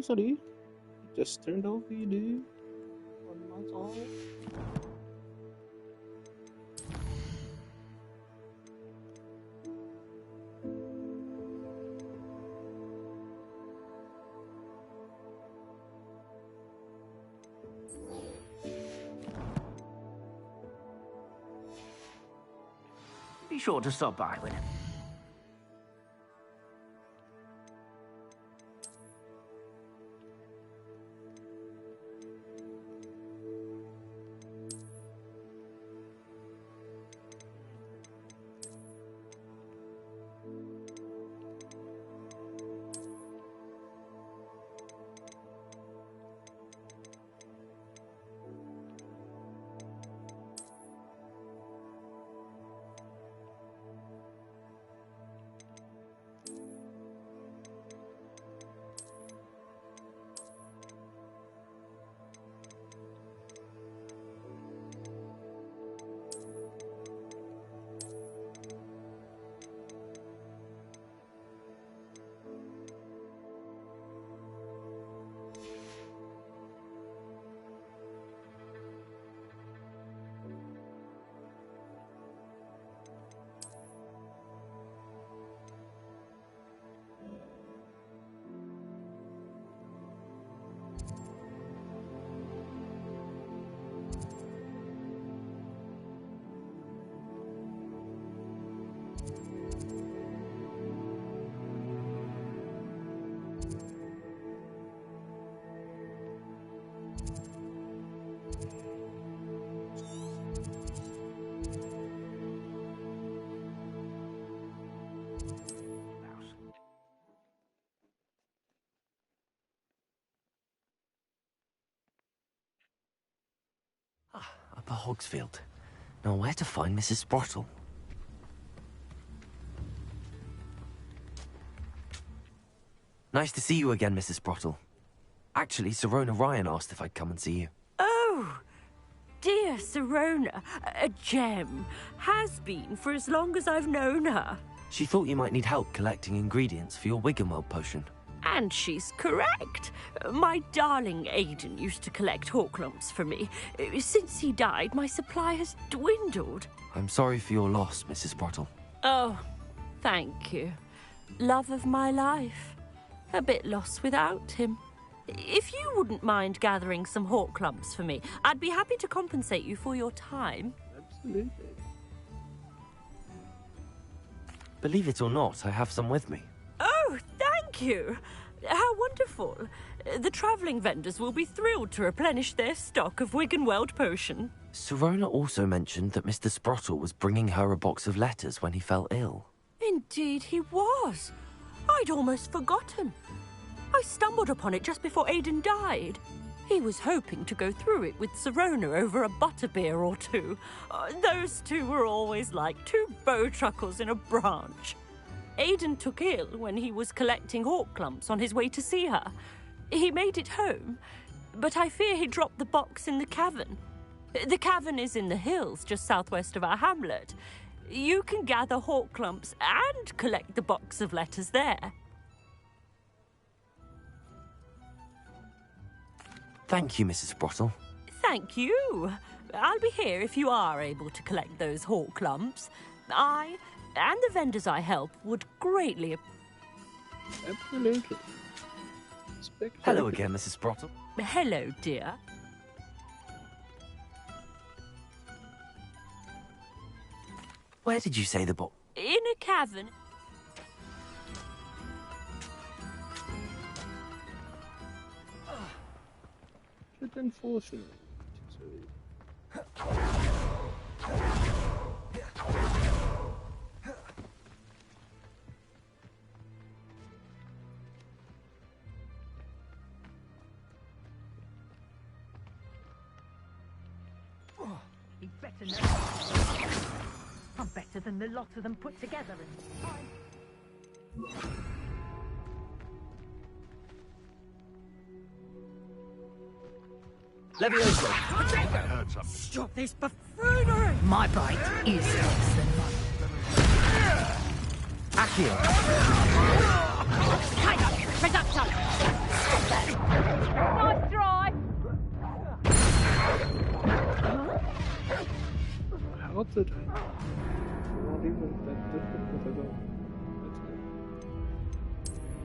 Sorry. Just turned off video on my side. Be sure to stop by when... Upper Hogsfield. Now, where to find Mrs. Sprottle? Nice to see you again, Mrs. Sprottle. Actually, Sirona Ryan asked if I'd come and see you. Oh, dear Sirona. A gem. Has been for as long as I've known her. She thought you might need help collecting ingredients for your Wiggenweld potion. And she's correct. My darling Aidan used to collect Horklumps for me. Since he died, my supply has dwindled. I'm sorry for your loss, Mrs. Sprottle. Oh, thank you. Love of my life. A bit lost without him. If you wouldn't mind gathering some Horklumps for me, I'd be happy to compensate you for your time. Absolutely. Believe it or not, I have some with me. Oh, thank you. How wonderful. The travelling vendors will be thrilled to replenish their stock of Wiggenweld potion. Sirona also mentioned that Mr. Sprottle was bringing her a box of letters when he fell ill. Indeed he was. I'd almost forgotten. I stumbled upon it just before Aidan died. He was hoping to go through it with Sirona over a butterbeer or two. Those two were always like two bowtruckles in a branch. Aidan took ill when he was collecting Horklumps on his way to see her. He made it home, but I fear he dropped the box in the cavern. The cavern is in the hills just southwest of our hamlet. You can gather Horklumps and collect the box of letters there. Thank you, Mrs. Sprottle. Thank you. I'll be here if you are able to collect those Horklumps. I and the vendors I help would greatly... Absolutely. Hello again, Mrs. Sprottle. Hello, dear. Where did you say the box? In a cavern. But unfortunately, He'd better know. I'm better than the lot of them put together in time. Levioso! Stop this buffoonery! My bite is less than mine. Accio! Tight up! Presupto! Nice try. How did I? Not even that difficult at all. That's good.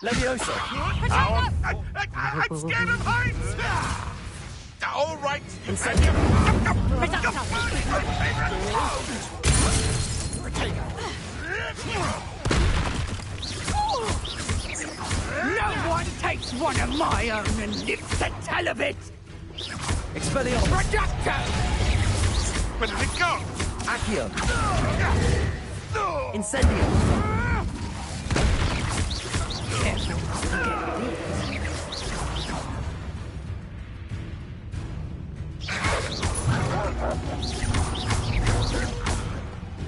Levioso! I'm scared of heights! All right. No one takes one of my own and lives to tell of it! Expelliarmus! Reducto! Where did it go? Accio! Incendio!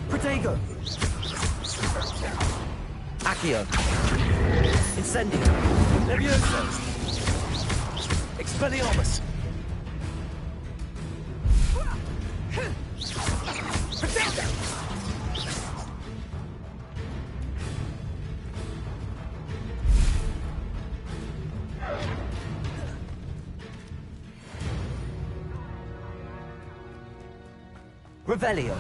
Protego! Accio! Incendio! Levioso! Expelliarmus! Revelio!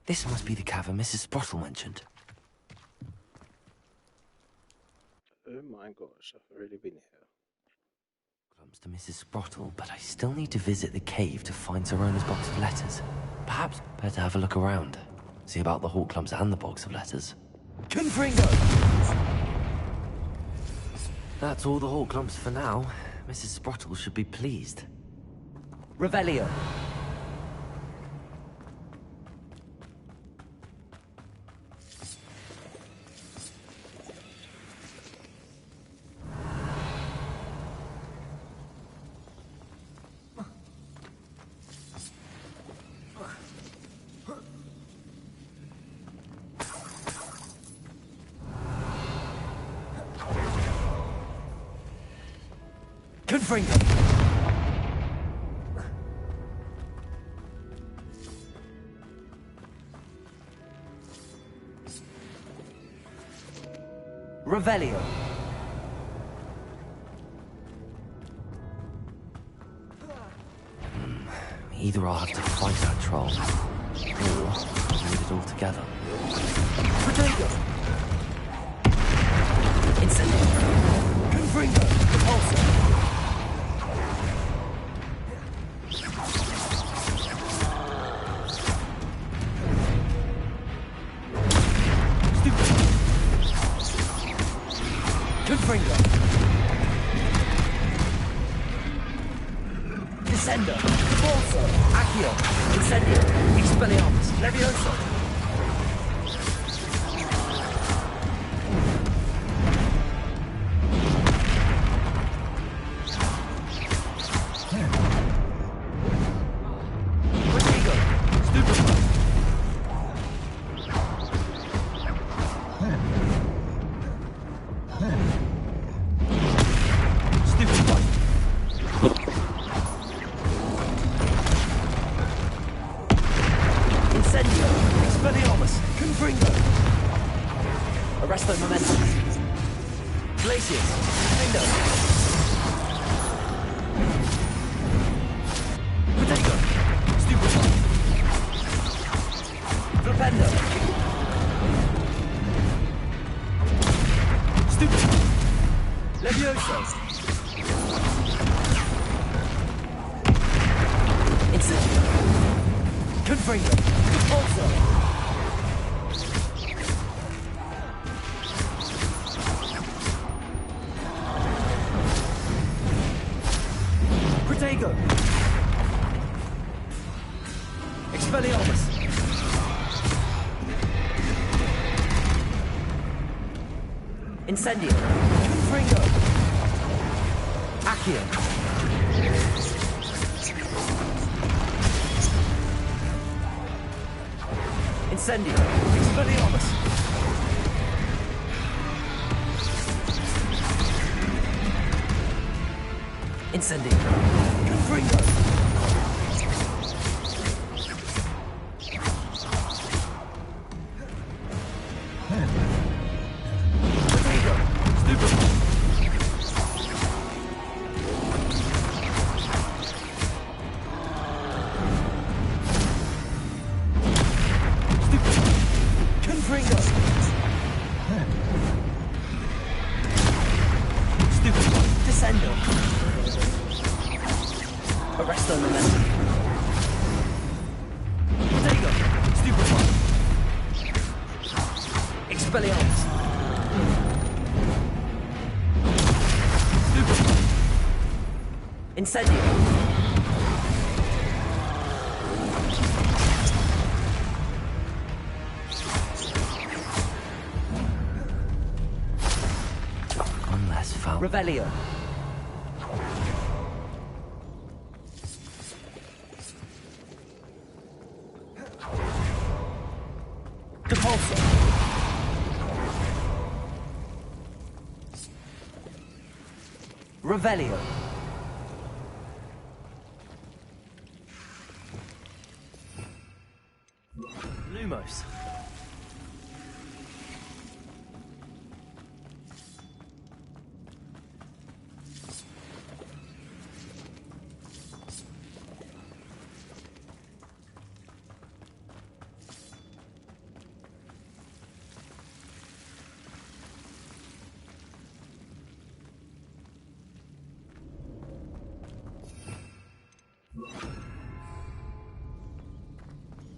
This must be the cavern Mrs. Sprottle mentioned. Oh my gosh, I've already been here. Comes to Mrs. Sprottle, but I still need to visit the cave to find Zerona's box of letters. Perhaps better have a look around. See about the Hawk Clumps and the box of letters. Confringo! That's all the Hawk Clumps for now. Mrs. Sprottle should be pleased. Revelio! Confringo! Revelio! Either I'll have to fight that troll, or leave it all together. Protego! Incendio! Confringo! Repulsor! Confringo! Descendo! Repulsor! Accio! Incendio! Expelliarmus! Levioso! Protego! Stupefy! Stupefy! Incendio! Expelliarmus! Confringo! Arresto Momentum! Glacius! Window! Protego! Stupefy! Flipendo! Stupefy! Levioso! Incendio! Confringo! Repulsor! Protego! Expelliarmus! Incendio! Confringo! Accio! Incendio! Expelliarmus! Incendio! Confringo! Incendio! One less foul. Revelio! Depulso! Revelio! Lumos.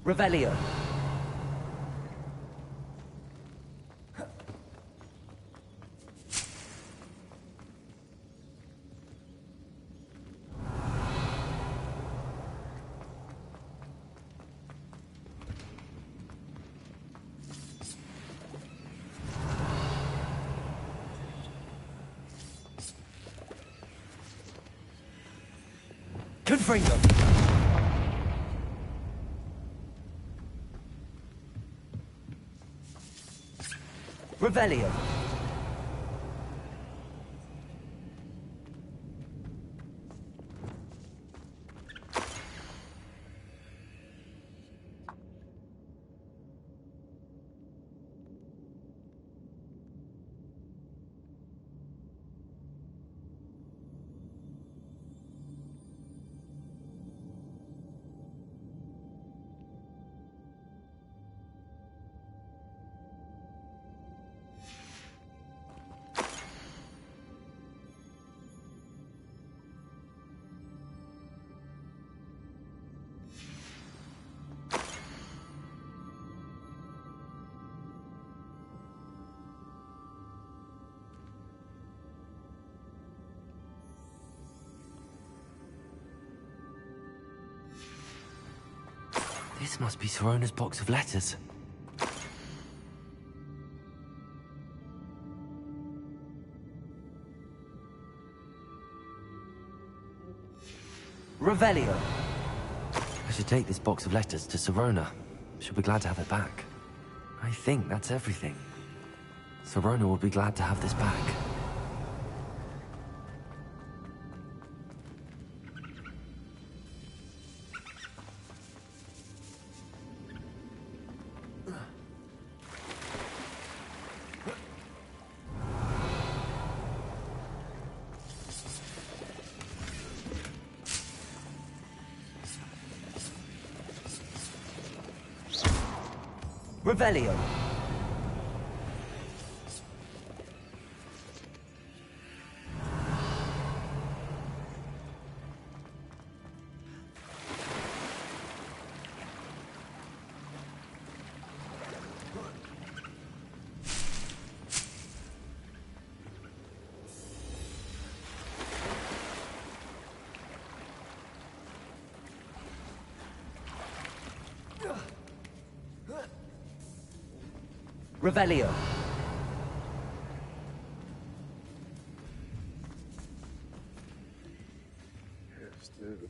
Revelio. Confringo. Revelio. This must be Sirona's box of letters. Revelio. I should take this box of letters to Sirona. She'll be glad to have it back. I think that's everything. Sirona will be glad to have this back. Revelio. Revelio. Yes, dude.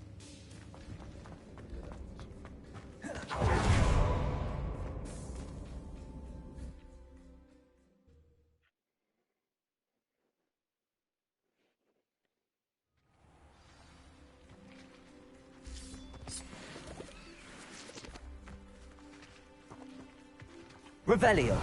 Revelio.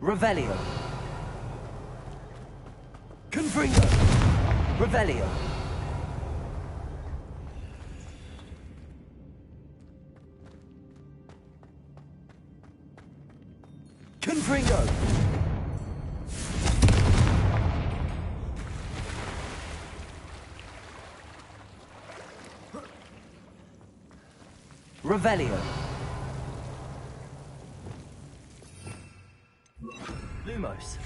Revelio. Confringo. Revelio. Confringo. Revelio. Lumos.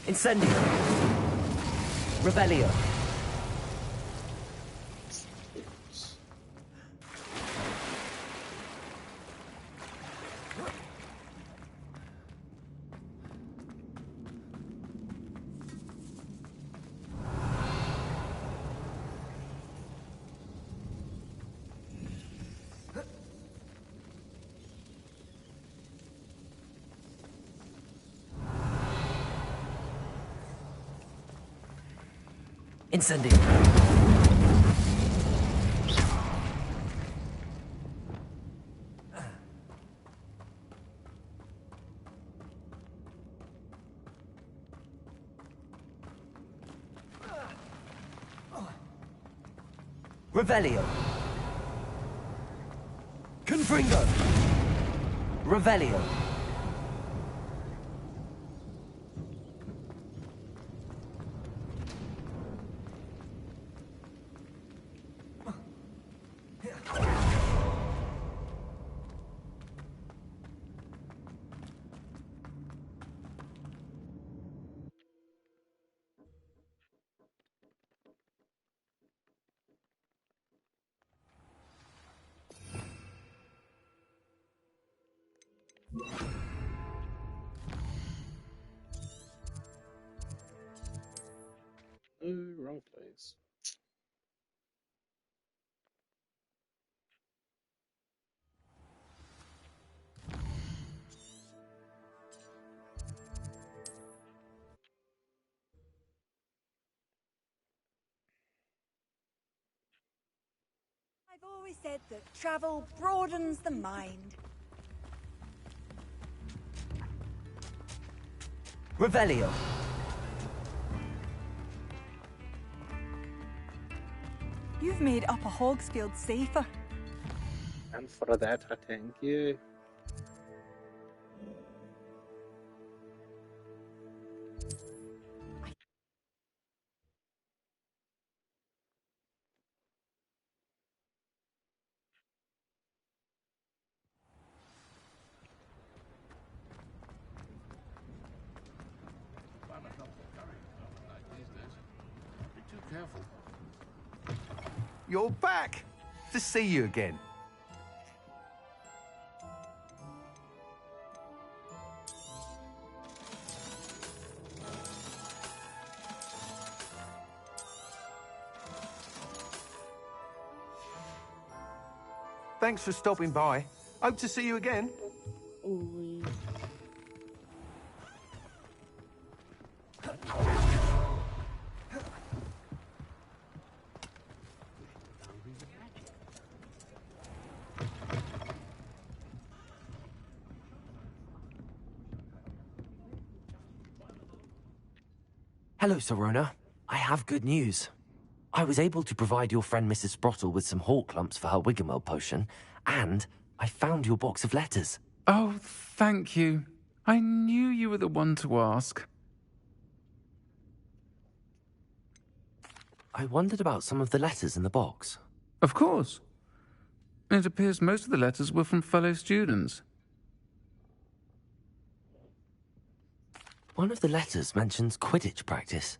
Incendio. Revelio. Incendio. Revelio. Confringo. Revelio. Oh, wrong place. I've always said that travel broadens the mind. Revelio. You've made Upper Hogsfield safer. And for that, I thank you. You're back! To see you again. Thanks for stopping by. Hope to see you again. Always. Hello, Sirona. I have good news. I was able to provide your friend Mrs. Sprottle with some hawk lumps for her Wiggenweld potion, and I found your box of letters. Oh, thank you. I knew you were the one to ask. I wondered about some of the letters in the box. Of course. It appears most of the letters were from fellow students. One of the letters mentions Quidditch practice.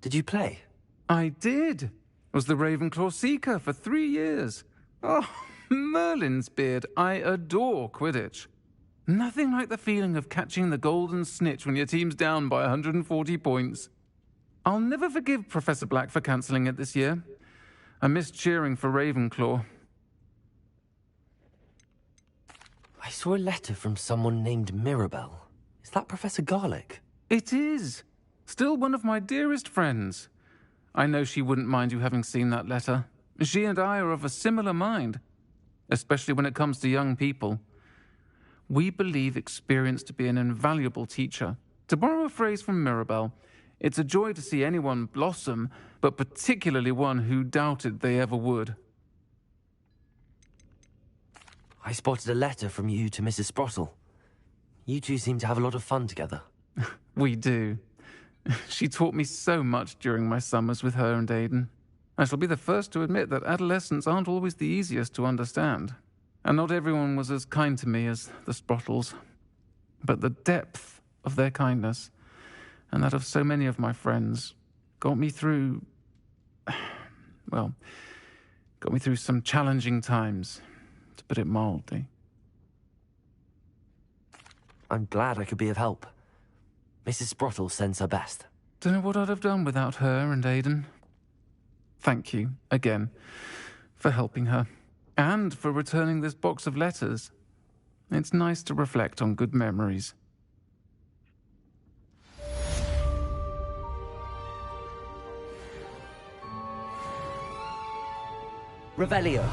Did you play? I did. Was the Ravenclaw Seeker for 3 years. Oh, Merlin's beard. I adore Quidditch. Nothing like the feeling of catching the golden snitch when your team's down by 140 points. I'll never forgive Professor Black for cancelling it this year. I missed cheering for Ravenclaw. I saw a letter from someone named Mirabelle. Is that Professor Garlick? It is. Still one of my dearest friends. I know she wouldn't mind you having seen that letter. She and I are of a similar mind, especially when it comes to young people. We believe experience to be an invaluable teacher. To borrow a phrase from Mirabelle, it's a joy to see anyone blossom, but particularly one who doubted they ever would. I spotted a letter from you to Mrs. Sprottle. You two seem to have a lot of fun together. We do. She taught me so much during my summers with her and Aidan. I shall be the first to admit that adolescents aren't always the easiest to understand. And not everyone was as kind to me as the Sprottles. But the depth of their kindness, and that of so many of my friends, got me through... well, got me through some challenging times, to put it mildly. I'm glad I could be of help. Mrs. Sprottle sends her best. Don't know what I'd have done without her and Aidan. Thank you, again, for helping her, and for returning this box of letters. It's nice to reflect on good memories. Revelio.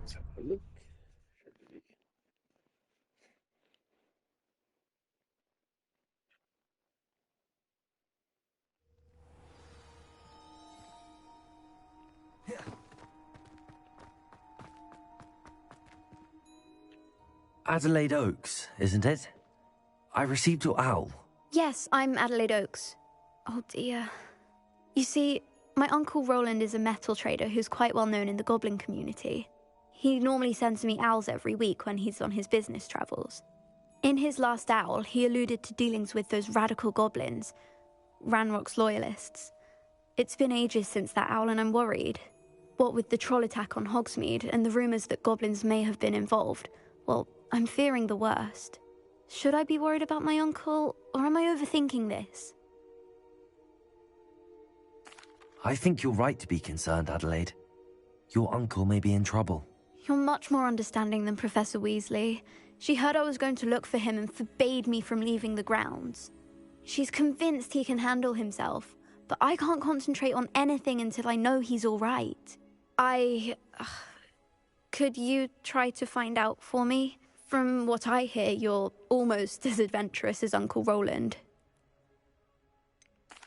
Let's have a look. Should be. Adelaide Oaks, isn't it? I received your owl. Yes, I'm Adelaide Oaks. Oh dear. You see, my Uncle Roland is a metal trader who's quite well known in the goblin community. He normally sends me owls every week when he's on his business travels. In his last owl, he alluded to dealings with those radical goblins, Ranrock's loyalists. It's been ages since that owl and I'm worried. What with the troll attack on Hogsmeade and the rumours that goblins may have been involved, well, I'm fearing the worst. Should I be worried about my uncle, or am I overthinking this? I think you're right to be concerned, Adelaide. Your uncle may be in trouble. You're much more understanding than Professor Weasley. She heard I was going to look for him and forbade me from leaving the grounds. She's convinced he can handle himself, but I can't concentrate on anything until I know he's all right. Could you try to find out for me? From what I hear, you're almost as adventurous as Uncle Roland.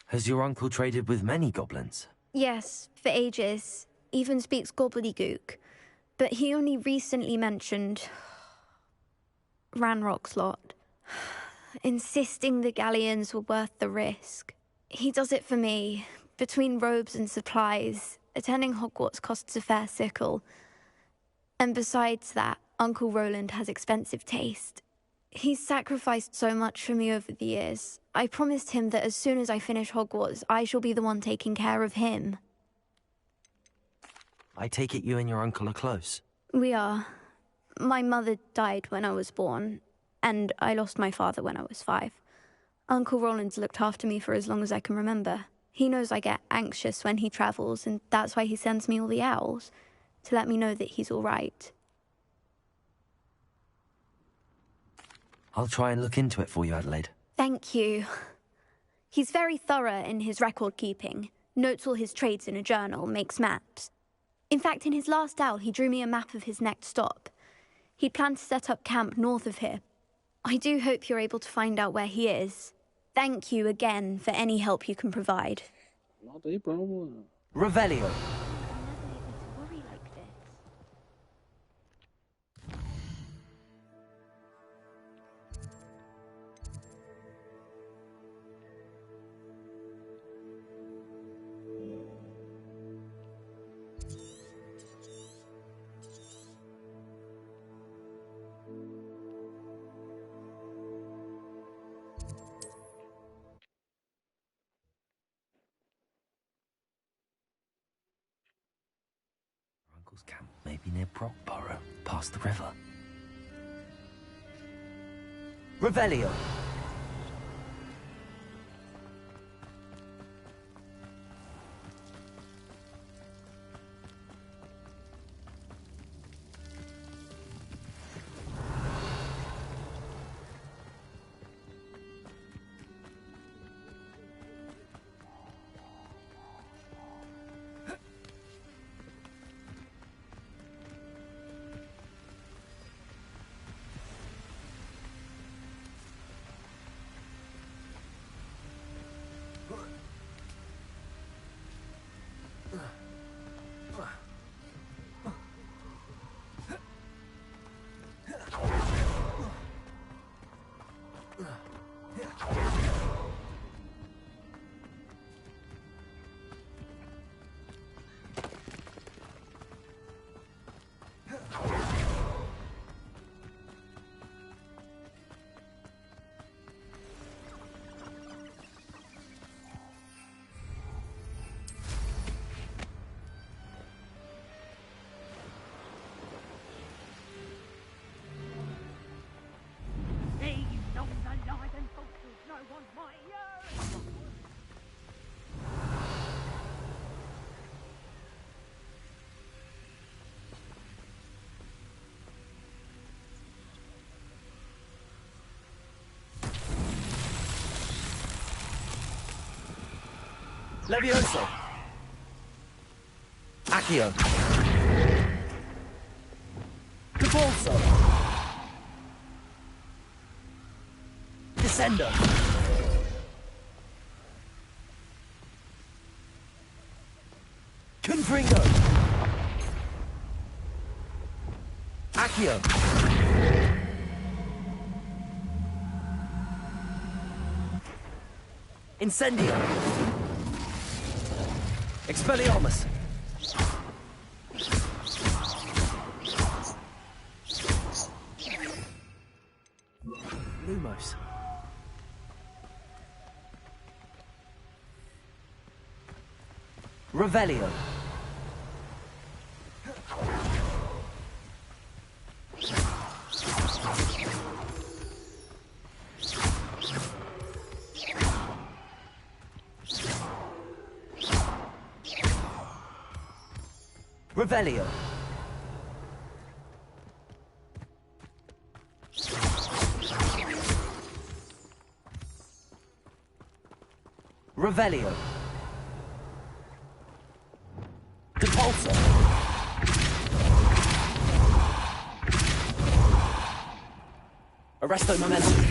Has your uncle traded with many goblins? Yes, for ages. Even speaks gobbledygook. But he only recently mentioned Ranrock's lot, insisting the galleons were worth the risk. He does it for me. Between robes and supplies, attending Hogwarts costs a fair sickle. And besides that, Uncle Roland has expensive taste. He's sacrificed so much for me over the years. I promised him that as soon as I finish Hogwarts, I shall be the one taking care of him. I take it you and your uncle are close. We are. My mother died when I was born, and I lost my father when I was 5. Uncle Roland's looked after me for as long as I can remember. He knows I get anxious when he travels, and that's why he sends me all the owls, to let me know that he's all right. I'll try and look into it for you, Adelaide. Thank you. He's very thorough in his record keeping, notes all his trades in a journal, makes maps. In fact, in his last owl, he drew me a map of his next stop. He'd planned to set up camp north of here. I do hope you're able to find out where he is. Thank you again for any help you can provide. Not a problem. Revelio. Uncle's camp may be near Brockborough, past the river. Revelio. Levioso. Accio. Capolso. Descendo. Confringo. Accio. Incendio. Expelliarmus! Lumos. Revelio. Revelio. Revelio. Depulso. Arresto momentum.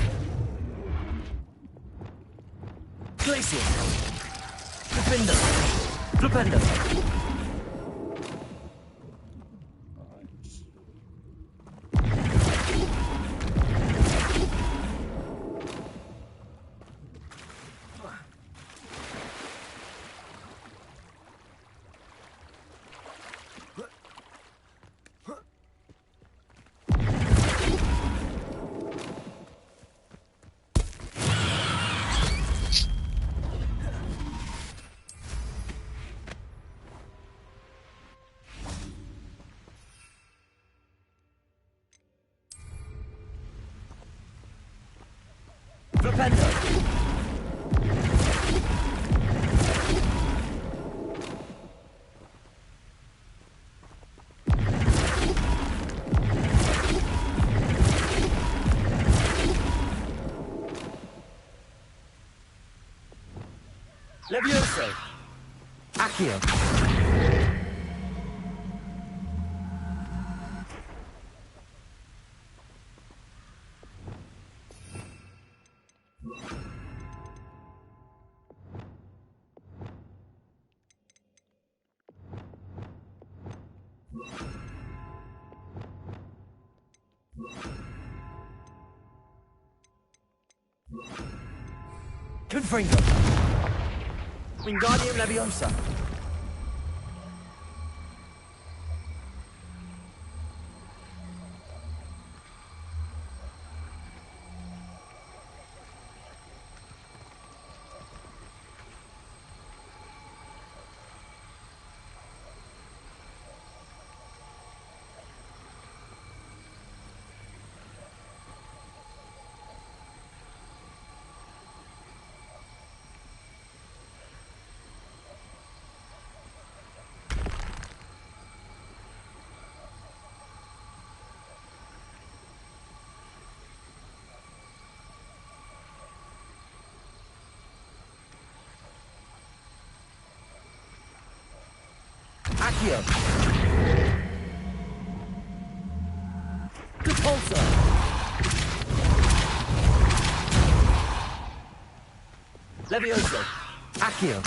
Glacier. Defendo. Flipendo. Flipendo! Levioso! Accio! Confringo! Wingardium Leviosa! Accio! Repulsor! Levioso! Accio!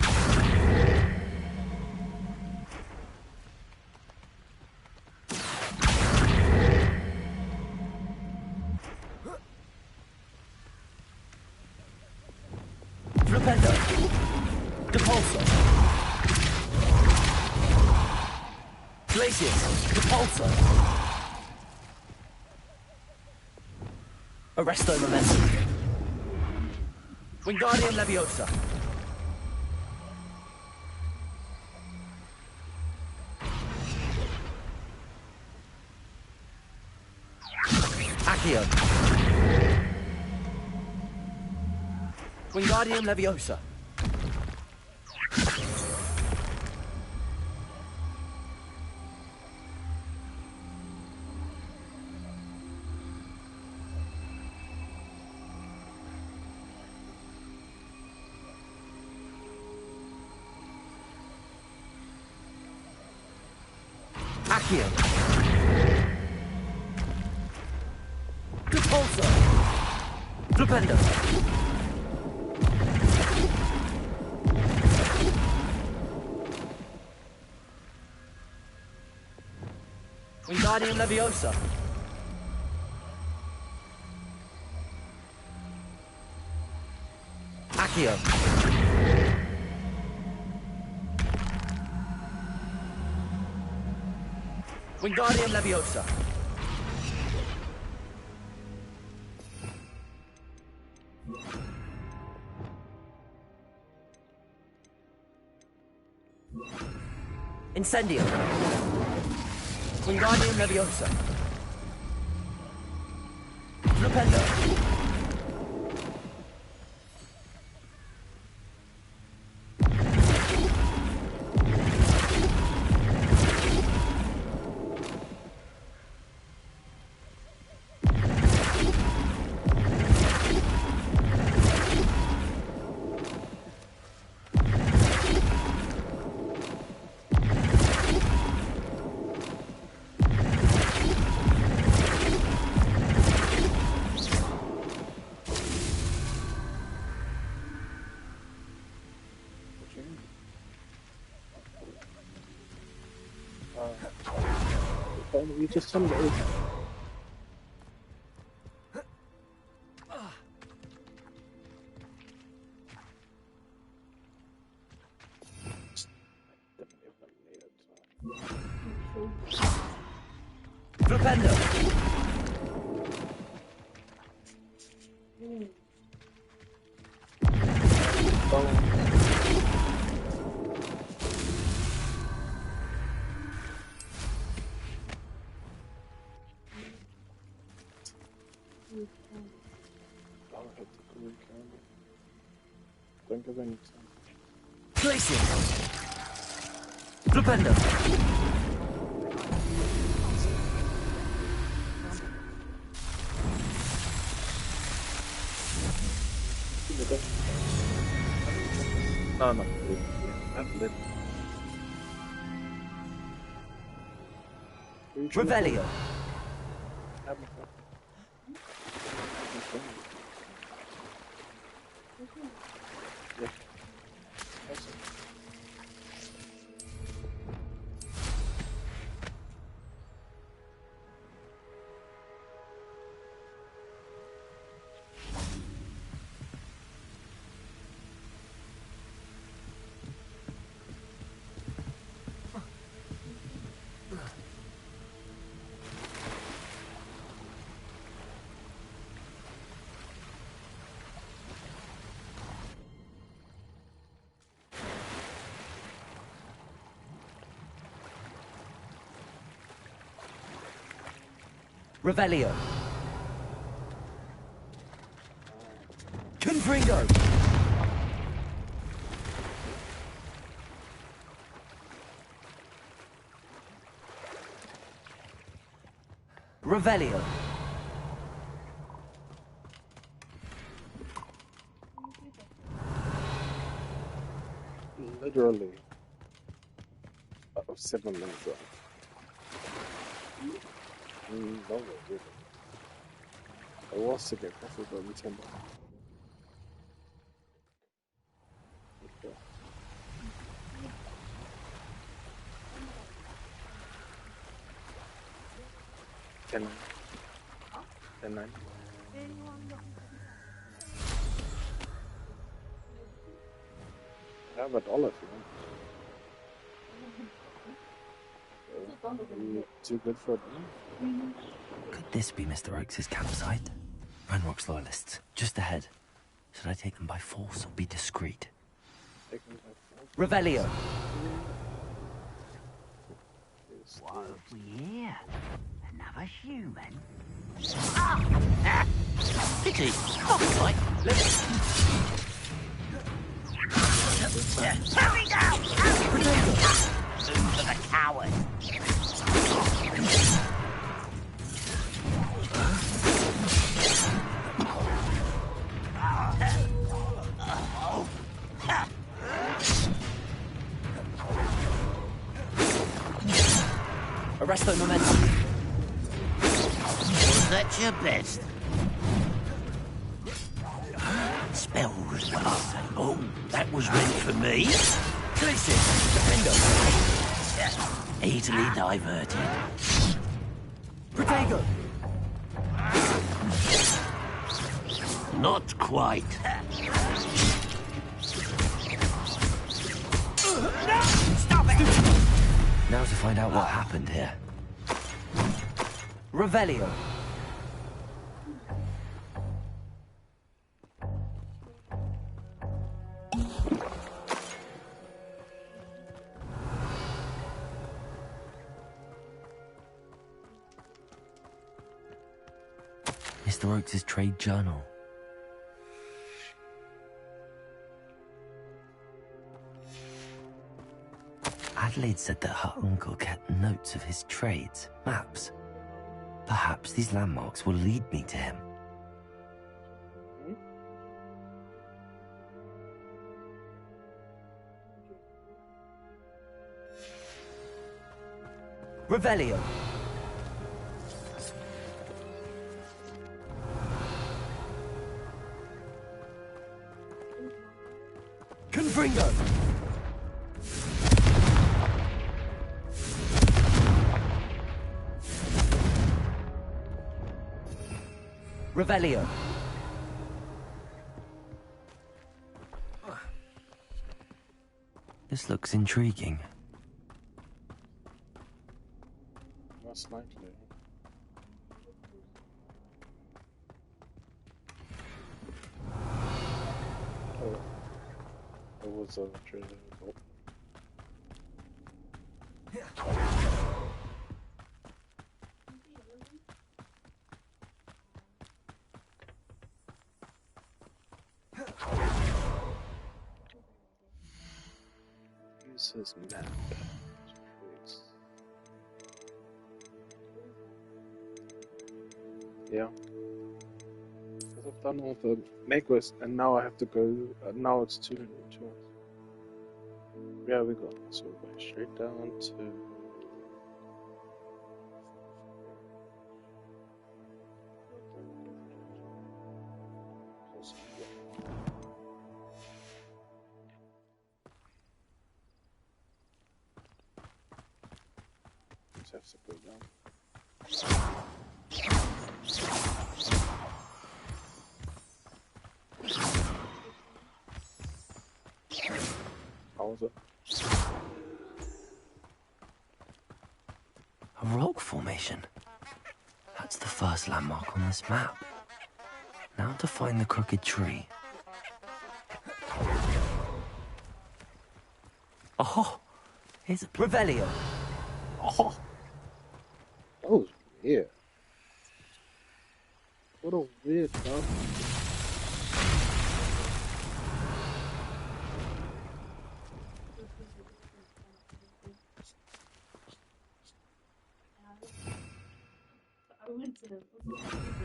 Flipendo! Repulsor! Glacius! Repulsor! Arresto Momentum! Wingardium Leviosa! Accio! Wingardium Leviosa! Accio! Repulsor! Flipendo! Wingardium Leviosa! Accio! Wingardium Leviosa! Incendio! Wingardium Leviosa! Flipendo! You just tell me that. Flipendo! I'll have to go again. gewinnt. Glacier! Flipendo! No, no. Revelio! Revelio. Confringo. Revelio. Literally. 7 minutes ago. No, really. I was to get coffee, but we turned down. Okay. Ten. $10.9. I have $1 if you want. Are you too good for it? Could this be Mr. Oakes' campsite? Ranrock's loyalists, just ahead. Should I take them by force or be discreet? Revelio! What have we here? Another human? Pity! Not quite. Hurry down! Move for the coward! Arresto momentum. Was that your best? Spells. Oh, that was meant for me. Glacier! Defendo! Easily diverted. Protego! Not quite. No! Stop it! Now to find out what happened here. Revelio! Mr. Oakes' trade journal. Adelaide said that her uncle kept notes of his trades, maps. Perhaps these landmarks will lead me to him. Revelio! Confringo! Revelio! This looks intriguing. Most likely. Oh, it was a treasure. Oh. use his map. Yeah. Because I've done all the main quest and now I have to go. Now it's 200 to. Yeah, we got this. So we're going straight down to. Just have to go down. How was it? A rock formation. That's the first landmark on this map. Now to find the crooked tree. Oh, here's a Revelio. Oh, that was weird. What a weird stuff.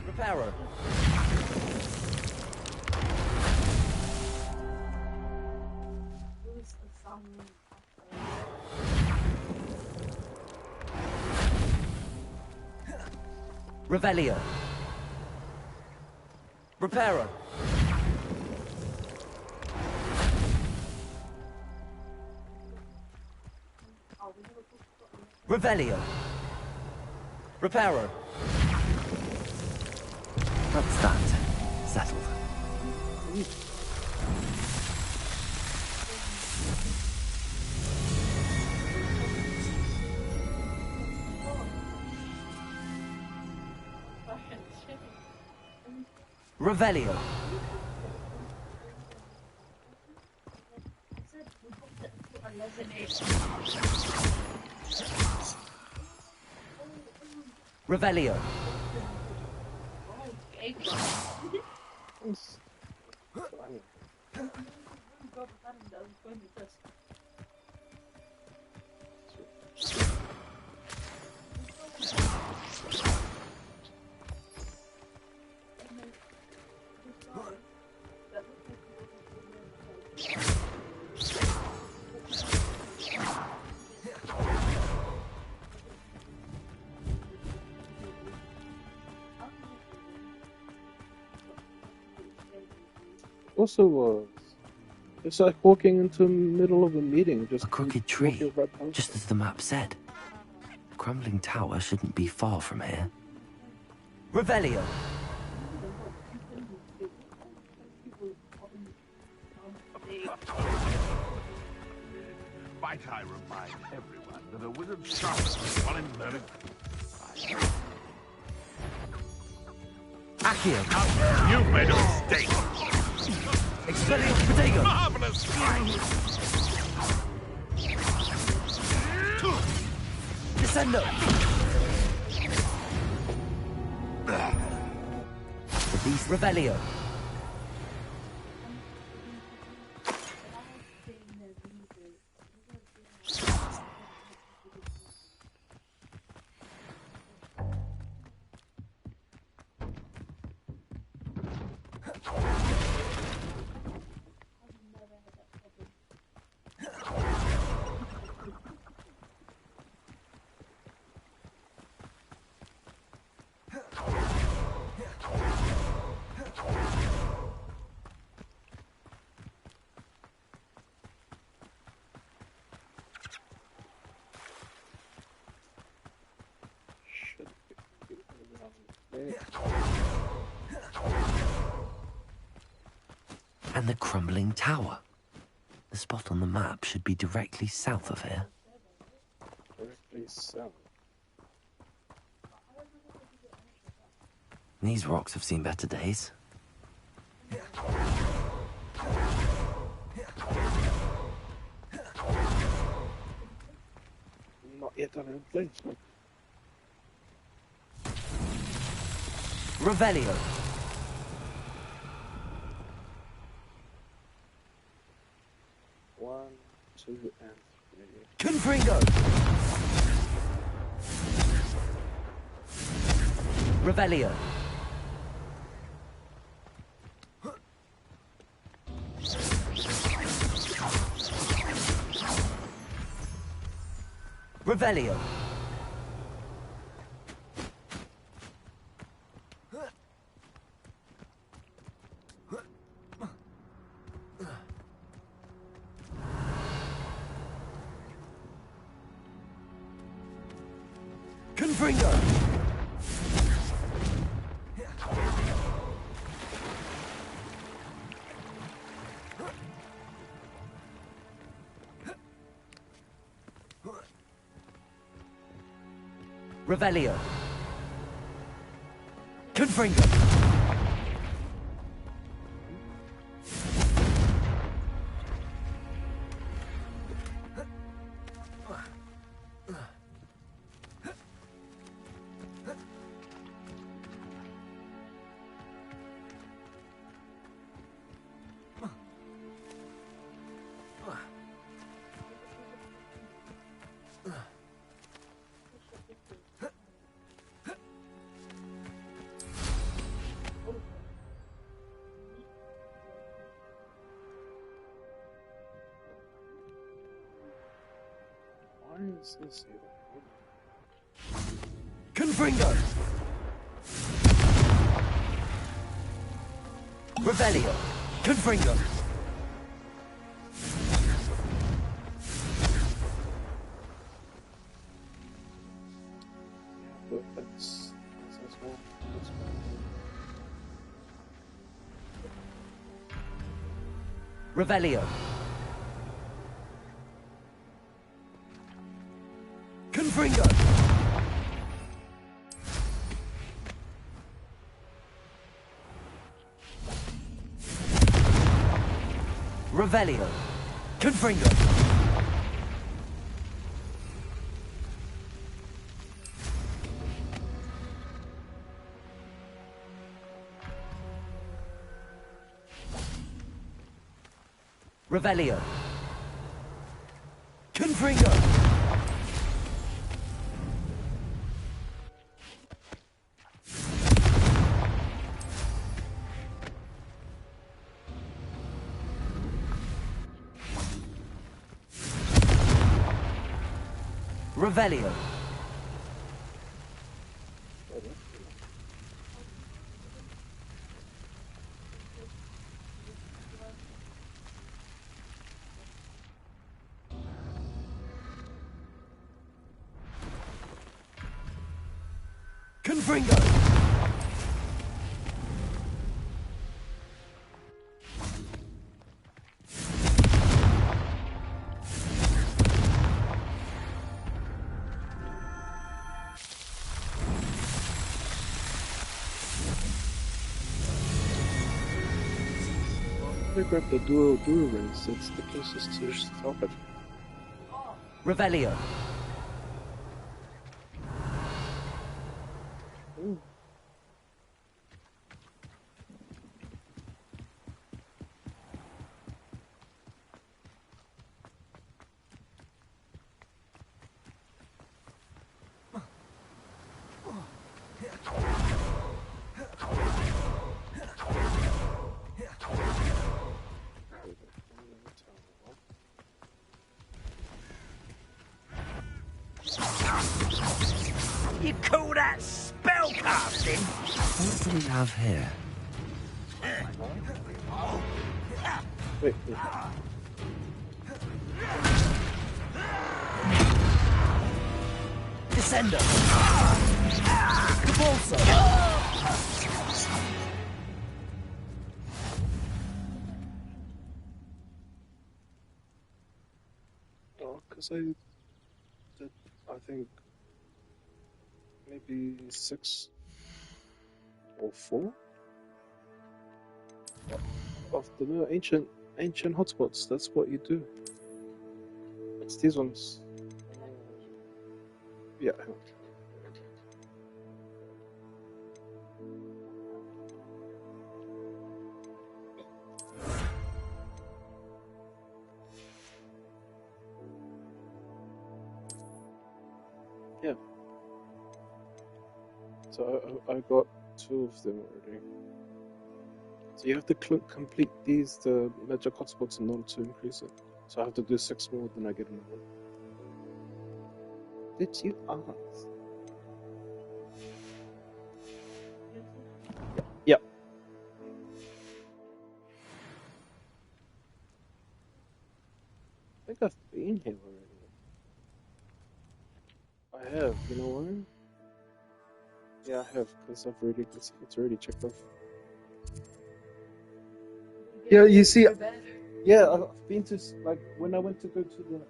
Reparo. Revelio. Reparo. Revelio. Reparo. That's that. Settled. Revelio. Revelio. Also, it's like walking into the middle of a meeting. Just a crooked tree, just as the map said. The crumbling tower shouldn't be far from here. Revelio. Might I remind everyone that a wizard sharpens while in learning. Accio. You've made a mistake. Expelliarmus Protego. Marvelous. Descendo. The beast Revelio. And the crumbling tower. The spot on the map should be directly south of here. Directly south. These rocks have seen better days. Not yet done in place. Revelio. One, two, and Confringo! Revelio! Revelio! Confringo! Revelio! Confringo! Why is this even? Confringo! Revelio! Confringo! Yeah, but that's well. That's fine. Revelio! Confringo! Revelio! Confringo! Revelio! Confringo! Revelio! Confringo! I grab the dual rings. It's the closest to stop it. Revelio! Ooh. You call that spellcasting? What do we have here? Wait. Descender! Cabalso! Oh, because I did, I think, maybe 6 or 4 of the more ancient hotspots. That's what you do. It's these ones. Yeah. hang on. Yeah. So I got 2 of them already. So you have to complete the magic hotspots in order to increase it. So I have to do 6 more, then I get another one. Did you ask? Yep. I think I've been here already. I have, you know why? Yeah, I have, because it's already checked off. Yeah, you see, yeah, I've been to, like, when I went to go to the...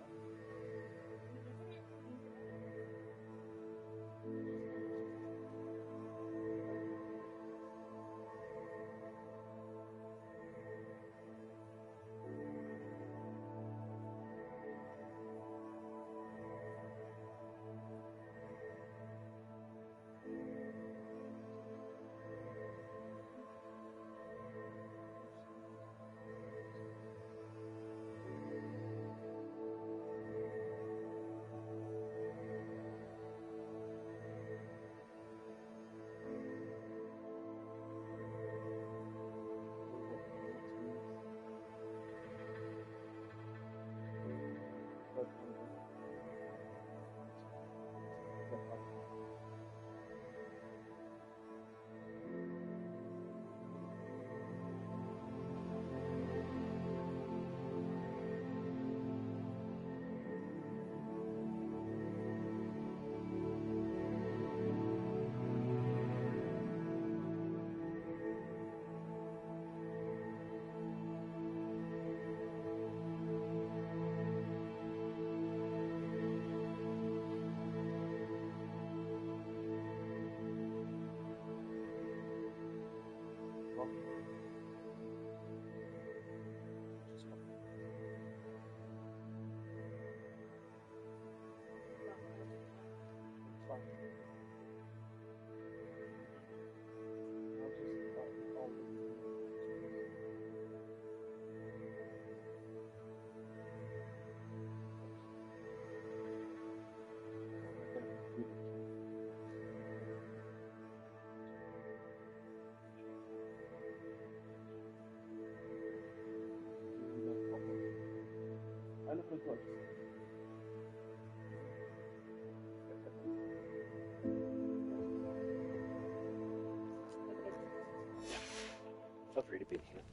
I've already been here.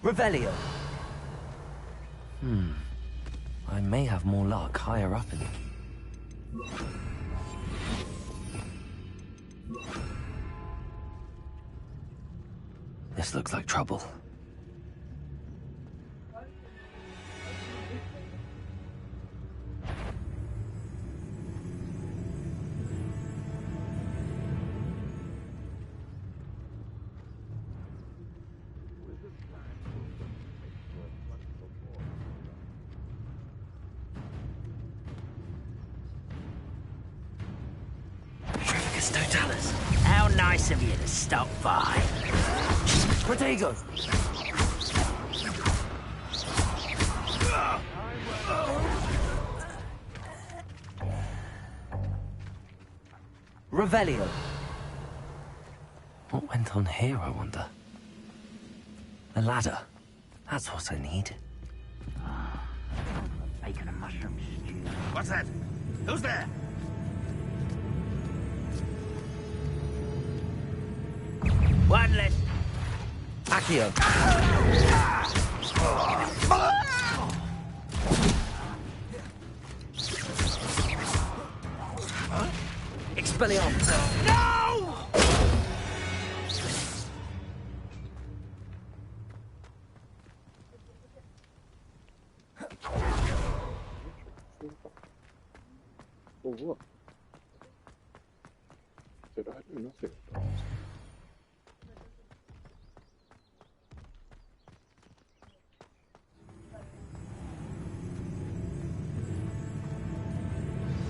Revelio. I may have more luck higher up in it. This looks like trouble. How nice of you to stop by. Protego! Revelio. What went on here, I wonder? A ladder. That's what I need. Bacon and mushroom stew. What's that? Who's there? One less. Accio. Expelliarmus. No! For what? Dude, I do nothing.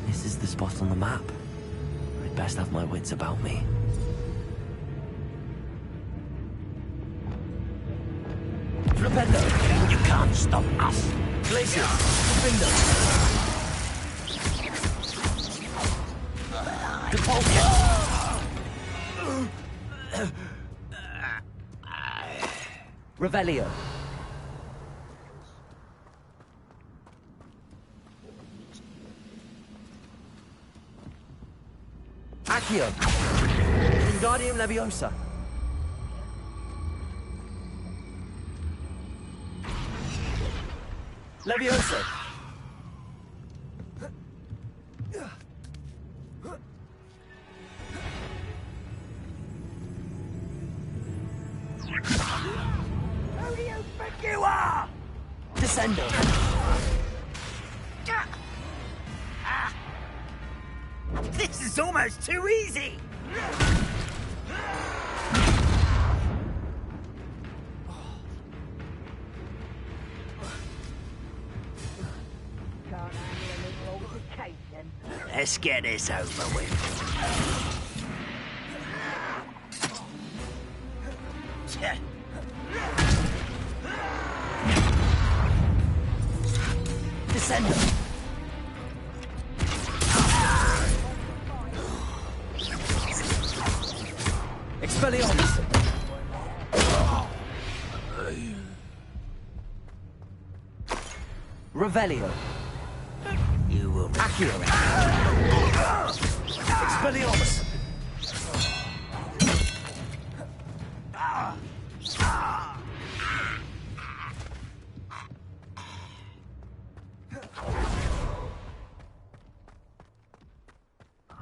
This is the spot on the map. I'd best have my wits about me. Flipendo! You can't stop us. Glacius! Flipendo! Revelio. Accio. Wingardium Leviosa. Leviosa. Who do you think you are? Descendo. This is almost too easy. Can't handle a little altercation. Let's get this over with. Descendo. Expelliarmus. Revelio. You will Accio. Expelliarmus.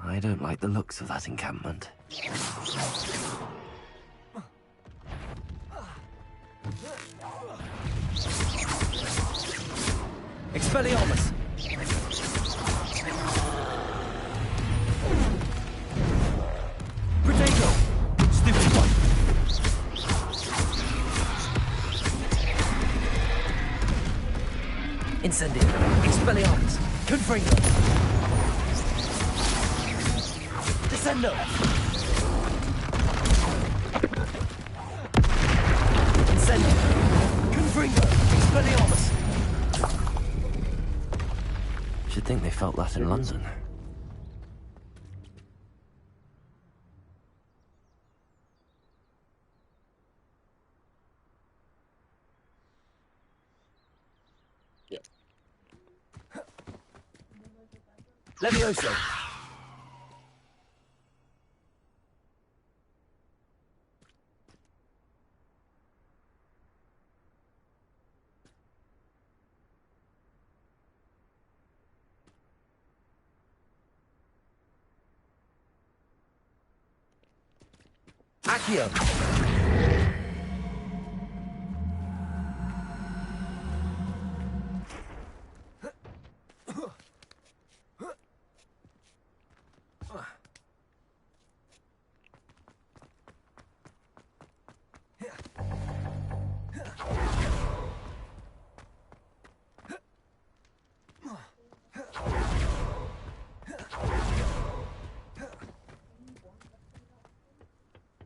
I don't like the looks of that encampment. Expelliarmus! Protego! Stupid one! Incendio! Expelliarmus! Confringo! Descendo! Incendio! Confringo! Expelliarmus! Should think they felt that in London. Yeah. Levioso! Accio!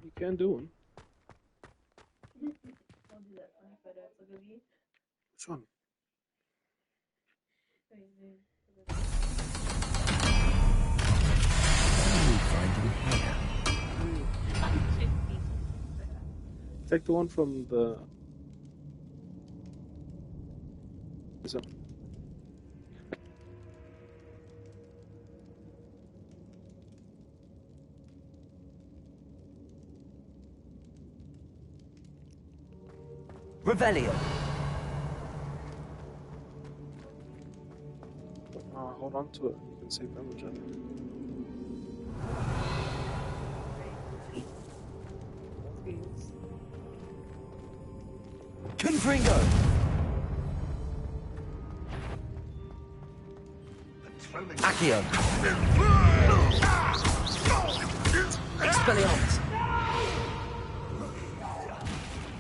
You can do one. Which one? Take the one from the... This one. Revelio! Hold on to it. You can save damage on it. Confringo! Accio! Expelliarmus!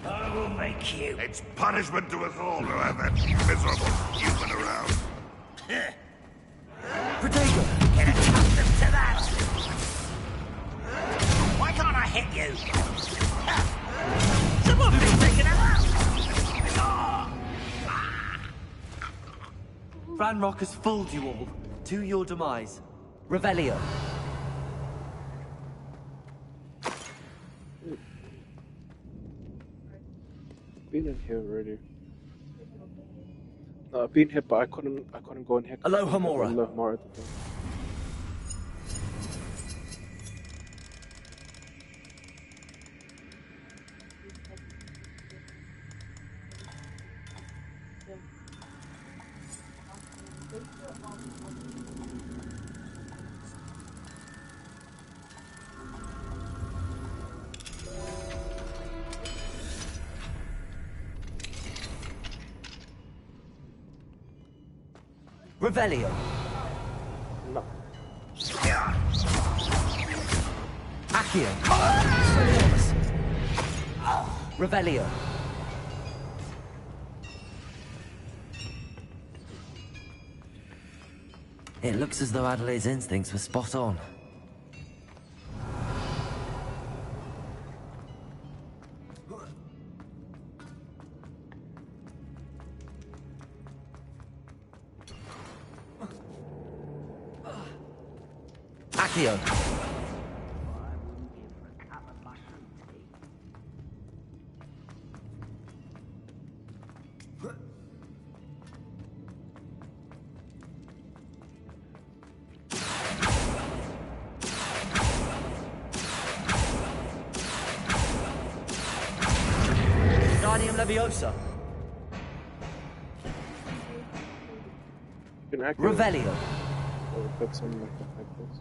I will make you. It's punishment to us all to have that miserable human around. Protego! Get accustomed to that. Why can't I hit you? Someone be taken out. Ranrock has fooled you all. To your demise. Revelio. been in here already. No, I've been here, but I couldn't go in here. Aloha Mora. Aloha Mora at the thing. Revelio. No. Accio. Revelio. It looks as though Adelaide's instincts were spot on. Accio. Guardium Leviosa. Revelio. Oh, that's something like this.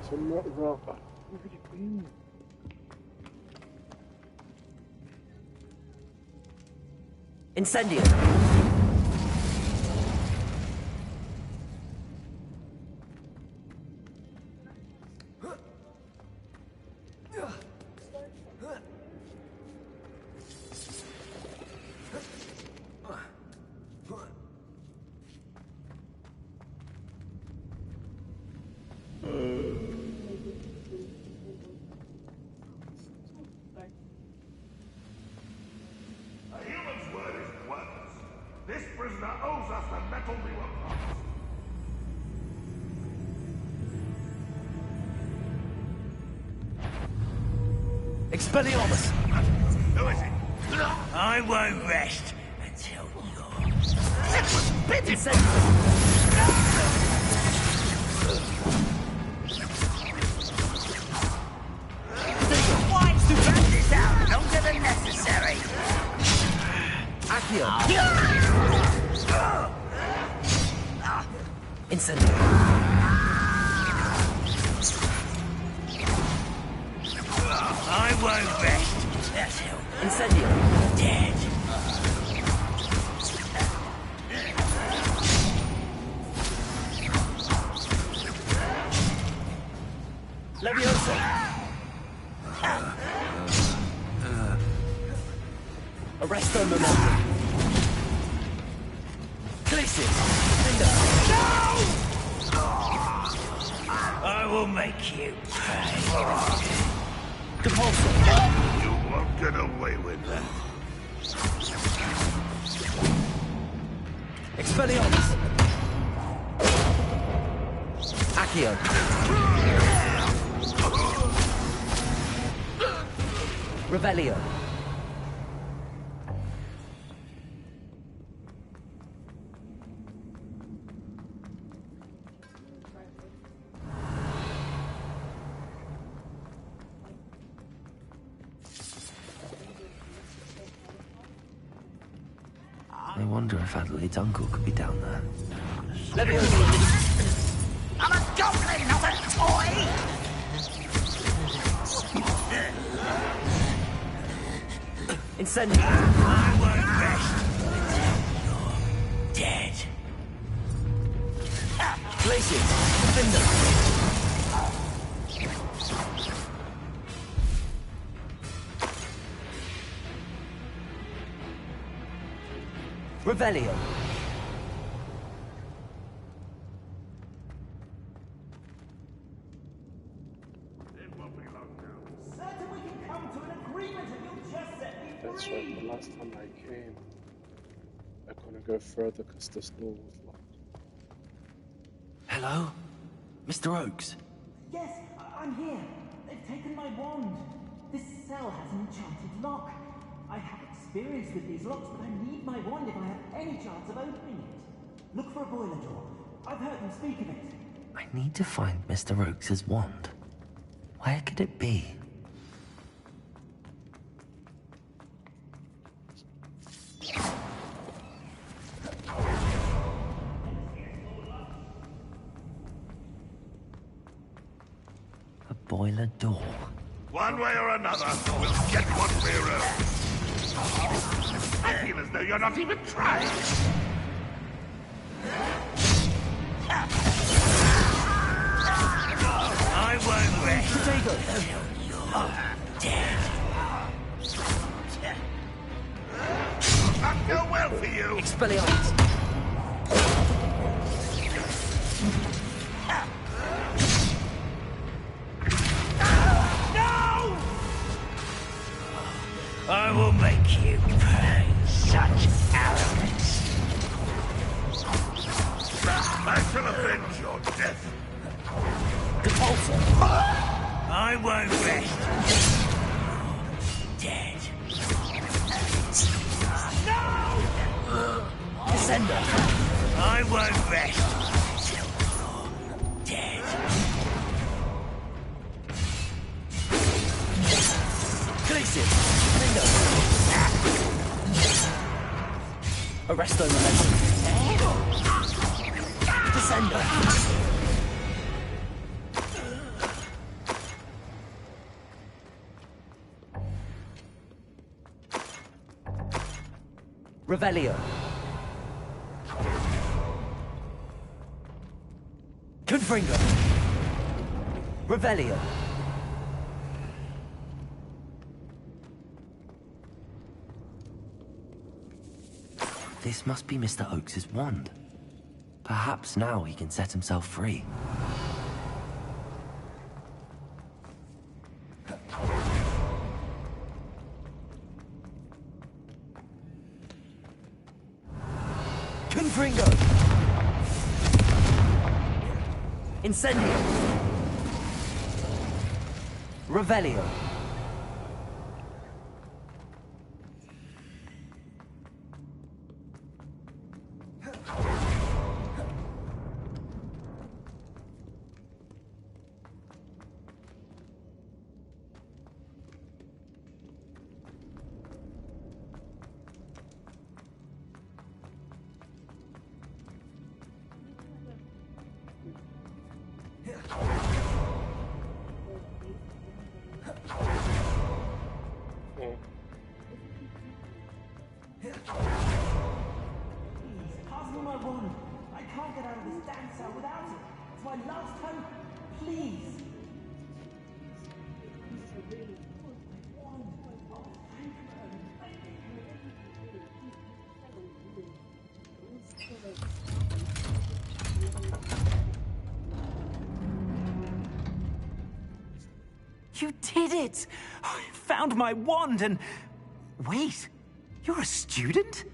So not rock. Where have you been? Incendio. A human's word is worthless. This prisoner owes us the metal we were promised. Expelliarmus. Who is it? I won't rest until you're... Why to drag this out longer than necessary? Accio. Incendio. I won't rest. That's help. Incendio. Dead. Leviosa. Arresto Momentum. Glacius. I will make you pay. Compulsion. You won't get away with that. Expelliarmus. Accio. Revelio. I wonder if Adelaide's uncle could be down there. Leviosa. I'm a goblin, not a toy! Incendio. I won't rest until you're dead. Glacius. Defender. Revelio. It won't be long now. Certain we can come to an agreement and you'll just set me free. That's right, the last time I came, I couldn't go further because this door was locked. Hello? Mr. Oakes? Yes, I'm here. They've taken my wand. This cell has an enchanted lock. I have experience with these locks, but I need my wand if I have any chance of opening it. Look for a boiler door. I've heard them speak of it. I need to find Mr. Oakes's wand. Where could it be? A boiler door. One way or another, we'll get what we're owed. I feel as though you're not even trying. I won't rest. Potato! Dead. Not go well for you. Expelliarmus! I will make you pay such arrogance. I shall avenge your death. Depulsor! I won't rest. Dead. No! Descender! I won't rest. Dead. Glacius! Lindo! Arresto Momentum! Descender! Revelio! Confringo! Revelio! This must be Mr. Oakes's wand. Perhaps now he can set himself free. Confringo! Incendio! Revelio! Pass me my wand. I can't get out of this damn cell without it. It's my last hope. Please. You did it! I found my wand and... Wait, you're a student?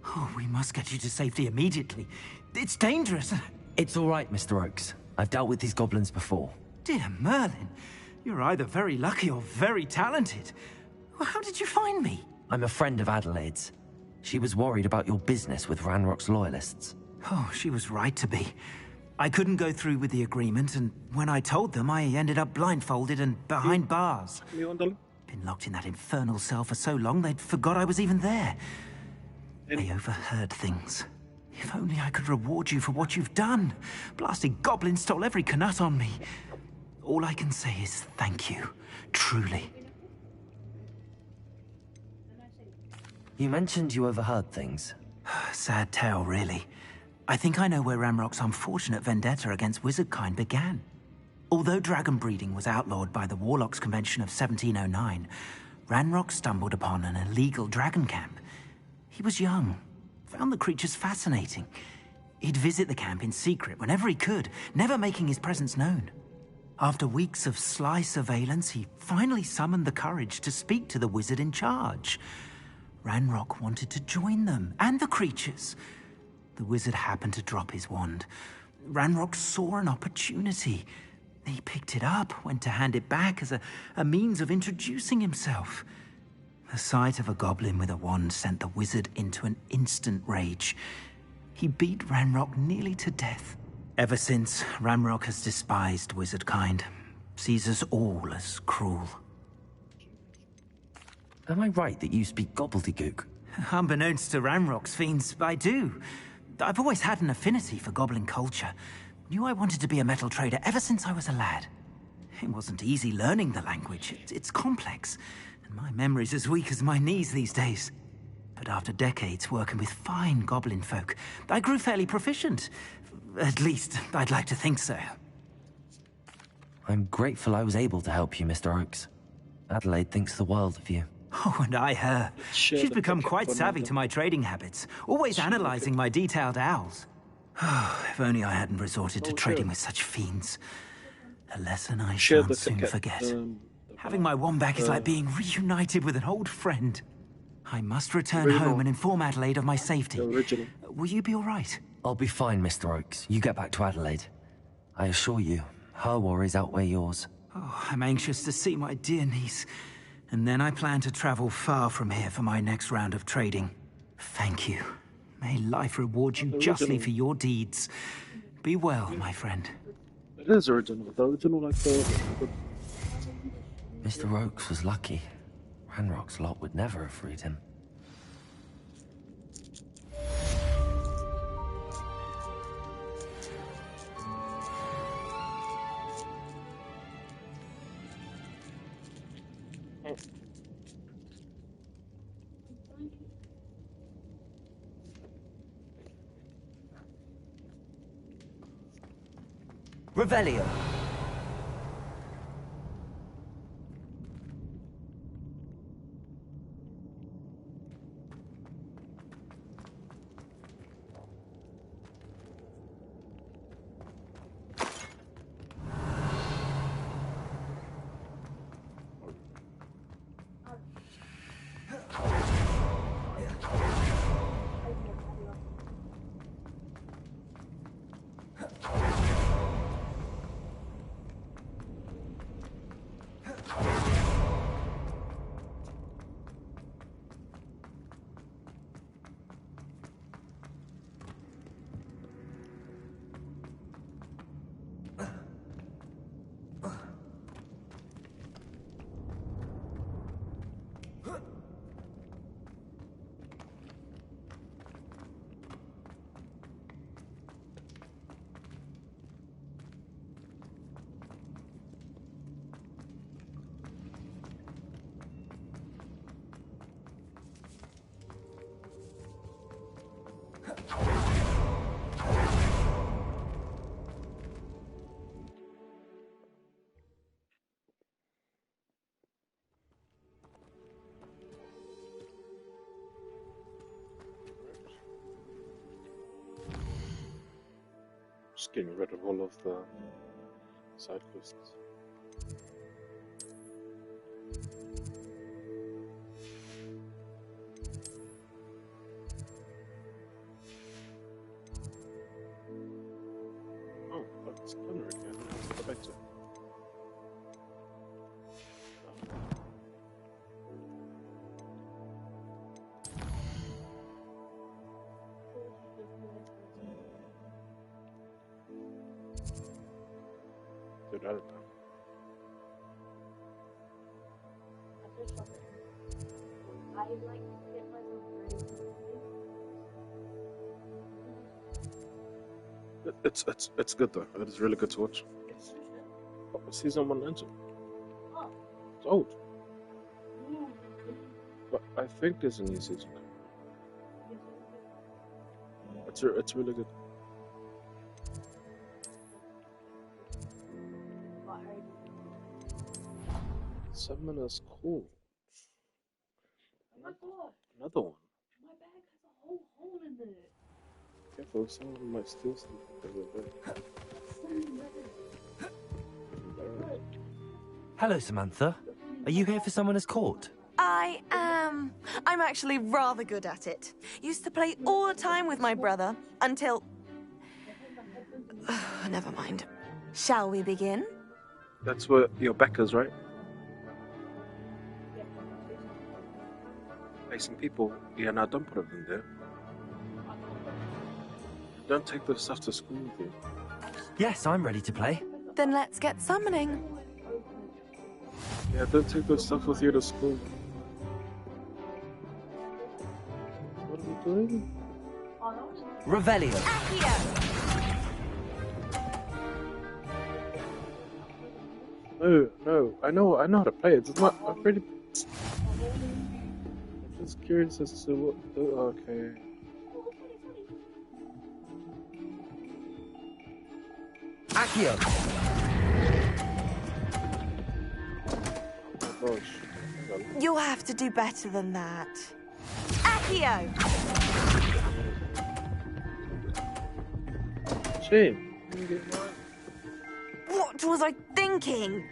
Oh, we must get you to safety immediately. It's dangerous. It's all right, Mr. Oakes. I've dealt with these goblins before. Dear Merlin, you're either very lucky or very talented. Well, how did you find me? I'm a friend of Adelaide's. She was worried about your business with Ranrock's loyalists. Oh, she was right to be. I couldn't go through with the agreement, and when I told them, I ended up blindfolded and behind bars. Been locked in that infernal cell for so long, they'd forgot I was even there. They overheard things. If only I could reward you for what you've done. Blasted goblins stole every Knut on me. All I can say is thank you. Truly. You mentioned you overheard things. Sad tale, really. I think I know where Ranrock's unfortunate vendetta against wizardkind began. Although dragon breeding was outlawed by the Warlocks Convention of 1709, Ranrock stumbled upon an illegal dragon camp. He was young, found the creatures fascinating. He'd visit the camp in secret whenever he could, never making his presence known. After weeks of sly surveillance, he finally summoned the courage to speak to the wizard in charge. Ranrock wanted to join them, and the creatures. The wizard happened to drop his wand. Ranrock saw an opportunity. He picked it up, went to hand it back as a means of introducing himself. The sight of a goblin with a wand sent the wizard into an instant rage. He beat Ranrock nearly to death. Ever since, Ranrock has despised wizard kind, sees us all as cruel. Am I right that you speak gobbledygook? Unbeknownst to Ranrock's fiends, I do. I've always had an affinity for goblin culture. Knew I wanted to be a metal trader ever since I was a lad. It wasn't easy learning the language. It's complex, and my memory's as weak as my knees these days. But after decades working with fine goblin folk, I grew fairly proficient. At least, I'd like to think so. I'm grateful I was able to help you, Mr. Oakes. Adelaide thinks the world of you. Oh, and I her. She's become quite savvy to my trading habits, always analyzing my detailed owls. If only I hadn't resorted to trading with such fiends. A lesson I shan't soon forget. Having my wand back is like being reunited with an old friend. I must return home and inform Adelaide of my safety. Will you be all right? I'll be fine, Mr. Oakes. You get back to Adelaide. I assure you, her worries outweigh yours. Oh, I'm anxious to see my dear niece. And then I plan to travel far from here for my next round of trading. Thank you. May life reward you justly for your deeds. Be well, my friend. It is original. The original, like the... Mr. Oakes was lucky. Ranrock's lot would never have freed him. Revelio. Just getting rid of all of the side quests. Oh, that's Gunner again. Let's go back to it. Dude, I don't know. It's good though. It is really good to watch. Oh, season 1 engine. It's old. But I think there's a new season. It's really good. Summoner's Call. Another one. My bag has a whole hole in it. Careful, someone might steal something over there. Hello, Samantha. Are you here for Summoner's Court? I am. I'm actually rather good at it. Used to play all the time with my brother until... Never mind. Shall we begin? That's where your backers, right? Facing people. Yeah, no, don't put it in there. Don't take the stuff to school with you. Yes, I'm ready to play. Then let's get summoning. Yeah, don't take the stuff with you to school. What are we doing? Revelio. Accio! No, I know how to play it. It's not. I'm pretty. I'm just curious as to what. Okay. Accio. Oh gosh. You'll have to do better than that. Accio! Shame. What was I thinking?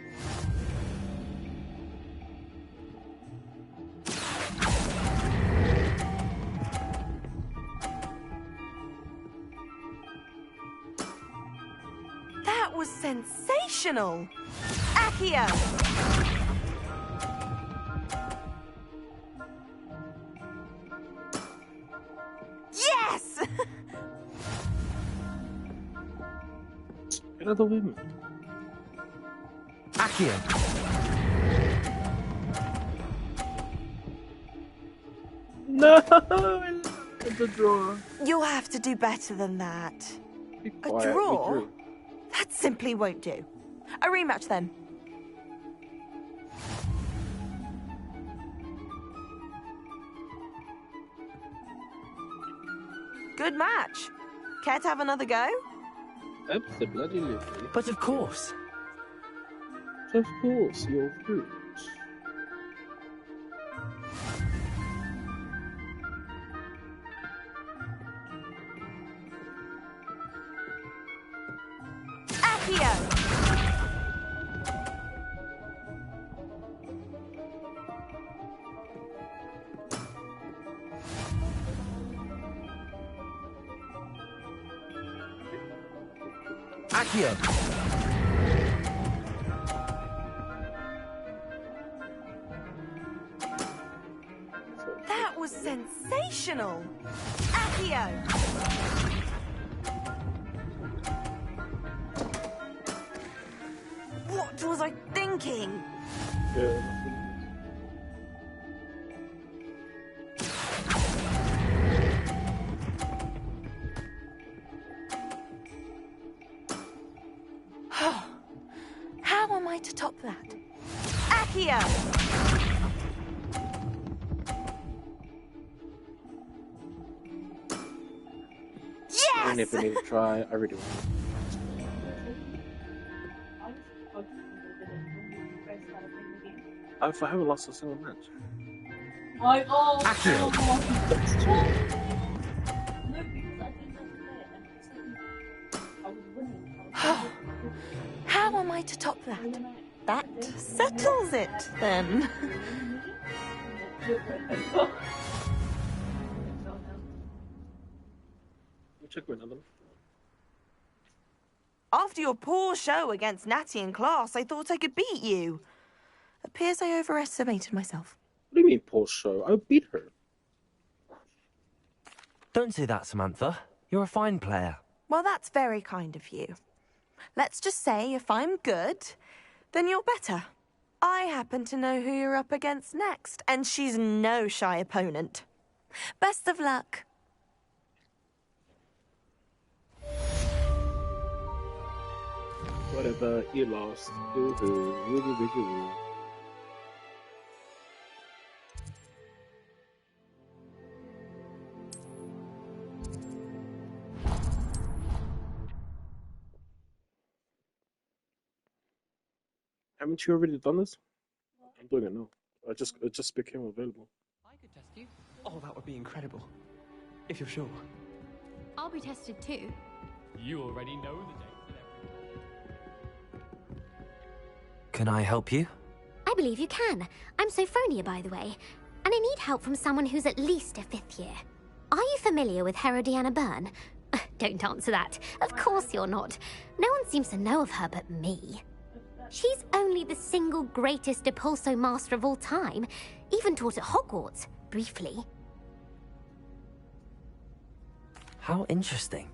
That was sensational! Accio! Yes! Get out of the women. Accio. No! It's a draw. You'll have to do better than that. Be A quiet, draw? we drew. That simply won't do. A rematch then. Good match. Care to have another go? Absolutely. But of course. Of course, you're fruit. Accio! Accio. That was sensational! Accio! What was I thinking? Yeah. How am I to top that? Accio! I Yes! never need to try. I really want I haven't lost a single match. Accio. That's true. How am I to top that? That settles it, then. We'll check with another. After your poor show against Natty in class, I thought I could beat you. Appears I overestimated myself. What do you mean, poor show? I beat her. Don't say that, Samantha. You're a fine player. Well, that's very kind of you. Let's just say if I'm good, then you're better. I happen to know who you're up against next, and she's no shy opponent. Best of luck. Whatever, you lost. Woo-hoo, woo-hoo-woo-hoo. Haven't you already done this? I'm doing it now. It just became available. I could test you. Oh, that would be incredible. If you're sure. I'll be tested too. You already know the dates and everything. Can I help you? I believe you can. I'm Sophronia, by the way, and I need help from someone who's at least a 5th year. Are you familiar with Herodiana Byrne? Don't answer that. Of course you're not. No one seems to know of her but me. She's only the single greatest Depulso master of all time, even taught at Hogwarts, briefly. How interesting.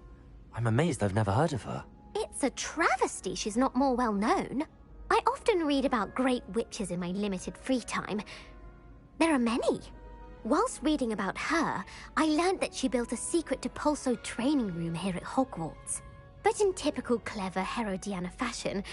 I'm amazed I've never heard of her. It's a travesty she's not more well known. I often read about great witches in my limited free time. There are many. Whilst reading about her, I learned that she built a secret Depulso training room here at Hogwarts. But in typical clever Herodiana fashion,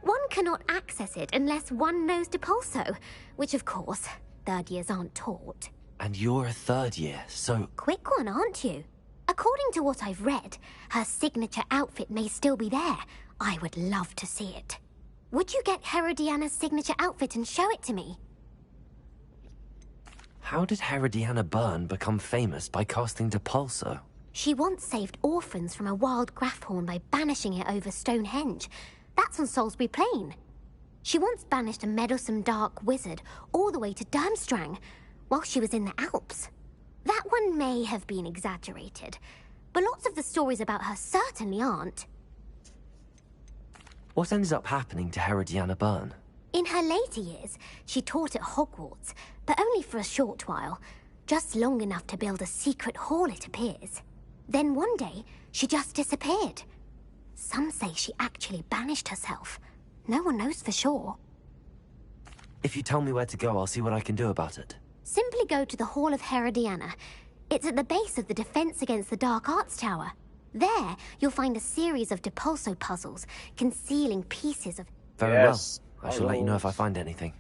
one cannot access it unless one knows Depulso, which of course, third years aren't taught. And you're a third year, so... Quick one, aren't you? According to what I've read, her signature outfit may still be there. I would love to see it. Would you get Herodiana's signature outfit and show it to me? How did Herodiana Byrne become famous by casting Depulso? She once saved orphans from a wild Graffhorn by banishing it over Stonehenge. That's on Salisbury Plain. She once banished a meddlesome dark wizard all the way to Durmstrang while she was in the Alps. That one may have been exaggerated, but lots of the stories about her certainly aren't. What ended up happening to Herodiana Byrne? In her later years, she taught at Hogwarts, but only for a short while, just long enough to build a secret hall, it appears. Then one day, she just disappeared. Some say she actually banished herself. No one knows for sure. If you tell me where to go, I'll see what I can do about it. Simply go to the Hall of Herodiana. It's at the base of the Defense Against the Dark Arts Tower. There, you'll find a series of Depulso puzzles concealing pieces of... Very well. I shall let you know if I find anything.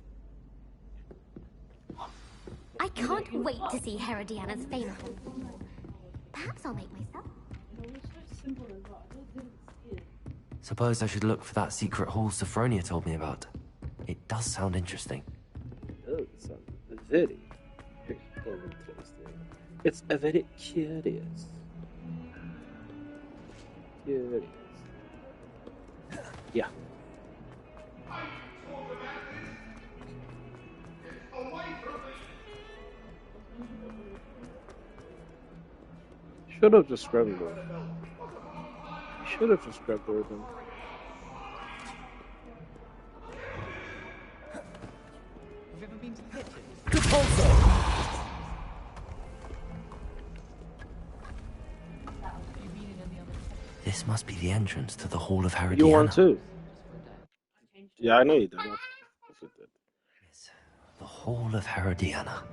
I can't wait to see Herodiana's famous... Perhaps I'll make myself... Suppose I should look for that secret hall Sophronia told me about. It does sound interesting. It does sound very interesting. It's a very curious. Yeah. Should have just grabbed them. Should have just grabbed them. Have you ever been to Pitches? This must be the entrance to the Hall of Herodiana. You want to? Yeah, I know you did. Yes, the Hall of Herodiana.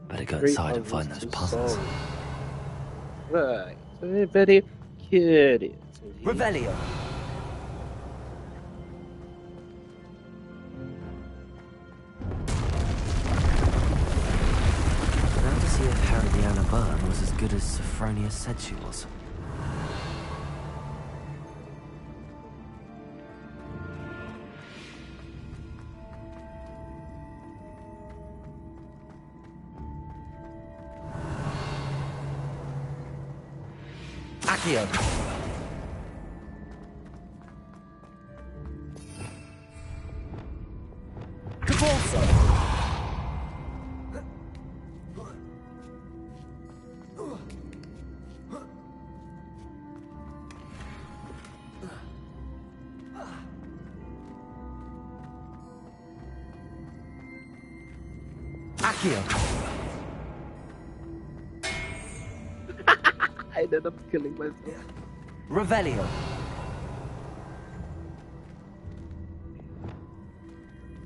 Better go inside and find those puzzles. Right. So very curious. Revelio. Now to see if Herodiana Byrne was as good as Sophronia said she was. Accio. Cabalso. Accio. I ended up killing myself. Revelio.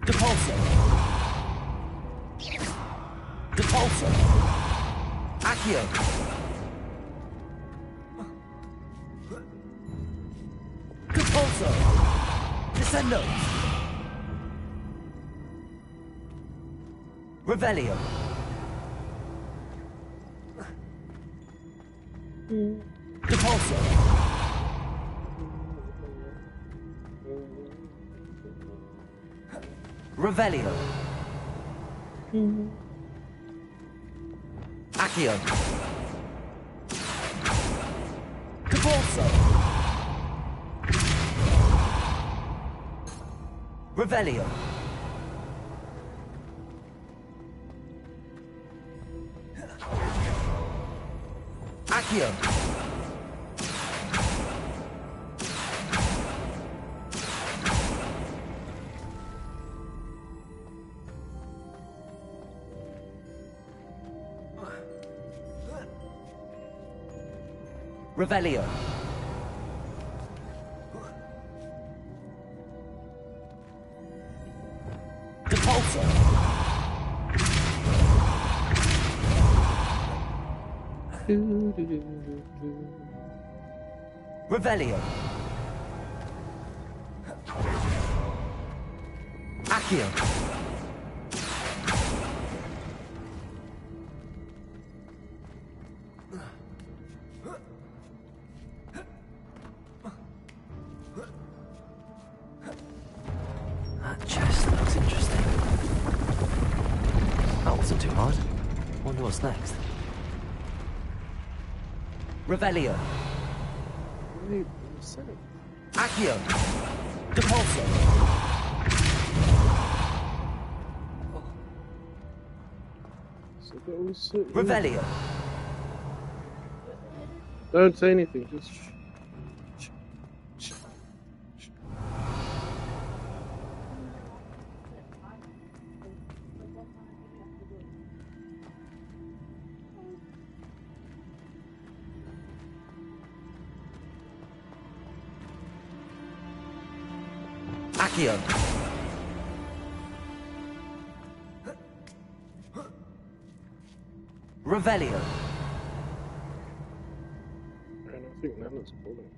Depulso. Depulso. Accio. Depulso. Descendo. Revelio. Depulso. Revelio. Accio. Cabalso. Revelio. Accio. Revelio. Depulso. Revelio. Accio. That chest looks interesting. That wasn't too hard. Wonder what's next. Revelio. Wait, what was that? Accio. Depulso. So that was it. Revelio. Don't say anything, just Accio. Revelio. And I think Nana's pulling.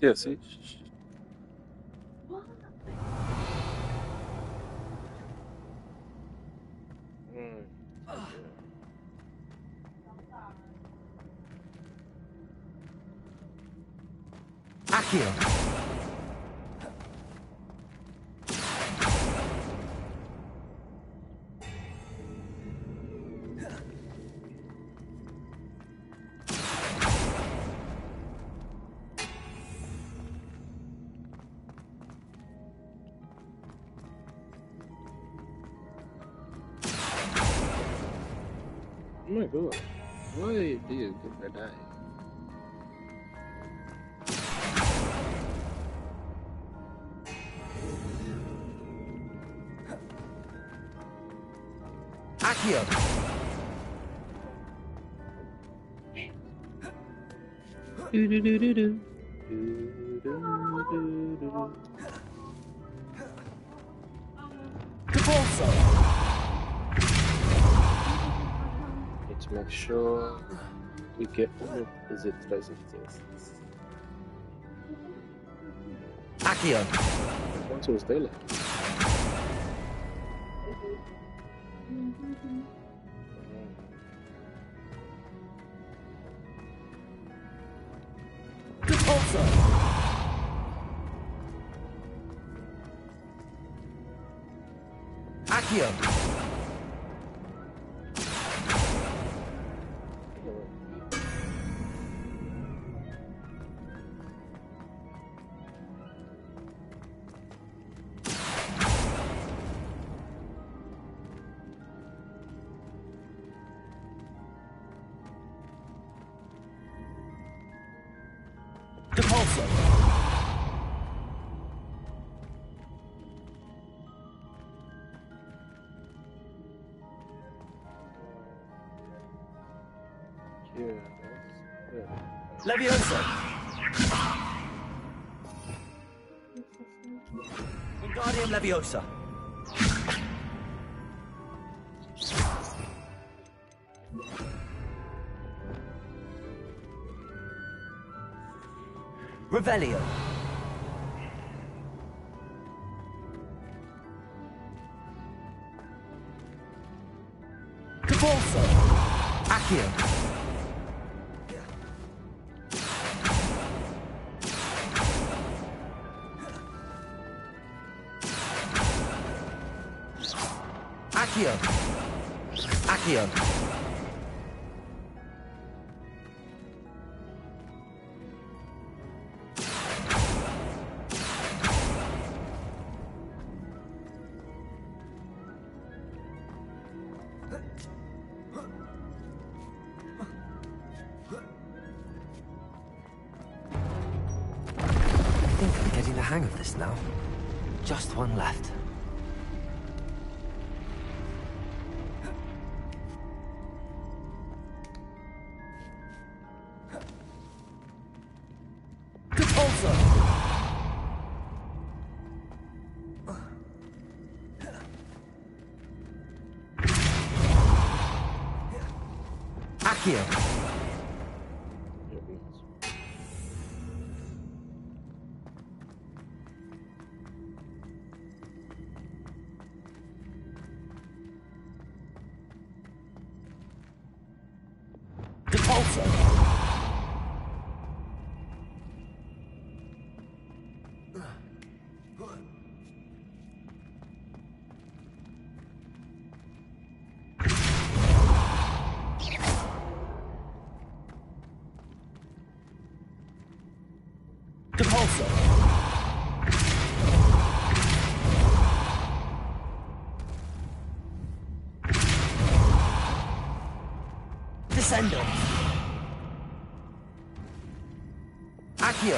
Yeah, see? Accio. Oh my god. Why do you get red eye? Accio. Depulso. Need to make sure we get all of the zip those exists. Accio. Once it was daylight. Depulso. Accio. Depulso. Leviosa. Wingardium Leviosa. Revelio. Depulso. Accio. Accio. Accio. I think I'm getting the hang of this now. Just one left. Accio. Yep, nice. Depulso. Depulso. Descendo. Accio.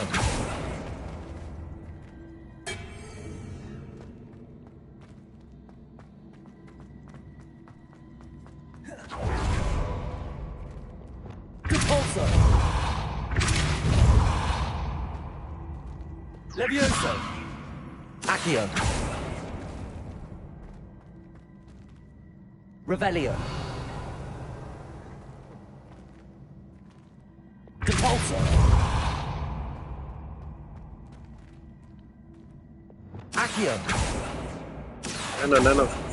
Depulso. Levioso. Accio. Revelio. Depulso. Accio. No.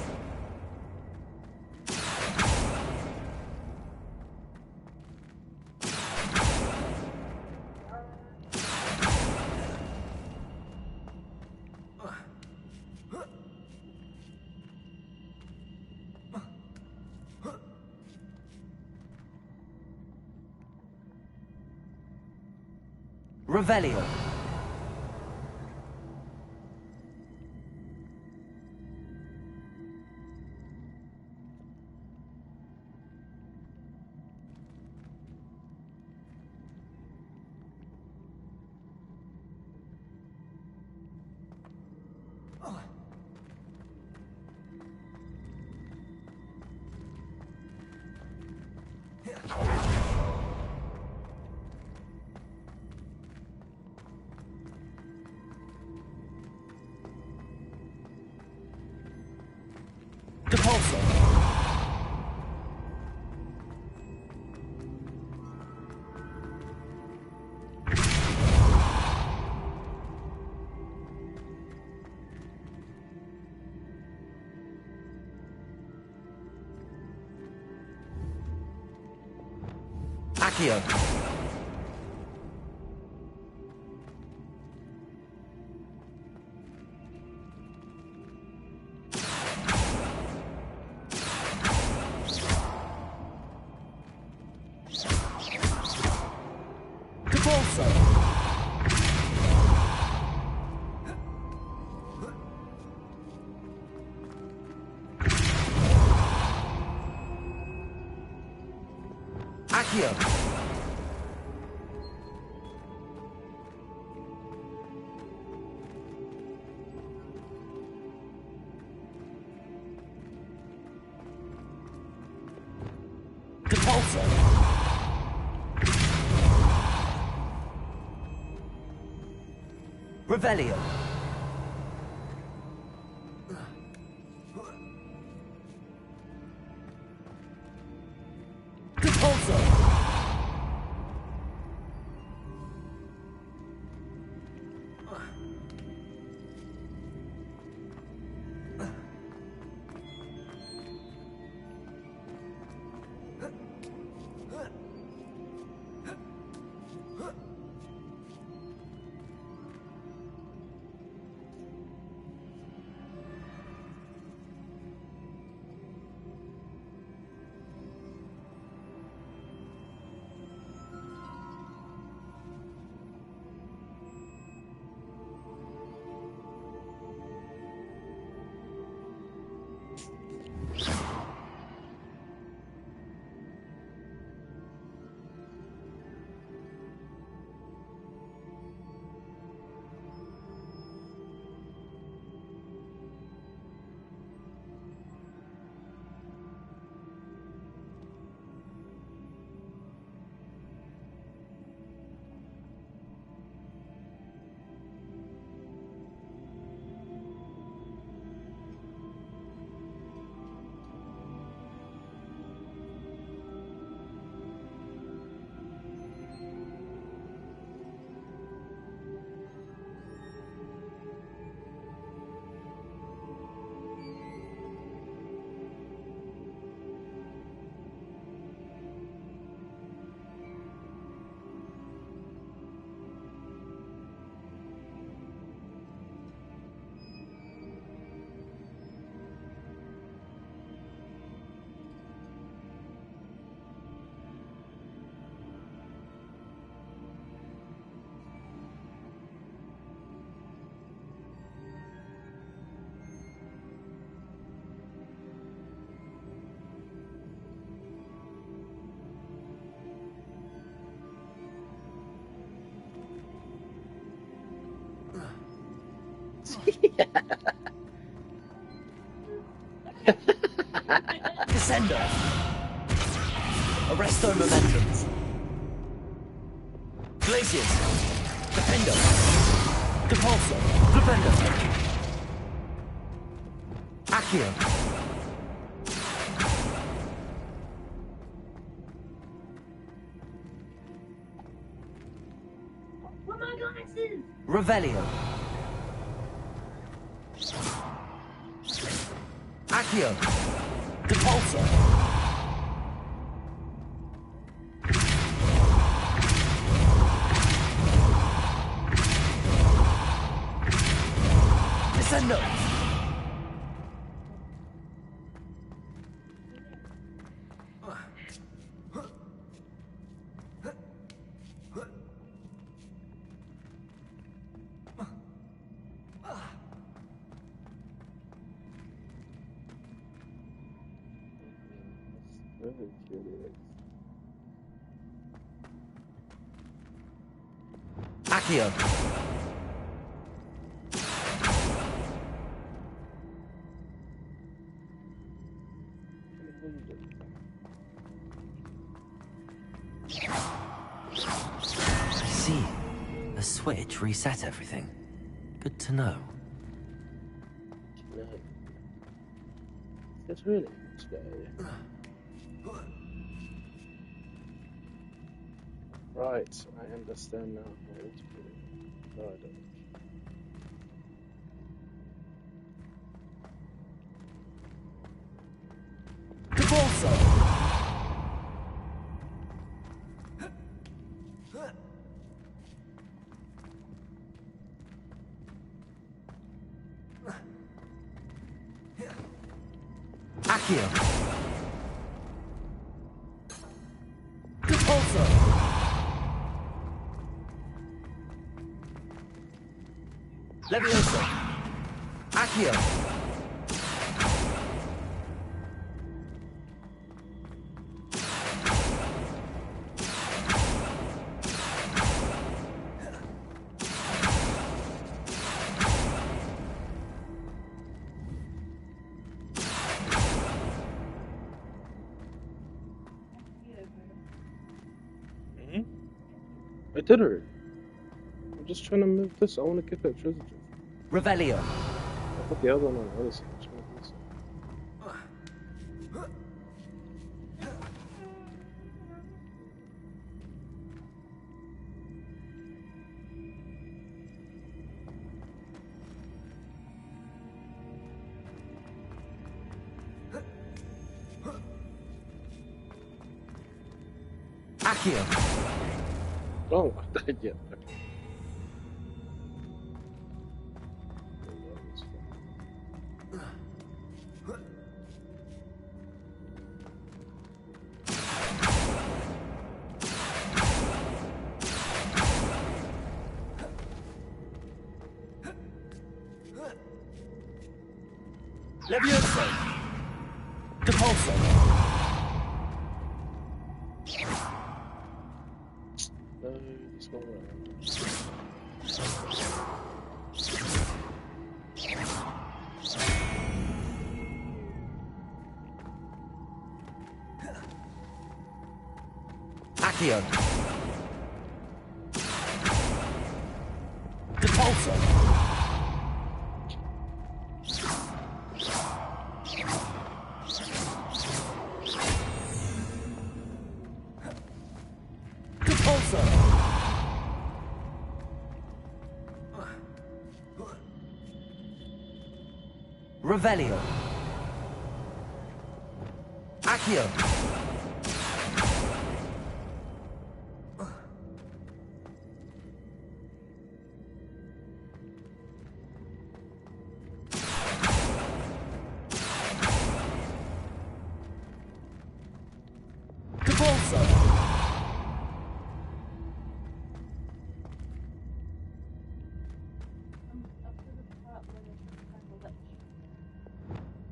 Revelio. Depulso. Accio. Depulso. Accio. Depulso. Revelio. Depulso. Descendo. Arresto Momentums. Glacius. Defendo. Depulso. Defendo. Accio. Where are my glasses? Revelio. Accio. Depulso. Descendo. Really curious. Accio. I see. A switch reset everything. Good to know. No. It's really much better. Right, I understand now how to do it. No, I don't. Depulso. Accio. Depulso. Levioso. Accio. I did it. I'm just trying to move this. I want to get that treasure chest. Revelio. I put the other one on the other side. I'm trying to do this. Accio. Oh, I died yet. Levioso. Depulso. No, this one around. Accio. Depulso. Depulso. Revelio. Accio. Depulso.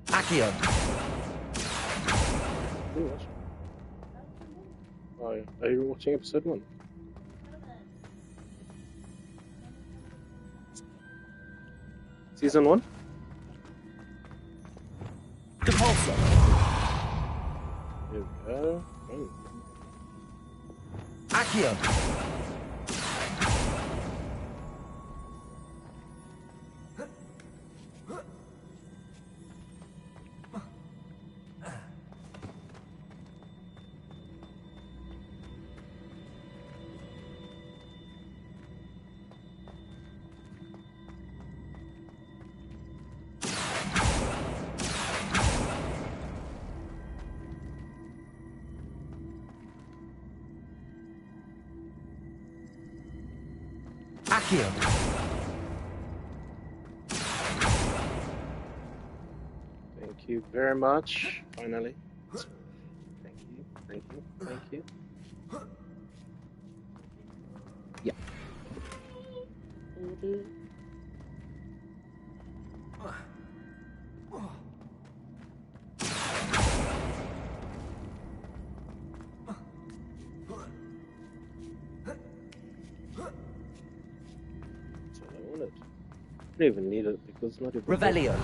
Accio. Oh, yeah. Are you watching episode 1? Season 1? Depulso. Here we go. Oh. Accio. Accio. Thank you very much. Finally. Thank you. Thank you. Thank you. Yeah. That's all I wanted. I don't even need it because it's not even. Revelio.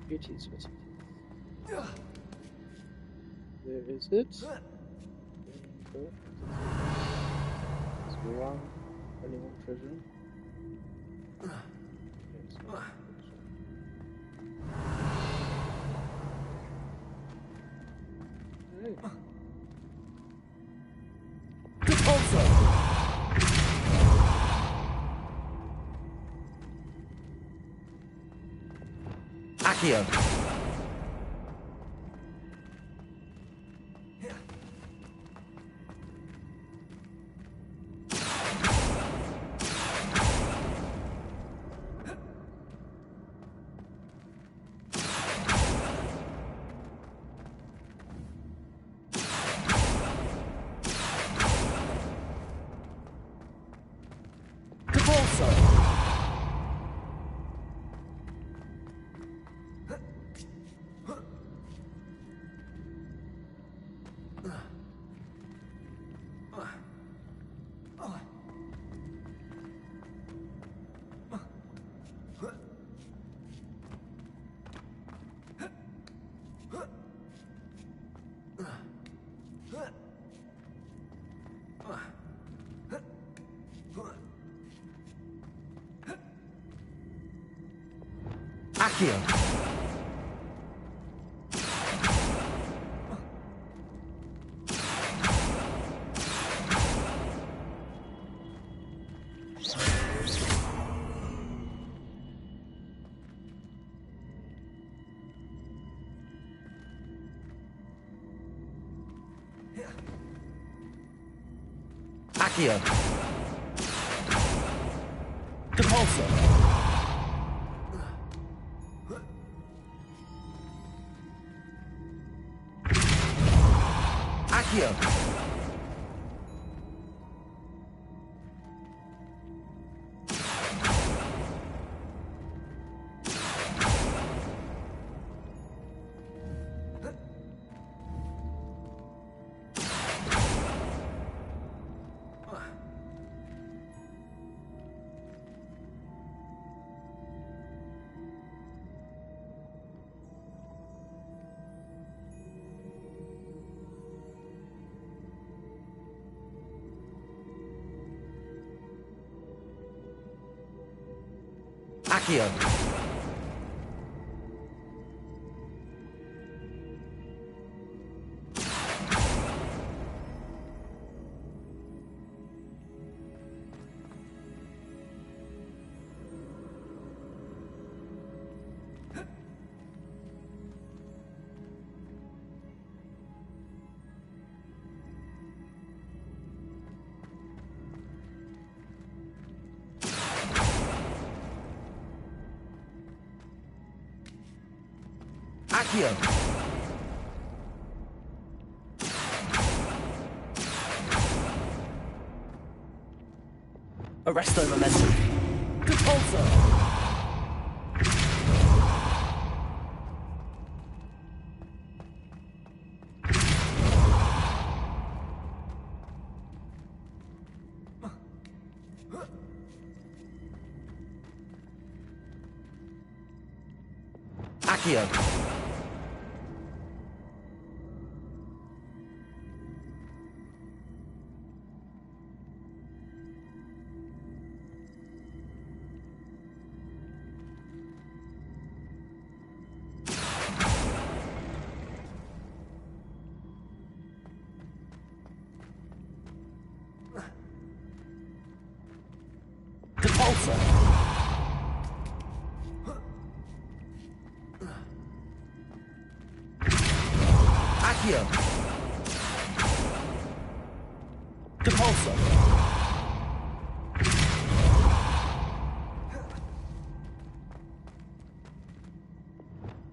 Beauties, what's it? Where is it? There's one. Only one treasure. Accio. Accio. Accio. Depulso. Accio. Accio. Accio. Arresto momentum. Depulso. Accio. Depulsor. Accio. Depulsor.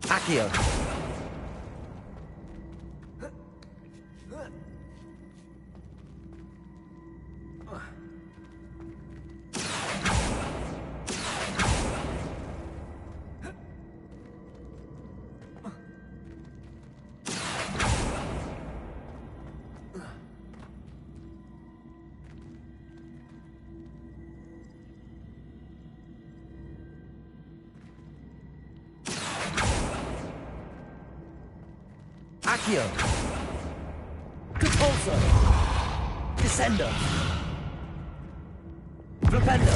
Accio. Accio. Depulsor. Descender. Flipendo.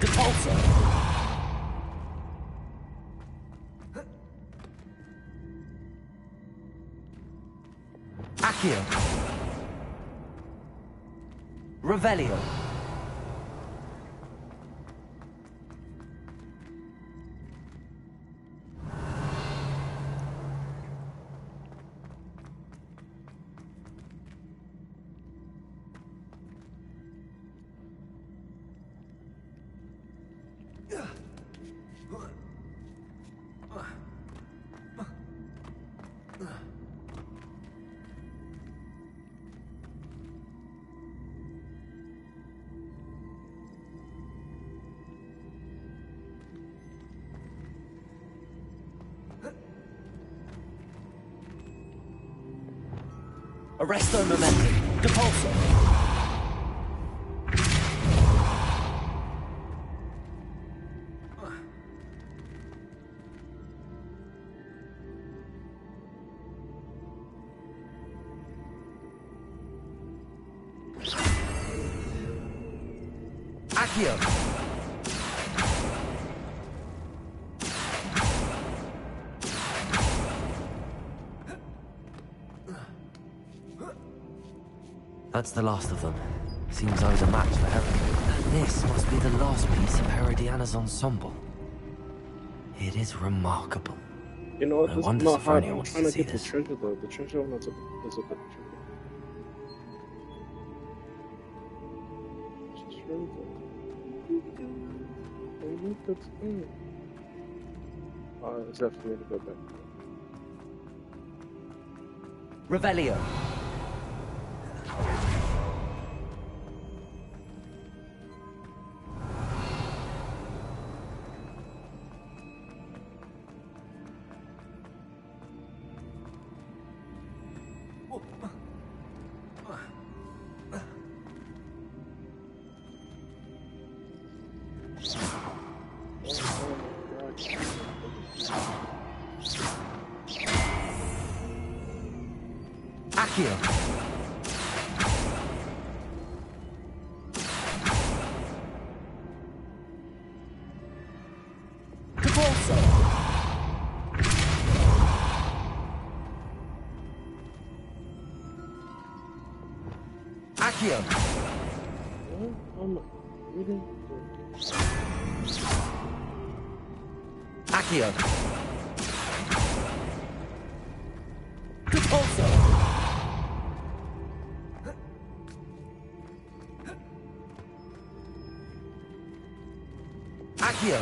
Depulsor. Accio. Revelio. Arresto momentum. Depulsor. Accio. That's the last of them. Seems I was a match for Herod. This must be the last piece of Herodiana's ensemble. It is remarkable. You know what? No This is wonder not hard. Sophronia I'm wants trying to to see get the this. treasure though. The treasure one is a bit tricky. Treasure. Oh, look at it. It's after me to go back. Revelio. Accio. Depulsor. Accio. Accio. Depulsor. Accio.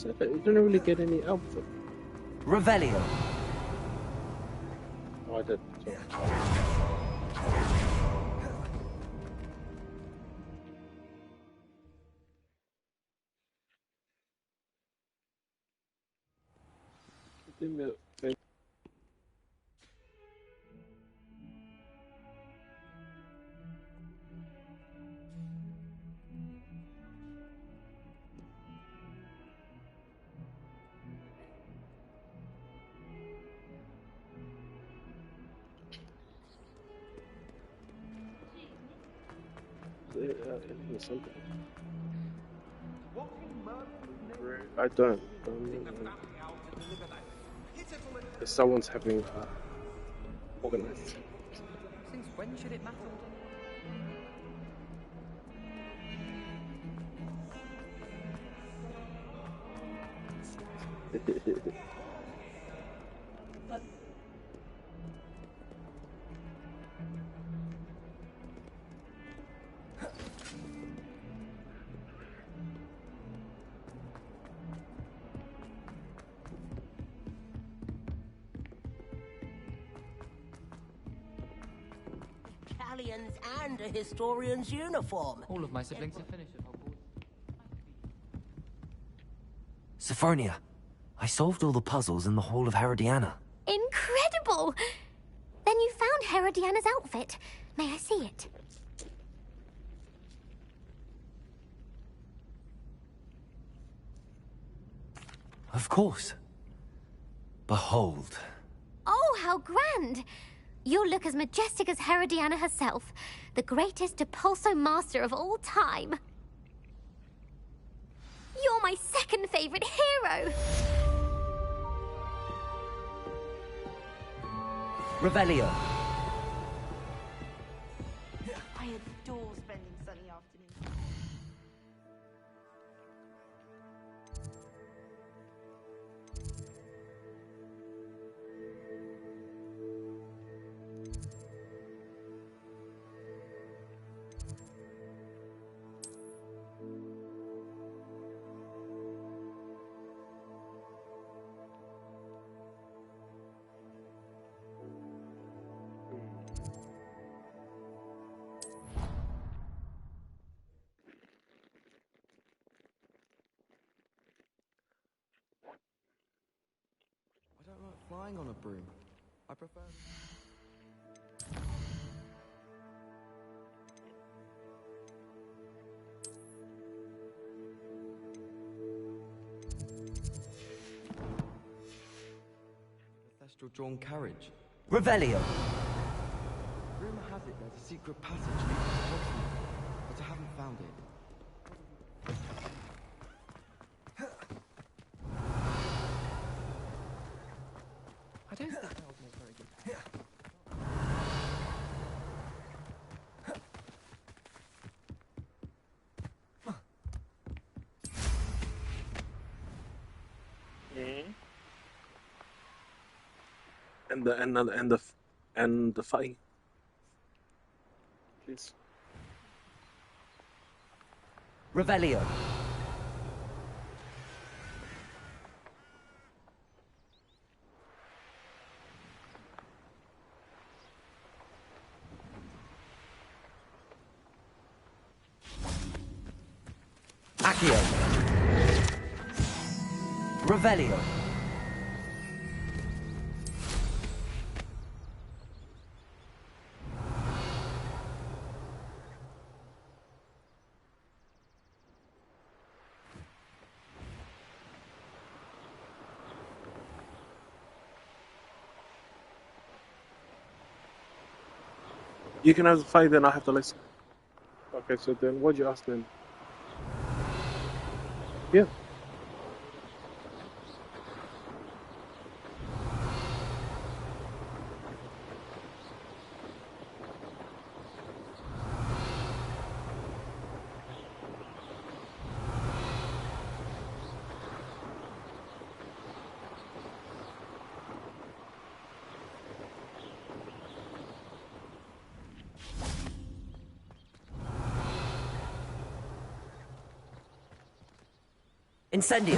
said it. You didn't really get any outfit. Revelio. Oh, I did. Sorry. Do me a favor. Something. I don't. Someone's having organized. Since when should it matter? And a historian's uniform. All of my siblings are finished at Hogwarts. Sophronia, I solved all the puzzles in the Hall of Herodiana. Incredible! Then you found Herodiana's outfit. May I see it? Of course. Behold. Oh, how grand! You'll look as majestic as Herodiana herself, the greatest Depulso master of all time. You're my second favorite hero! Revelio. I adore spending sunny afternoons. I don't like flying on a broom. I prefer... ancestral drawn carriage. Revelio. Rumour has it there's a secret passage leading to Hogsmeade, but I haven't found it. I don't think elves make very good pets. And the fight. Please. Revelio. Accio. Revelio. You can have the fight, then I have to listen. Okay, so then what'd you ask then? Yeah. Incendio.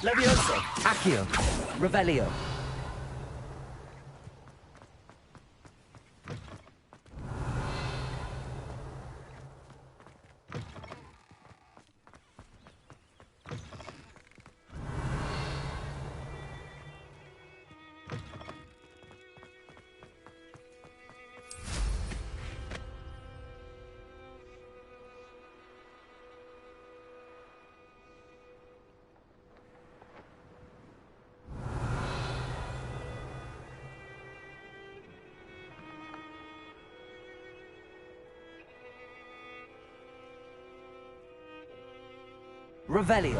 Levioso. Accio. Revelio. Revelio.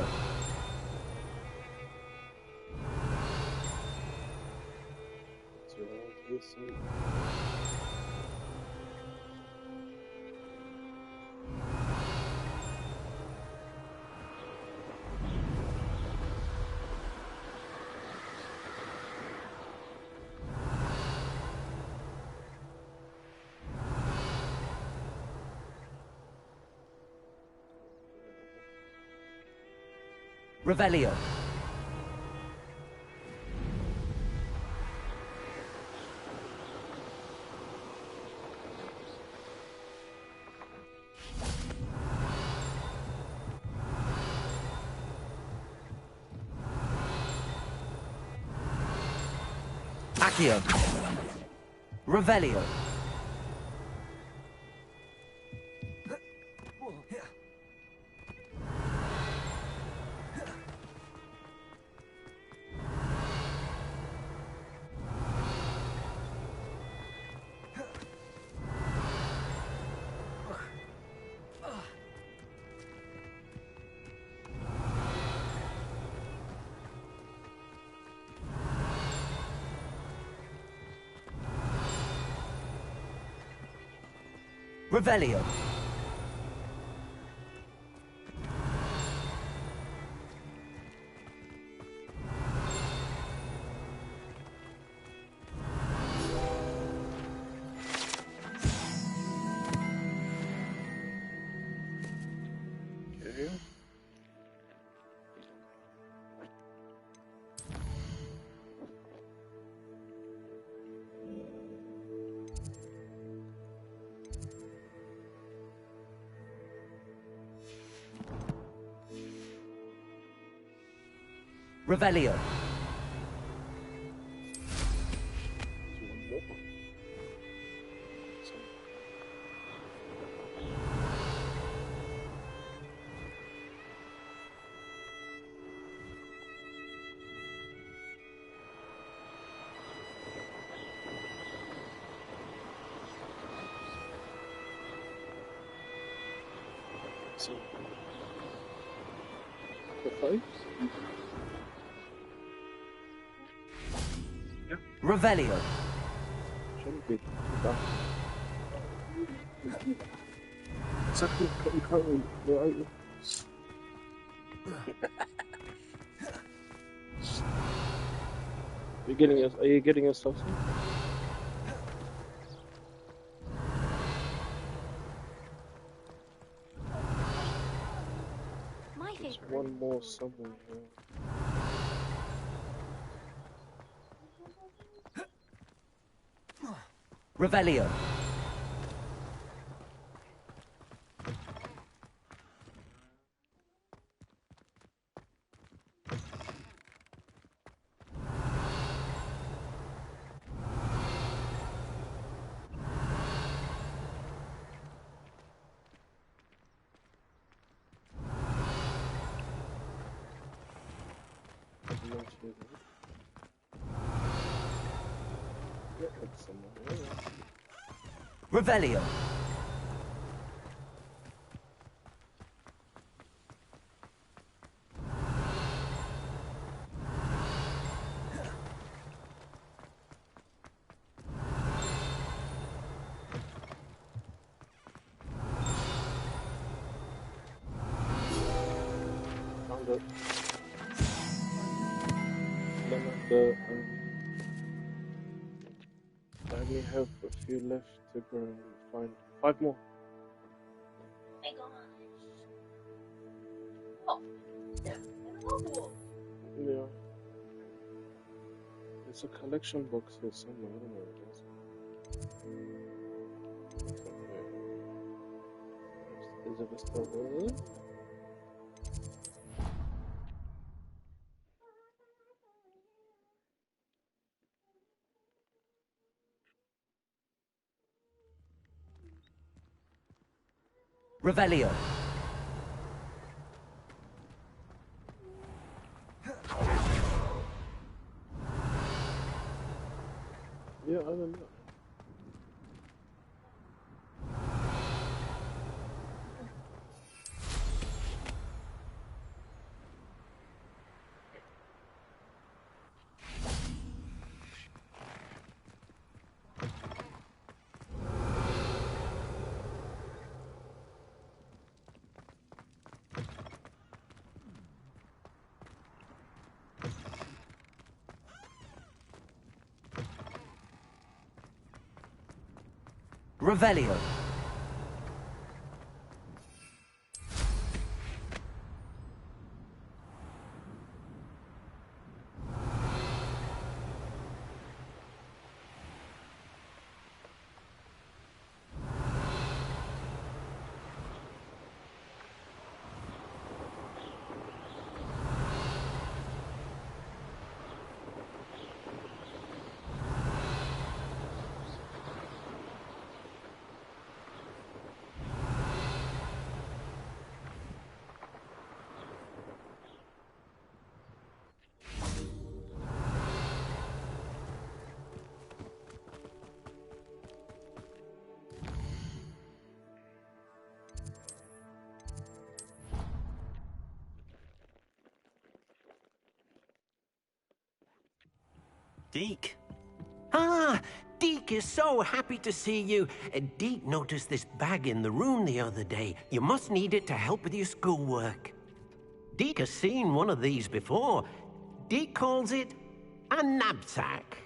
Revelio. Accio. Revelio. Revelio. Okay. Revelio. So, the fight? Yeah. Revelio. Shouldn't be done. Exactly, you can't really. Are you getting yourself some? My There's favorite. one more somewhere here. Revelio. Revelio. Found it. The I only have a few left to go and find 5 more. Yeah. There's a collection box here somewhere. I don't know what it is. Is it still there? Revelio. Yeah, I don't know. Revelio. Deke. Ah, Deke is so happy to see you. Deke noticed this bag in the room the other day. You must need it to help with your schoolwork. Deke has seen one of these before. Deke calls it a knapsack.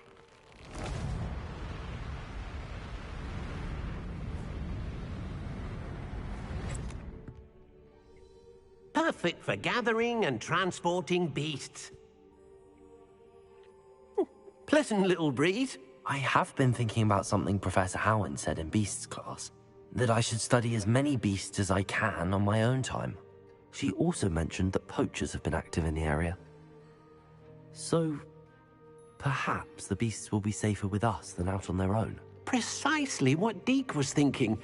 Perfect for gathering and transporting beasts. Pleasant little breeze. I have been thinking about something Professor Howard said in Beasts class, that I should study as many beasts as I can on my own time. She also mentioned that poachers have been active in the area. So, perhaps the beasts will be safer with us than out on their own. Precisely what Deke was thinking.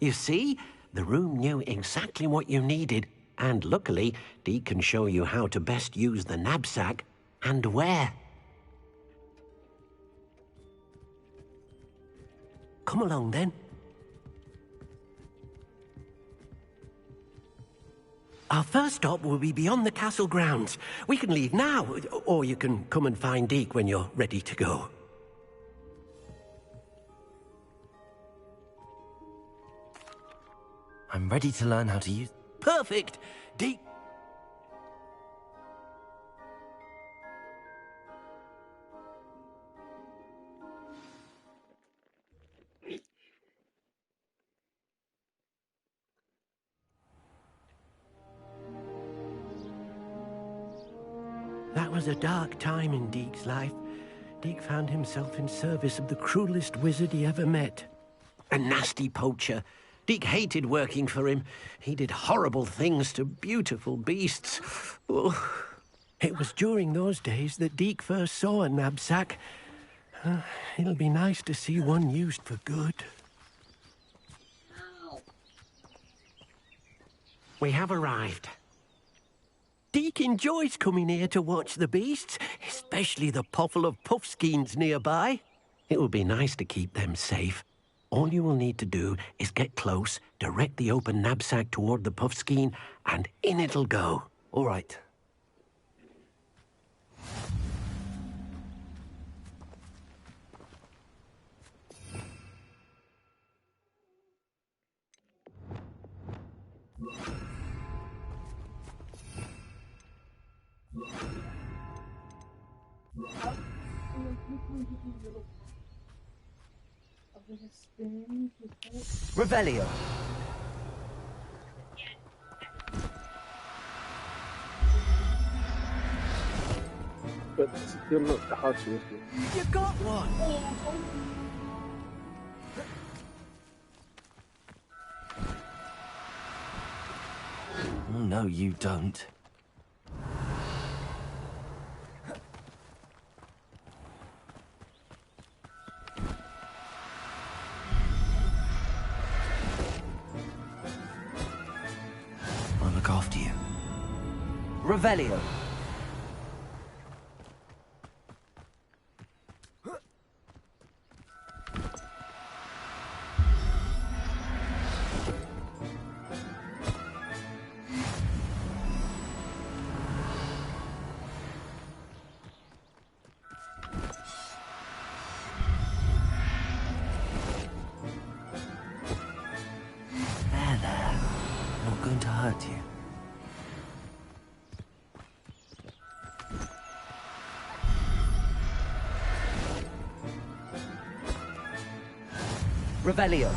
You see, the room knew exactly what you needed, and luckily, Deke can show you how to best use the knapsack and where. Come along, then. Our first stop will be beyond the castle grounds. We can leave now, or you can come and find Deke when you're ready to go. I'm ready to learn how to use... Perfect! Deke... That was a dark time in Deke's life. Deke found himself in service of the cruelest wizard he ever met. A nasty poacher. Deke hated working for him. He did horrible things to beautiful beasts. Oh. It was during those days that Deke first saw a knapsack. It'll be nice to see one used for good. We have arrived. Deke enjoys coming here to watch the beasts, especially the potful of puffskeins nearby. It will be nice to keep them safe. All you will need to do is get close, direct the open knapsack toward the puffskein, and in it'll go. All right. Revelio. but you're not hard to rescue. You got one! Oh, no, you don't. I'll look after you. Revelio. There. Not going to hurt you. Revelio.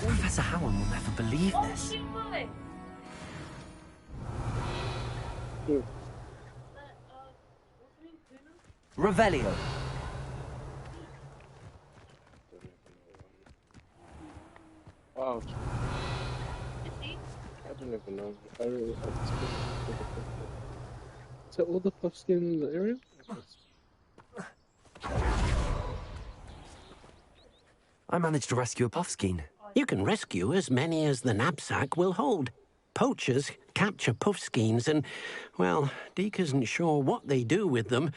Professor Howard will never believe this. Revelio. Oh, I don't even know. I really have to speak. Is that all the puffskin in the area? I managed to rescue a puffskein. You can rescue as many as the knapsack will hold. Poachers capture puffskeins and, well, Deke isn't sure what they do with them.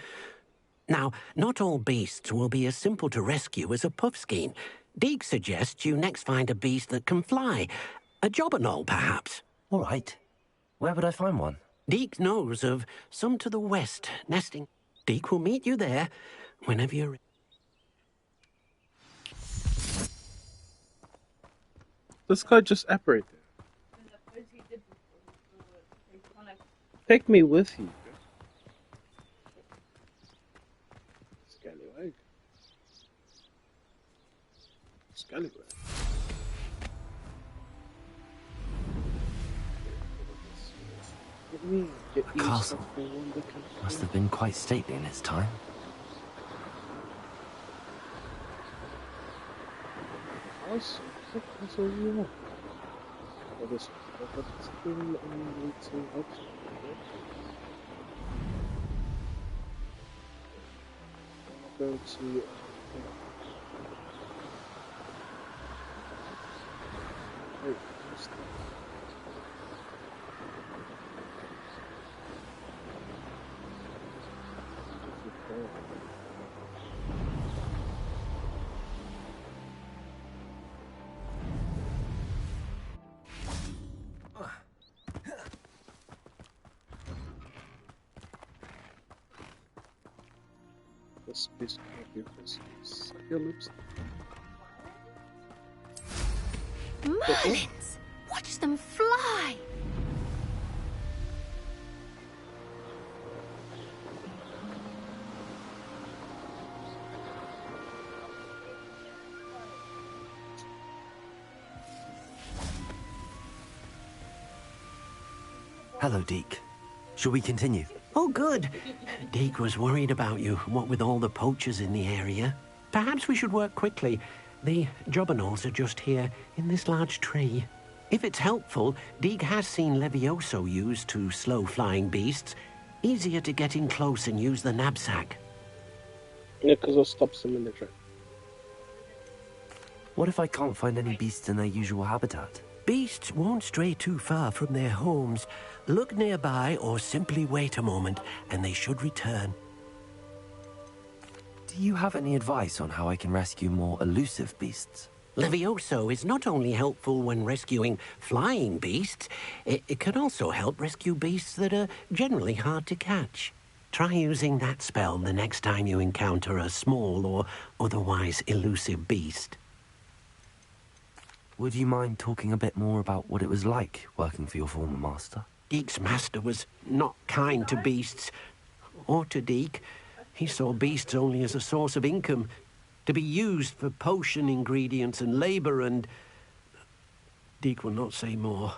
Now, not all beasts will be as simple to rescue as a puffskein. Deke suggests you next find a beast that can fly. A jobberknoll, perhaps. All right. Where would I find one? Deke knows of some to the west, nesting. Deke will meet you there whenever you're ready. This guy just apparated. Take me with you. Scallywag. Scallywag. A castle. Must have been quite stately in its time. House? What castle are you on? What is what's been to help you? I'll go to wait, what's that? This piece can't be this. Suck your lips. Merlins! Watch them fly! Hello, Deke. Shall we continue? Oh, good. Deke was worried about you, what with all the poachers in the area. Perhaps we should work quickly. The jobberknolls are just here, in this large tree. If it's helpful, Deke has seen Levioso used to slow flying beasts. Easier to get in close and use the knapsack. Yeah, because it stops them in the track. What if I can't find any beasts in their usual habitat? Beasts won't stray too far from their homes. Look nearby or simply wait a moment, and they should return. Do you have any advice on how I can rescue more elusive beasts? Levioso is not only helpful when rescuing flying beasts, it can also help rescue beasts that are generally hard to catch. Try using that spell the next time you encounter a small or otherwise elusive beast. Would you mind talking a bit more about what it was like working for your former master? Deek's master was not kind to beasts, or to Deek. He saw beasts only as a source of income, to be used for potion ingredients and labour, and... Deek will not say more.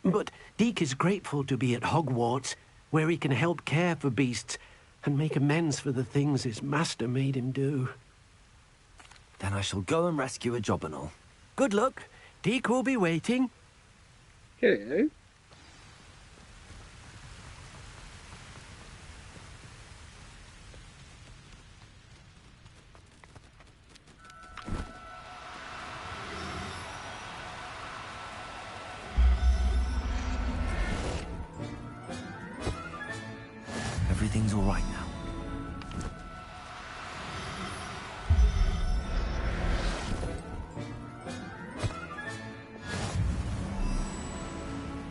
But Deek is grateful to be at Hogwarts, where he can help care for beasts and make amends for the things his master made him do. Then I shall go and rescue a job and all. Good luck. Deek will be waiting. Hello. Everything's all right now.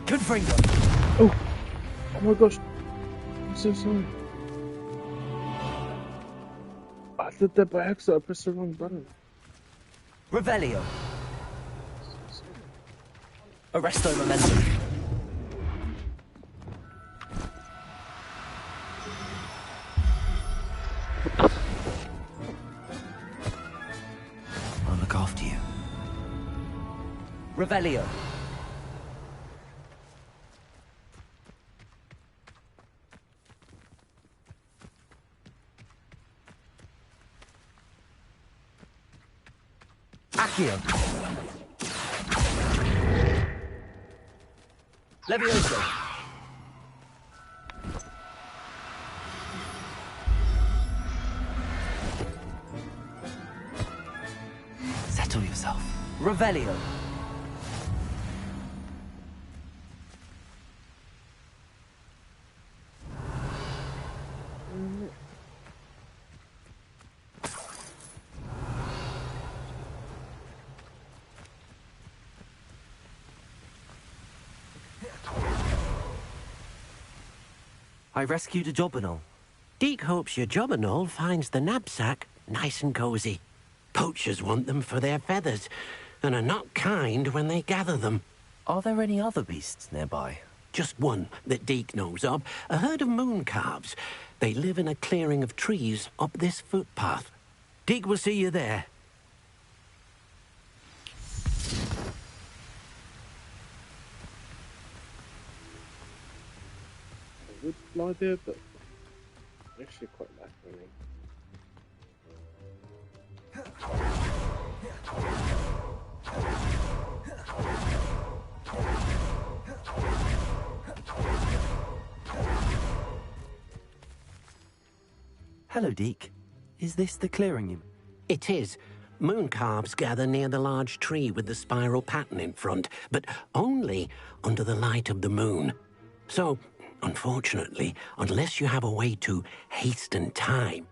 Confringo! Oh my gosh. I'm so sorry. I did that by accident. I pressed the wrong button. Revelio. Arresto momentum. I'll look after you. Revelio. Accio. Levioso. Settle yourself. Revelio. I rescued a job and all. Deek hopes your job and all finds the knapsack nice and cosy. Poachers want them for their feathers, and are not kind when they gather them. Are there any other beasts nearby? Just one that Deek knows of, a herd of moon calves. They live in a clearing of trees up this footpath. Deek will see you there. I would fly there, but I actually quite like running. Hello, Deek. Is this the clearing you... It is. Moon calves gather near the large tree with the spiral pattern in front, but only under the light of the moon. So, unfortunately, unless you have a way to hasten time...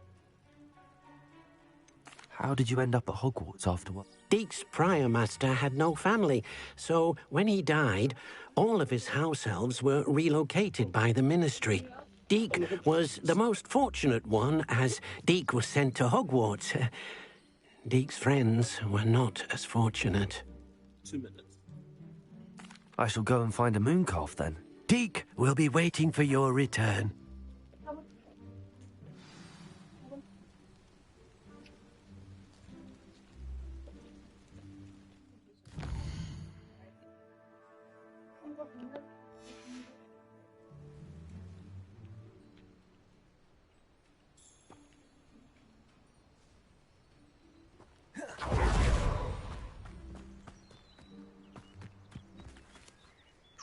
How did you end up at Hogwarts afterward? Deek's prior master had no family, so when he died, all of his house elves were relocated by the ministry. Deek was the most fortunate one, as Deek was sent to Hogwarts. Deek's friends were not as fortunate. 2 minutes. I shall go and find a moon calf then. Deek will be waiting for your return.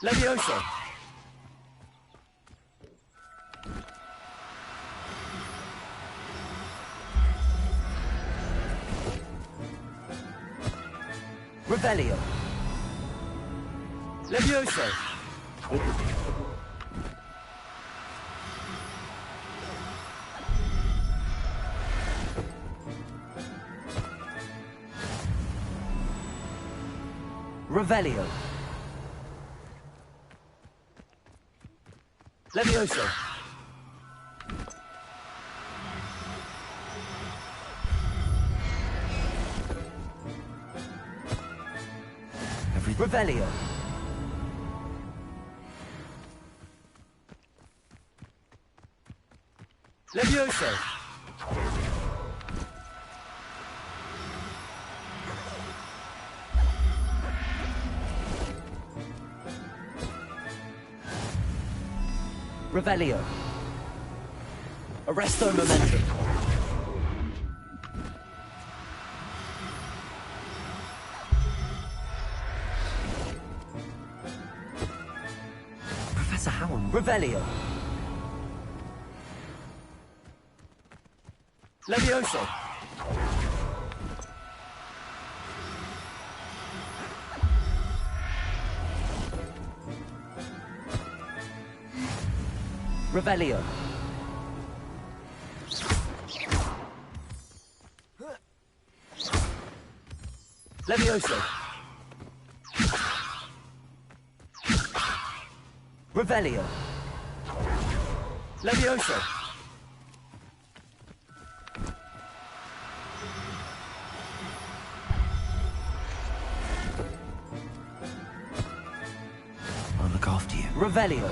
Levioso. Revelio. Levioso. Revelio. Levioso. Revelio. Levioso. Revelio. Arresto momentum. Professor Howard. Revelio. Levioso. Revelio. Levioso. Revelio. Levioso. I'll look after you. Revelio.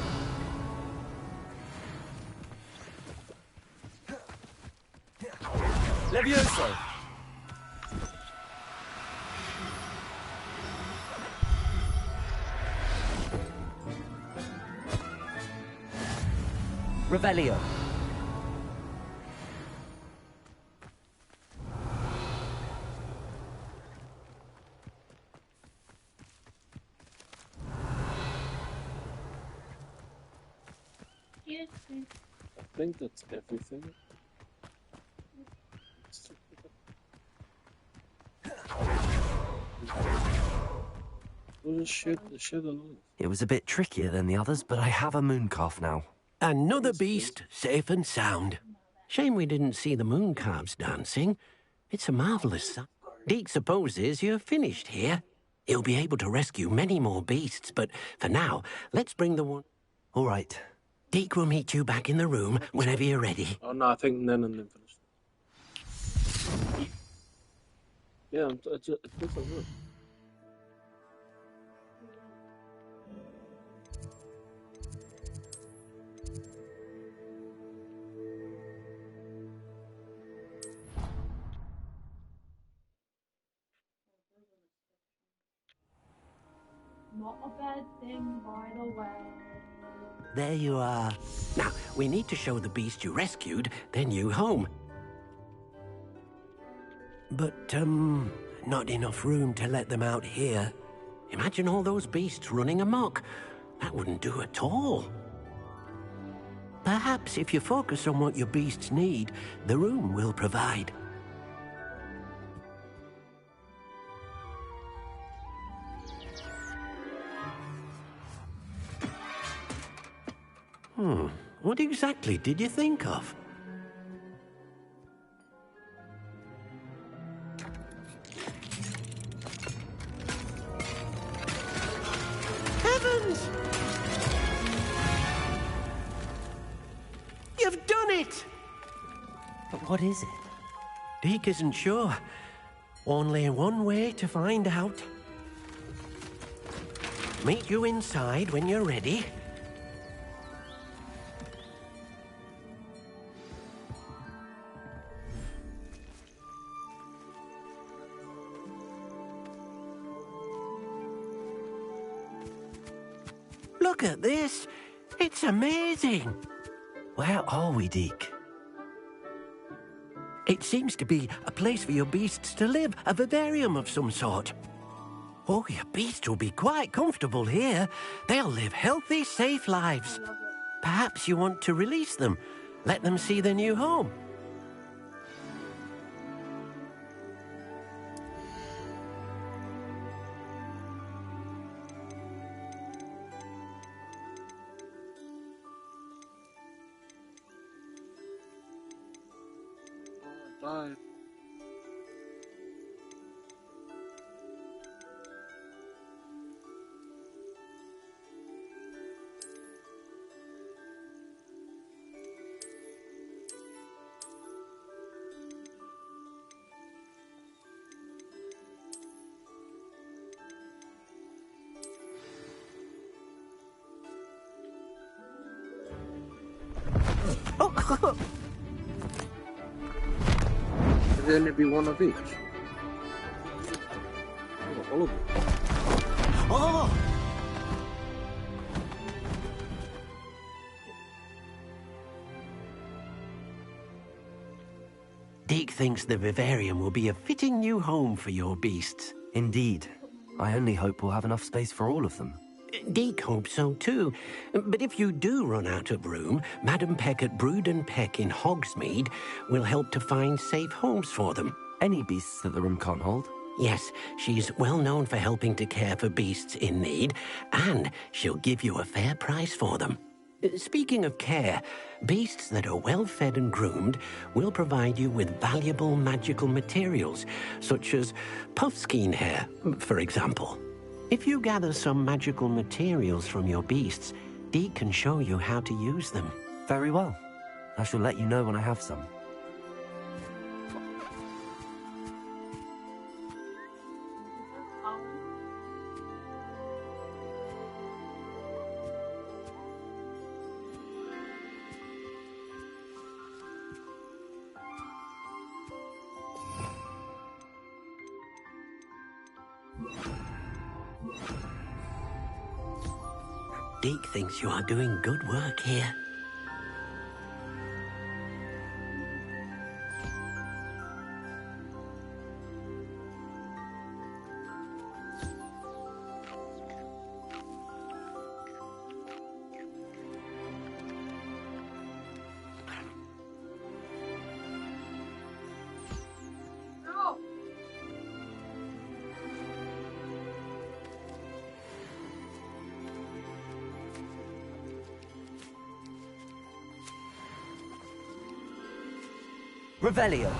Levioso. Revelio. I think that's everything. We'll just shoot the loot. It was a bit trickier than the others, but I have a moon calf now. Another beast, safe and sound. Shame we didn't see the moon calves dancing. It's a marvellous sight. Deke supposes you're finished here. He'll be able to rescue many more beasts, but for now, let's bring the one... All right. Deke will meet you back in the room whenever you're ready. Oh no, I think Nen and them finished. Yeah, it feels like good. Not a bad thing, by the way. There you are. Now, we need to show the beast you rescued their new home. But, not enough room to let them out here. Imagine all those beasts running amok. That wouldn't do at all. Perhaps if you focus on what your beasts need, the room will provide. What exactly did you think of? Heavens! You've done it! But what is it? Deke isn't sure. Only one way to find out. Meet you inside when you're ready. Look at this. It's amazing. Where are we, Deke? It seems to be a place for your beasts to live, a vivarium of some sort. Oh, your beasts will be quite comfortable here. They'll live healthy, safe lives. Perhaps you want to release them, let them see their new home. Died. Can there only be one of each? Oh, all of them. Oh! Deke thinks the vivarium will be a fitting new home for your beasts. Indeed. I only hope we'll have enough space for all of them. Deke hopes so too. But if you do run out of room, Madam Peck at Brood and Peck in Hogsmeade will help to find safe homes for them. Any beasts that the room can't hold? Yes, she's well known for helping to care for beasts in need, and she'll give you a fair price for them. Speaking of care, beasts that are well fed and groomed will provide you with valuable magical materials, such as puffskein hair, for example. If you gather some magical materials from your beasts, Deke can show you how to use them. Very well. I shall let you know when I have some. Deke thinks you are doing good work here. Revelio.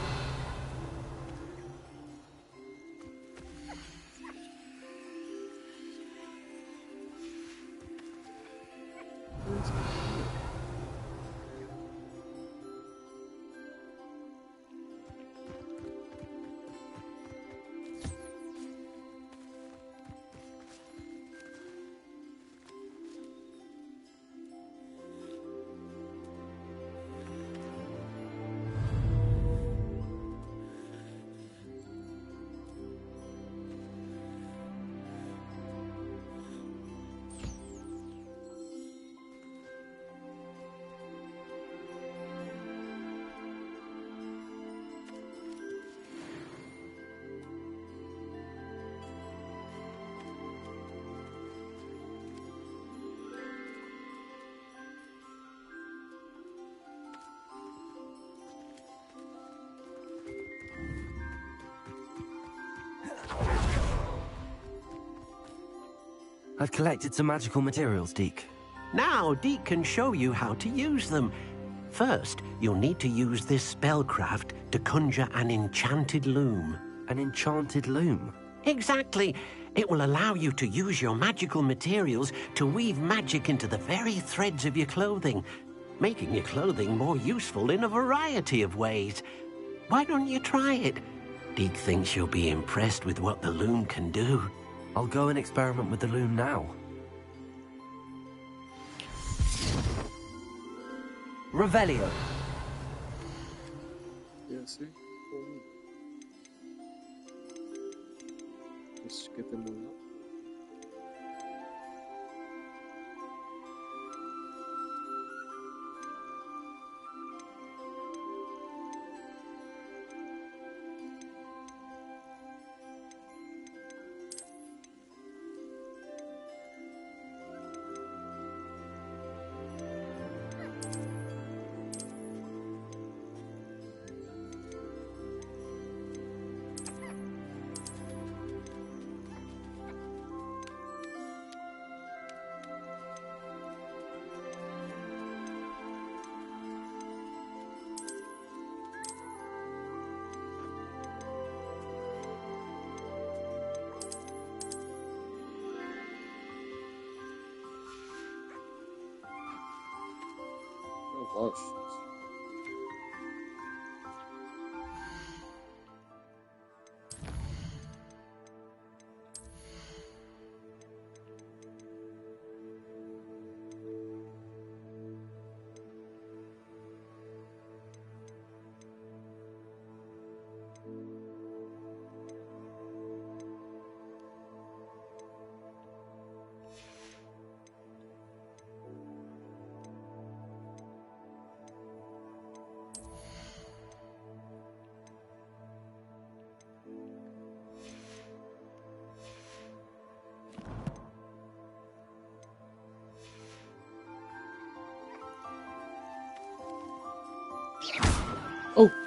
I've collected some magical materials, Deke. Now, Deke can show you how to use them. First, you'll need to use this spellcraft to conjure an enchanted loom. An enchanted loom? Exactly. It will allow you to use your magical materials to weave magic into the very threads of your clothing, making your clothing more useful in a variety of ways. Why don't you try it? Deke thinks you'll be impressed with what the loom can do. I'll go and experiment with the loom now. Revelio. Yeah, see? Just get them all up. Oh gosh.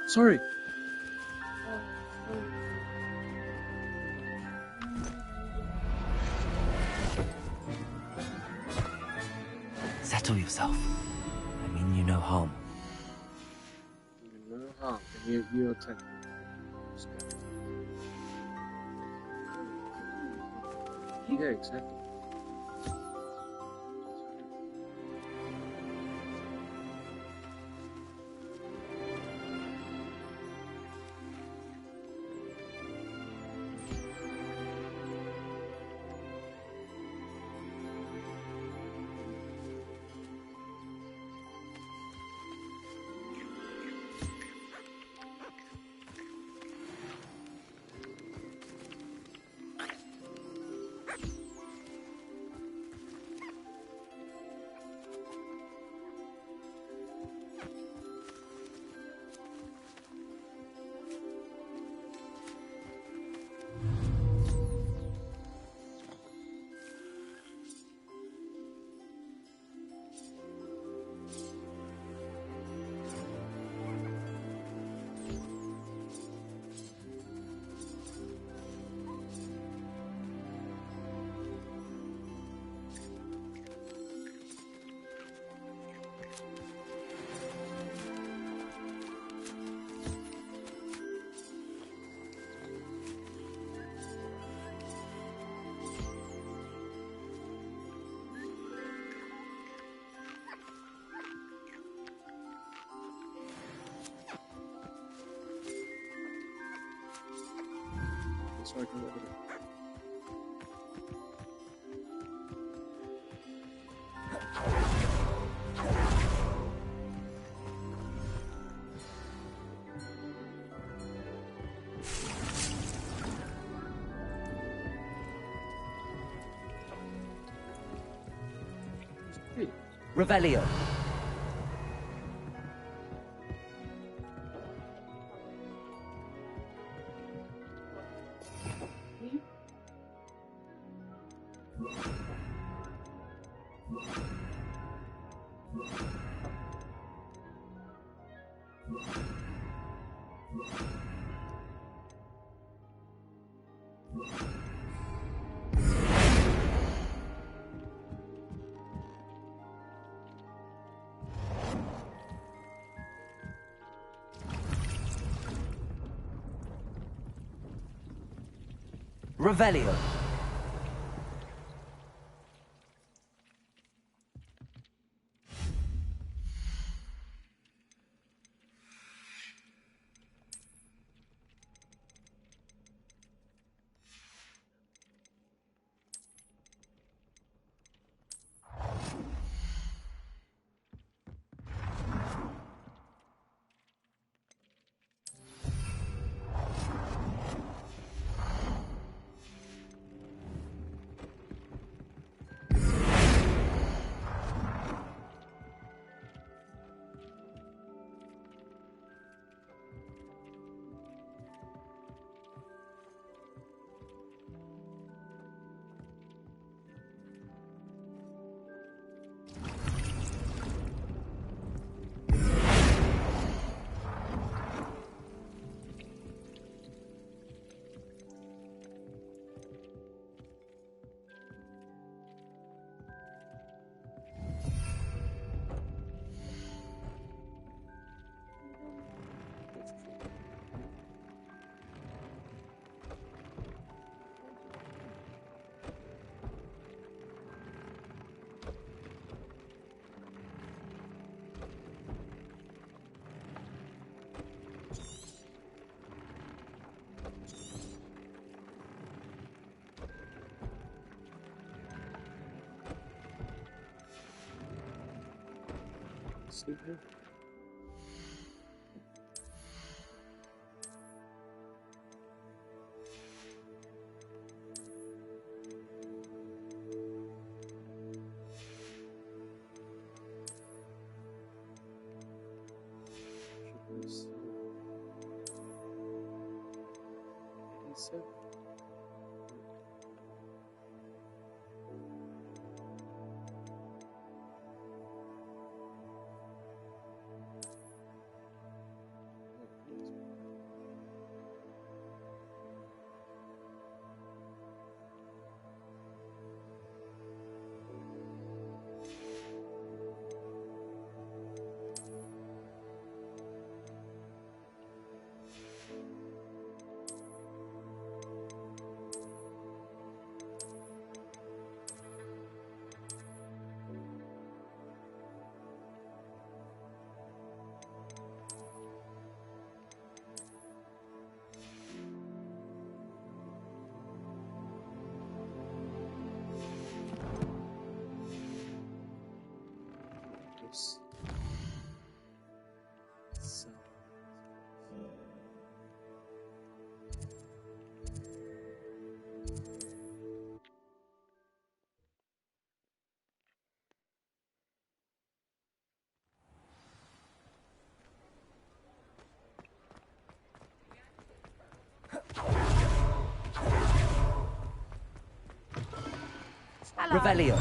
Sorry. Settle yourself. I mean you no harm. You know harm, and you're attacked. Yeah, exactly. So I can look at it. Revelio. Revelio. See here. Hello. Revelio.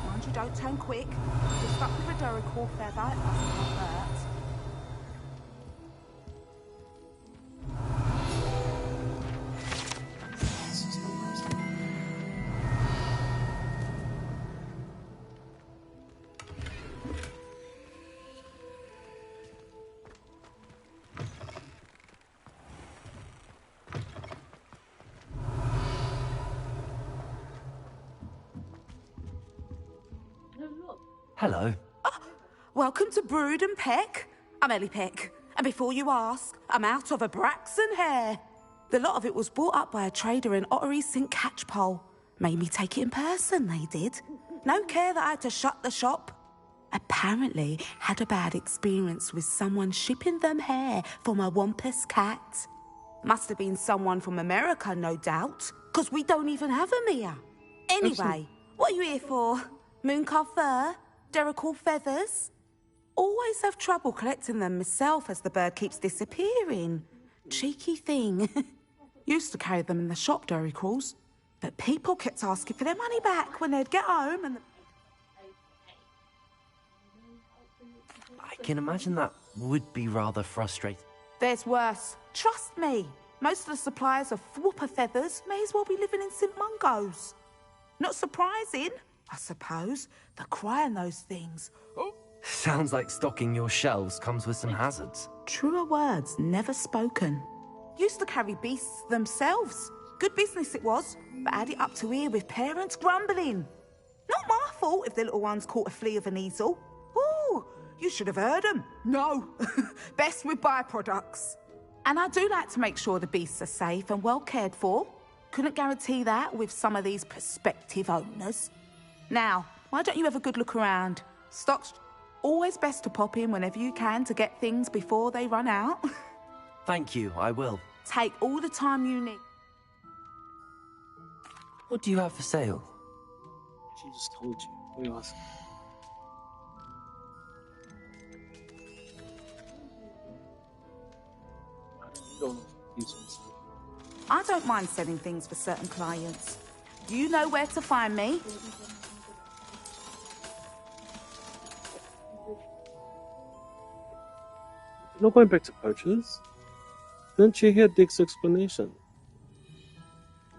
Mind you don't turn quick. You're stuck with a Duracell feather. It doesn't hurt. Hello. Welcome to Brood and Peck. I'm Ellie Peck. And before you ask, I'm out of a Braxton hair. The lot of it was bought up by a trader in Ottery St. Catchpole. Made me take it in person, they did. No care that I had to shut the shop. Apparently had a bad experience with someone shipping them hair for my Wampus cat. Must have been someone from America, no doubt, because we don't even have them here. Anyway, what are you here for? Mooncarved fur? Duracell feathers? Always have trouble collecting them myself as the bird keeps disappearing. Cheeky thing. Used to carry them in the shop, Duracalls, but people kept asking for their money back when they'd get home and... I can imagine that would be rather frustrating. There's worse. Trust me. Most of the suppliers of whooper feathers may as well be living in St. Mungo's. Not surprising, I suppose. The cry in those things. Sounds like stocking your shelves comes with some hazards. Truer words never spoken. Used to carry beasts themselves. Good business it was, but add it up to here with parents grumbling. Not my fault if the little ones caught a flea of an easel. Ooh, you should have heard them. No, best with byproducts. And I do like to make sure the beasts are safe and well cared for. Couldn't guarantee that with some of these prospective owners. Now, why don't you have a good look around? Stock's always best to pop in whenever you can to get things before they run out. Thank you, I will. Take all the time you need. What do you have for sale? She just told you. What are you asking? I don't mind selling things for certain clients. You know where to find me. Not going back to poachers. Didn't you hear Dick's explanation?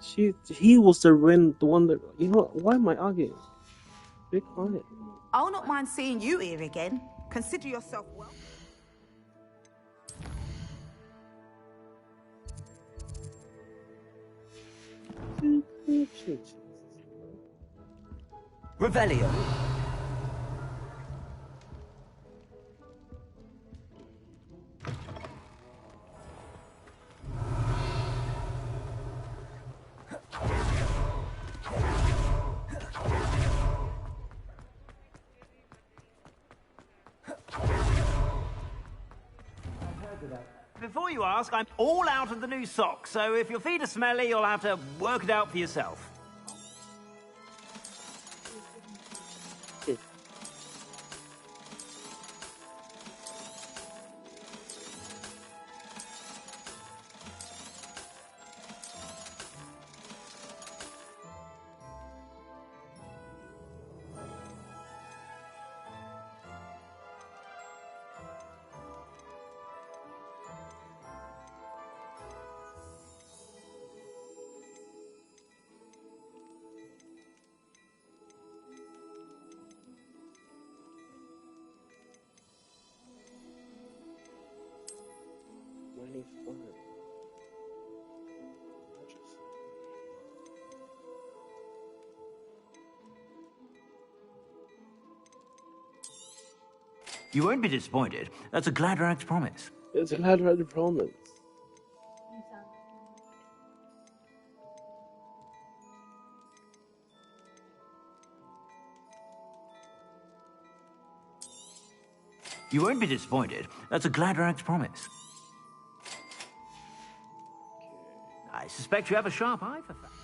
He was the one that, you know, why am I arguing? Be quiet. I'll not mind seeing you here again. Consider yourself welcome. Revelio. Before you ask, I'm all out of the new socks, so if your feet are smelly, you'll have to work it out for yourself. You won't be disappointed. That's a Gladrag's promise. It's a Gladrag's promise. You won't be disappointed. That's a Gladrag's promise. I suspect you have a sharp eye for facts.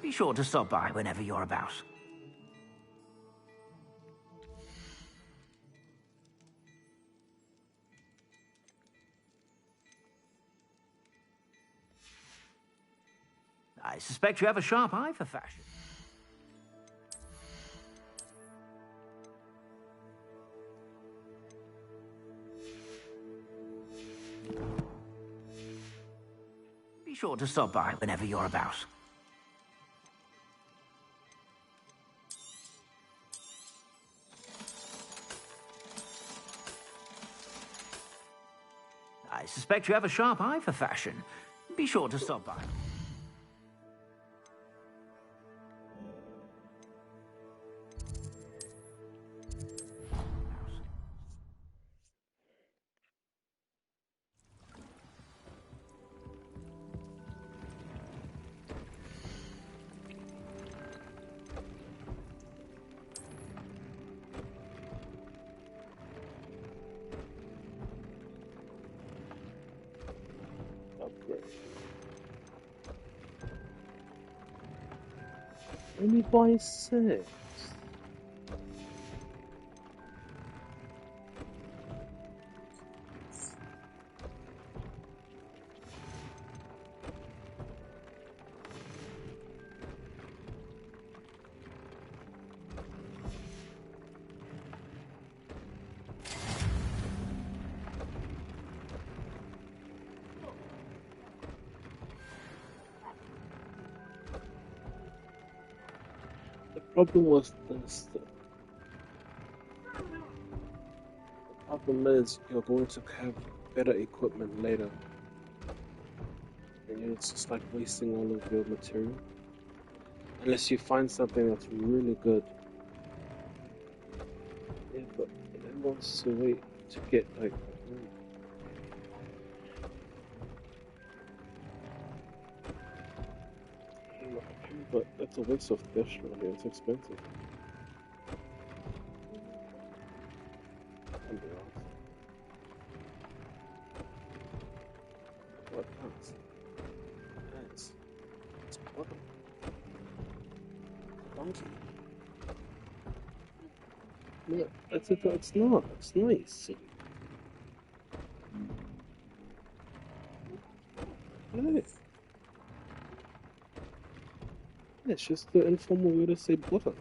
Be sure to stop by whenever you're about. I suspect you have a sharp eye for fashion. Be sure to stop by whenever you're about. I suspect you have a sharp eye for fashion. Be sure to stop by. Upgrade. Only by 6. The problem was this. The problem is you're going to have better equipment later. And it's just like wasting all of your material. Unless you find something that's really good. Yeah, but it wants to wait to get like... But that's a waste of fish, really. It's expensive. I'll be honest. What else? Nice. It's bottom. Donkey. No, it's not. It's nice. Nice. It's just the informal way to say butter.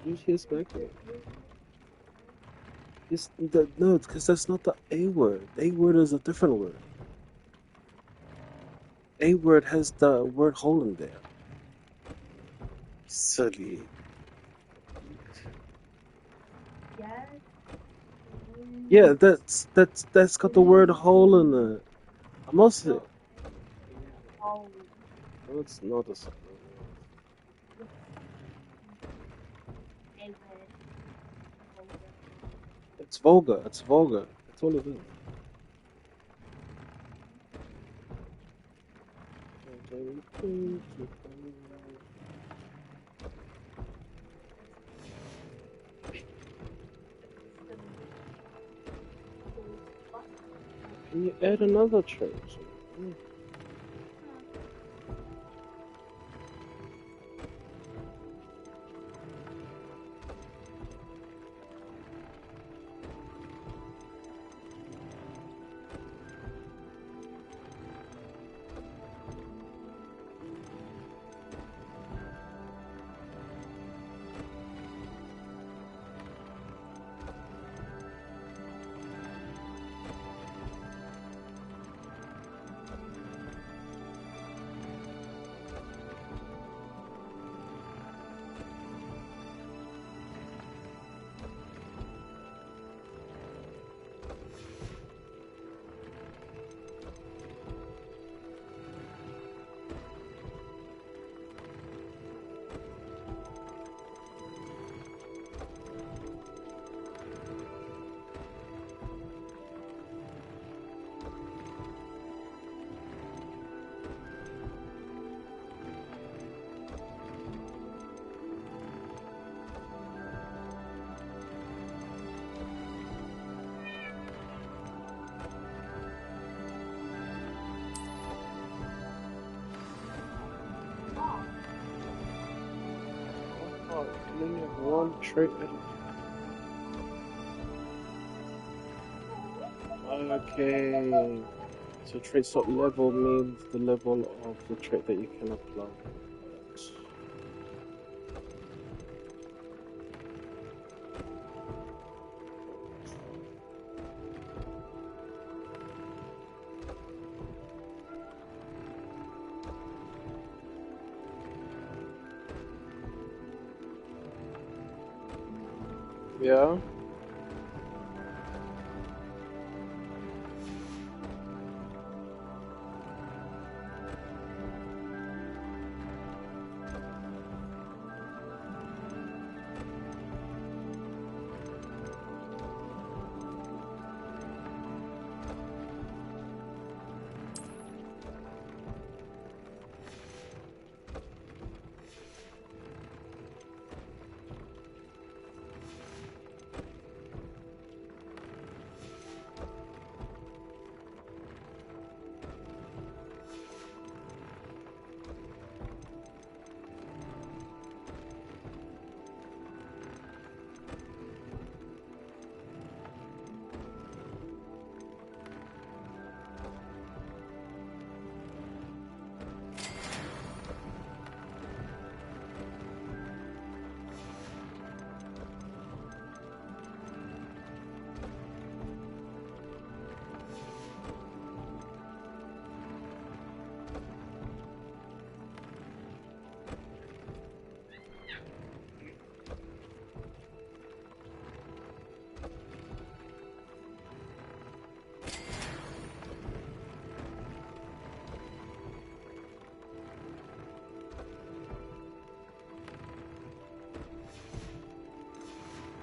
Usually it's back there. No, because that's not the A word. A word is a different word. A word has the word hole in there. Silly. Yeah, that's got the word hole in it. I'm also. No, it's not a. It's vulgar. It's vulgar. That's all it is. Can you add another trait? Oh, you only have one trait. Okay. So trait stop level means the level of the trait that you can apply. Yeah.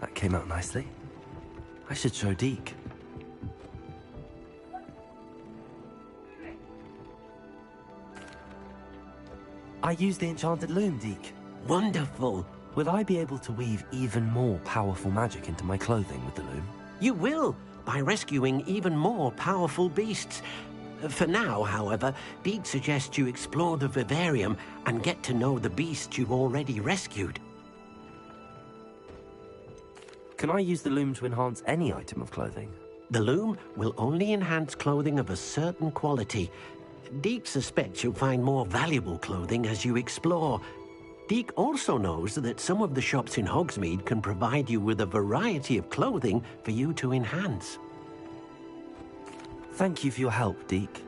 That came out nicely. I should show Deke. I used the enchanted loom, Deke. Wonderful. Will I be able to weave even more powerful magic into my clothing with the loom? You will, by rescuing even more powerful beasts. For now, however, Deke suggests you explore the vivarium and get to know the beasts you've already rescued. Can I use the loom to enhance any item of clothing? The loom will only enhance clothing of a certain quality. Deke suspects you'll find more valuable clothing as you explore. Deke also knows that some of the shops in Hogsmeade can provide you with a variety of clothing for you to enhance. Thank you for your help, Deke.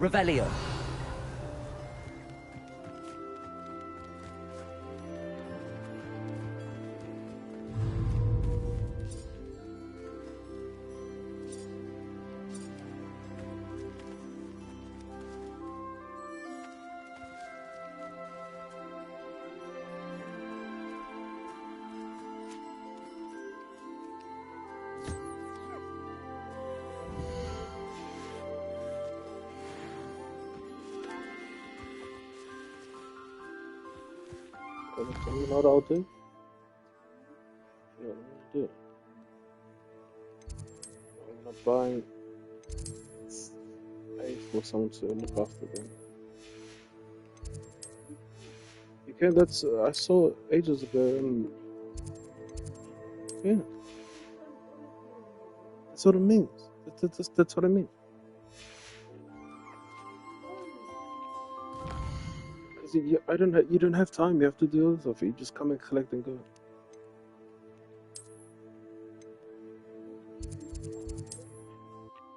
Revelio. You know what I'll do? Yeah, what I'm gonna do? I'm gonna buy space for someone to look after them. You can. That's I saw ages ago. Yeah, that's what it means. That's what I mean. See, you don't have time. You have to do other stuff. You just come and collect and go.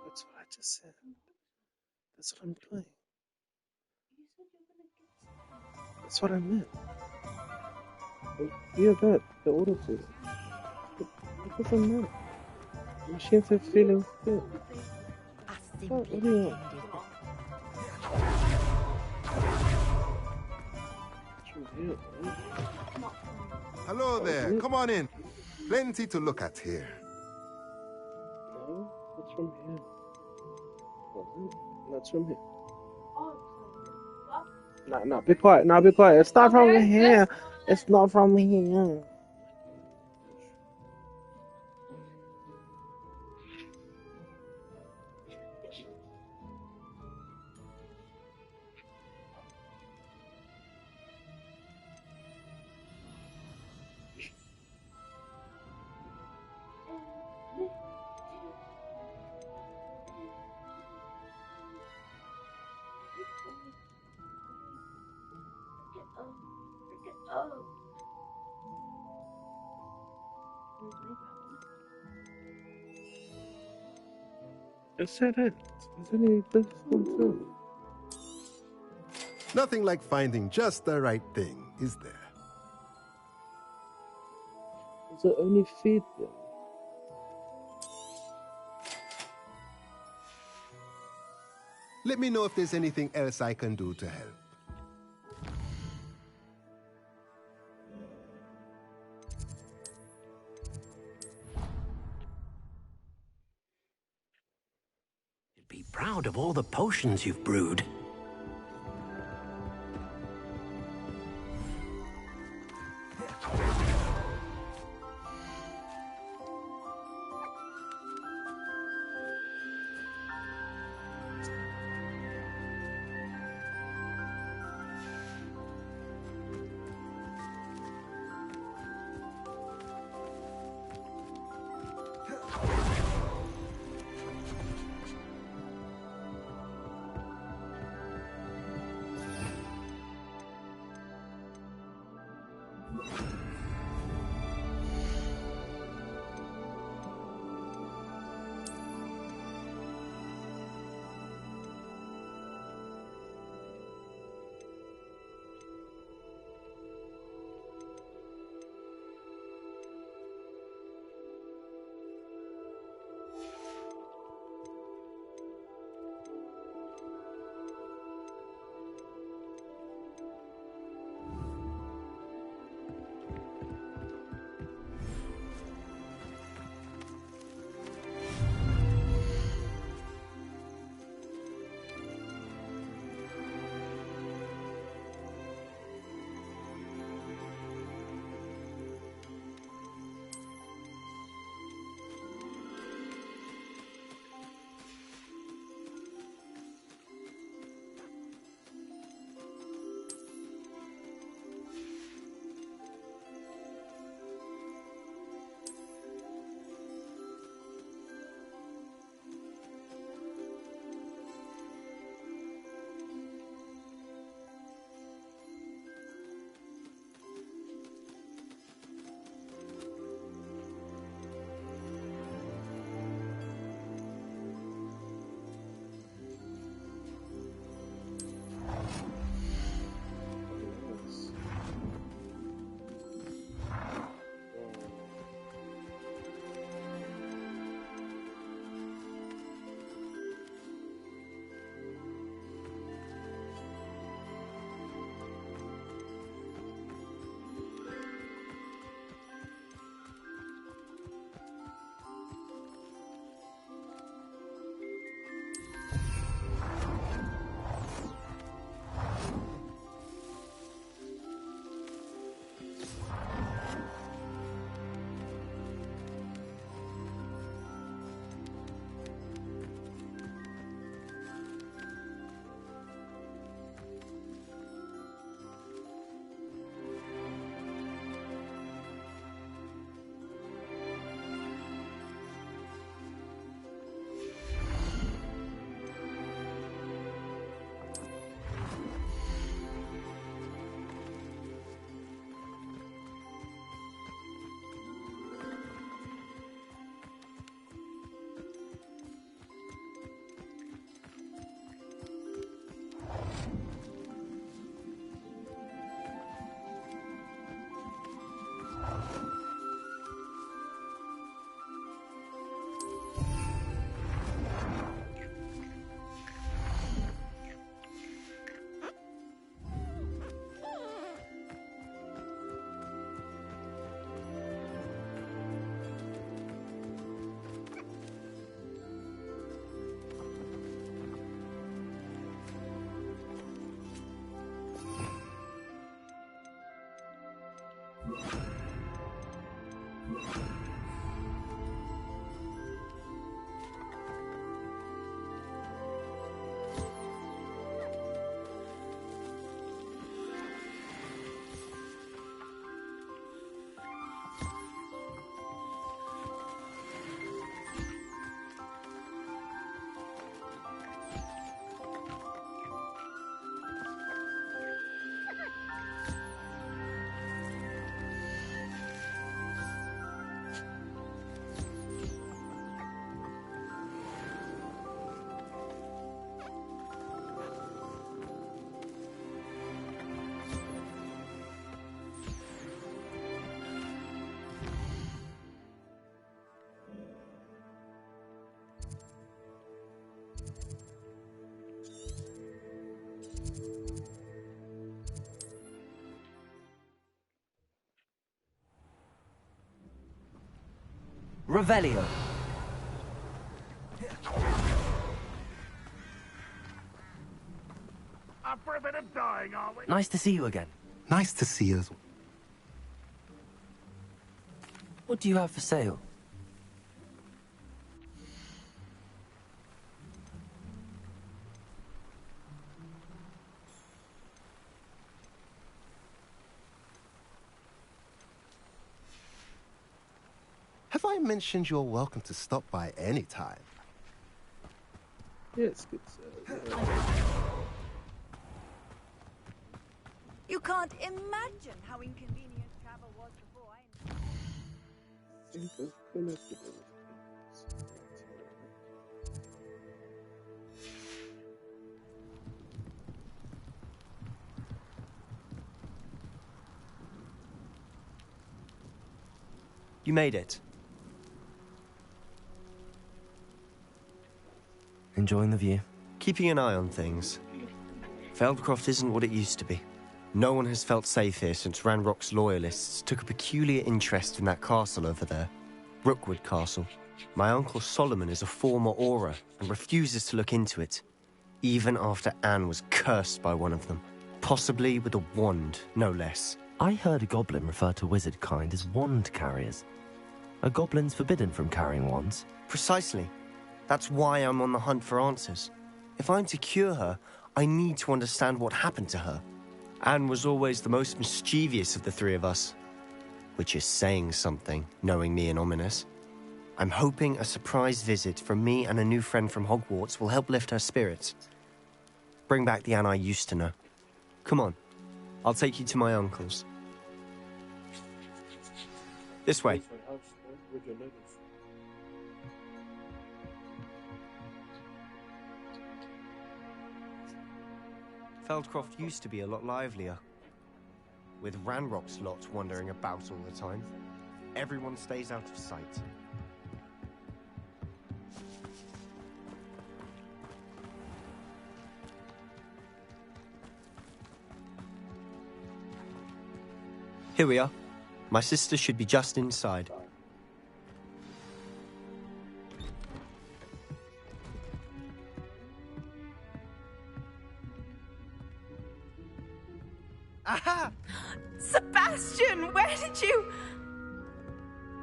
That's what I just said. That's what I'm doing. That's what I meant. Yeah, that. The auto food. It doesn't matter. Machines have feelings too. What do you want? Hello there. Come on in. Plenty to look at here. No, it's from here. That's from here. No, be quiet. No, be quiet. It's not from here. It's not from here. I said it. Isn't it this one too? Nothing like finding just the right thing, is there? So only feed them. Let me know if there's anything else I can do to help. Be proud of all the potions you've brewed. Revelio. Up for a bit of dying, are we? Nice to see you again. Nice to see you. What do you have for sale? Have I mentioned you're welcome to stop by any time? Yes, good. You can't imagine how inconvenient travel was before You made it. Enjoying the view? Keeping an eye on things. Feldcroft isn't what it used to be. No one has felt safe here since Ranrock's loyalists took a peculiar interest in that castle over there. Rookwood Castle. My uncle Solomon is a former Auror and refuses to look into it, even after Anne was cursed by one of them. Possibly with a wand, no less. I heard a goblin refer to wizard kind as wand carriers. Are goblins forbidden from carrying wands? Precisely. That's why I'm on the hunt for answers. If I'm to cure her, I need to understand what happened to her. Anne was always the most mischievous of the three of us. Which is saying something, knowing me and Ominous. I'm hoping a surprise visit from me and a new friend from Hogwarts will help lift her spirits. Bring back the Anne I used to know. Come on, I'll take you to my uncle's. This way. Feldcroft used to be a lot livelier. With Ranrock's lot wandering about all the time. Everyone stays out of sight. Here we are. My sister should be just inside. Aha! Sebastian, where did you...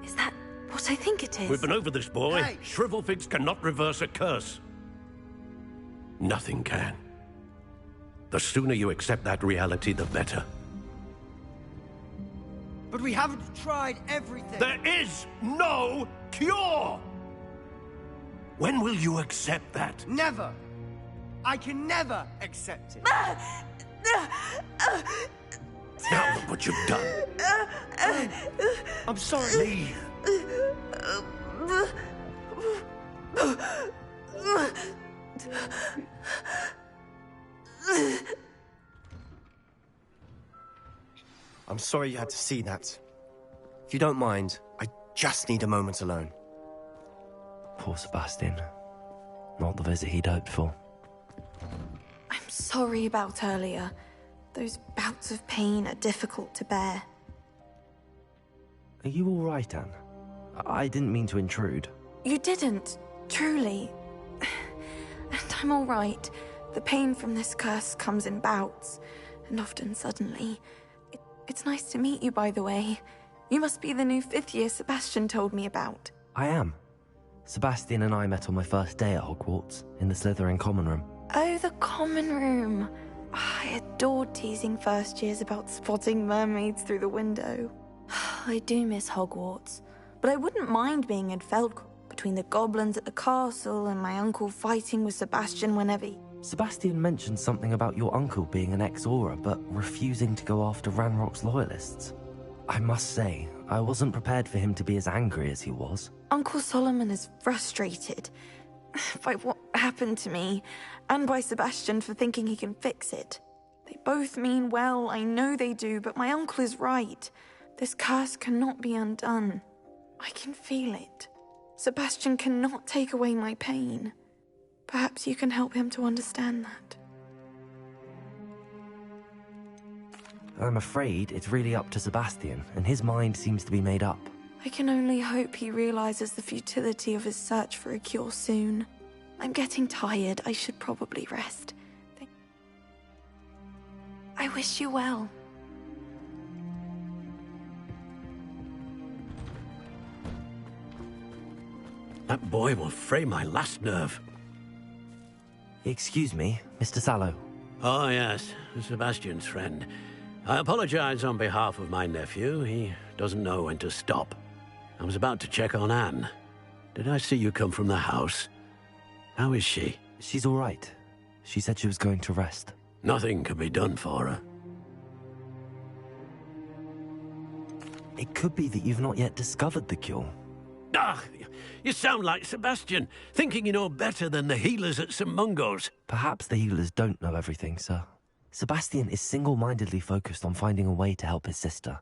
Is that what I think it is? We've been over this, boy. Hey. Shrivelfigs cannot reverse a curse. Nothing can. The sooner you accept that reality, the better. But we haven't tried everything. There is no cure! When will you accept that? Never. I can never accept it. Now look what you've done. I'm sorry. Leave. I'm sorry you had to see that. If you don't mind, I just need a moment alone. Poor Sebastian. Not the visit he'd hoped for. I'm sorry about earlier. Those bouts of pain are difficult to bear. Are you all right, Anne? I didn't mean to intrude. You didn't, truly. And I'm all right. The pain from this curse comes in bouts, and often suddenly. It's nice to meet you, by the way. You must be the new 5th year Sebastian told me about. I am. Sebastian and I met on my first day at Hogwarts, in the Slytherin common room. Oh, the common room. I adored teasing first years about spotting mermaids through the window. I do miss Hogwarts, but I wouldn't mind being in Feldcroft between the goblins at the castle and my uncle fighting with Sebastian whenever he... Sebastian mentioned something about your uncle being an ex-Auror, but refusing to go after Ranrock's loyalists. I must say, I wasn't prepared for him to be as angry as he was. Uncle Solomon is frustrated by what happened to me, and by Sebastian for thinking he can fix it. They both mean well, I know they do, but my uncle is right. This curse cannot be undone. I can feel it. Sebastian cannot take away my pain. Perhaps you can help him to understand that. I'm afraid it's really up to Sebastian, and his mind seems to be made up. I can only hope he realizes the futility of his search for a cure soon. I'm getting tired. I should probably rest. I wish you well. That boy will fray my last nerve. Excuse me, Mr. Sallow. Oh, yes, Sebastian's friend. I apologize on behalf of my nephew. He doesn't know when to stop. I was about to check on Anne. Did I see you come from the house? How is she? She's all right. She said she was going to rest. Nothing can be done for her. It could be that you've not yet discovered the cure. Ah, you sound like Sebastian, thinking you know better than the healers at St. Mungo's. Perhaps the healers don't know everything, sir. Sebastian is single-mindedly focused on finding a way to help his sister.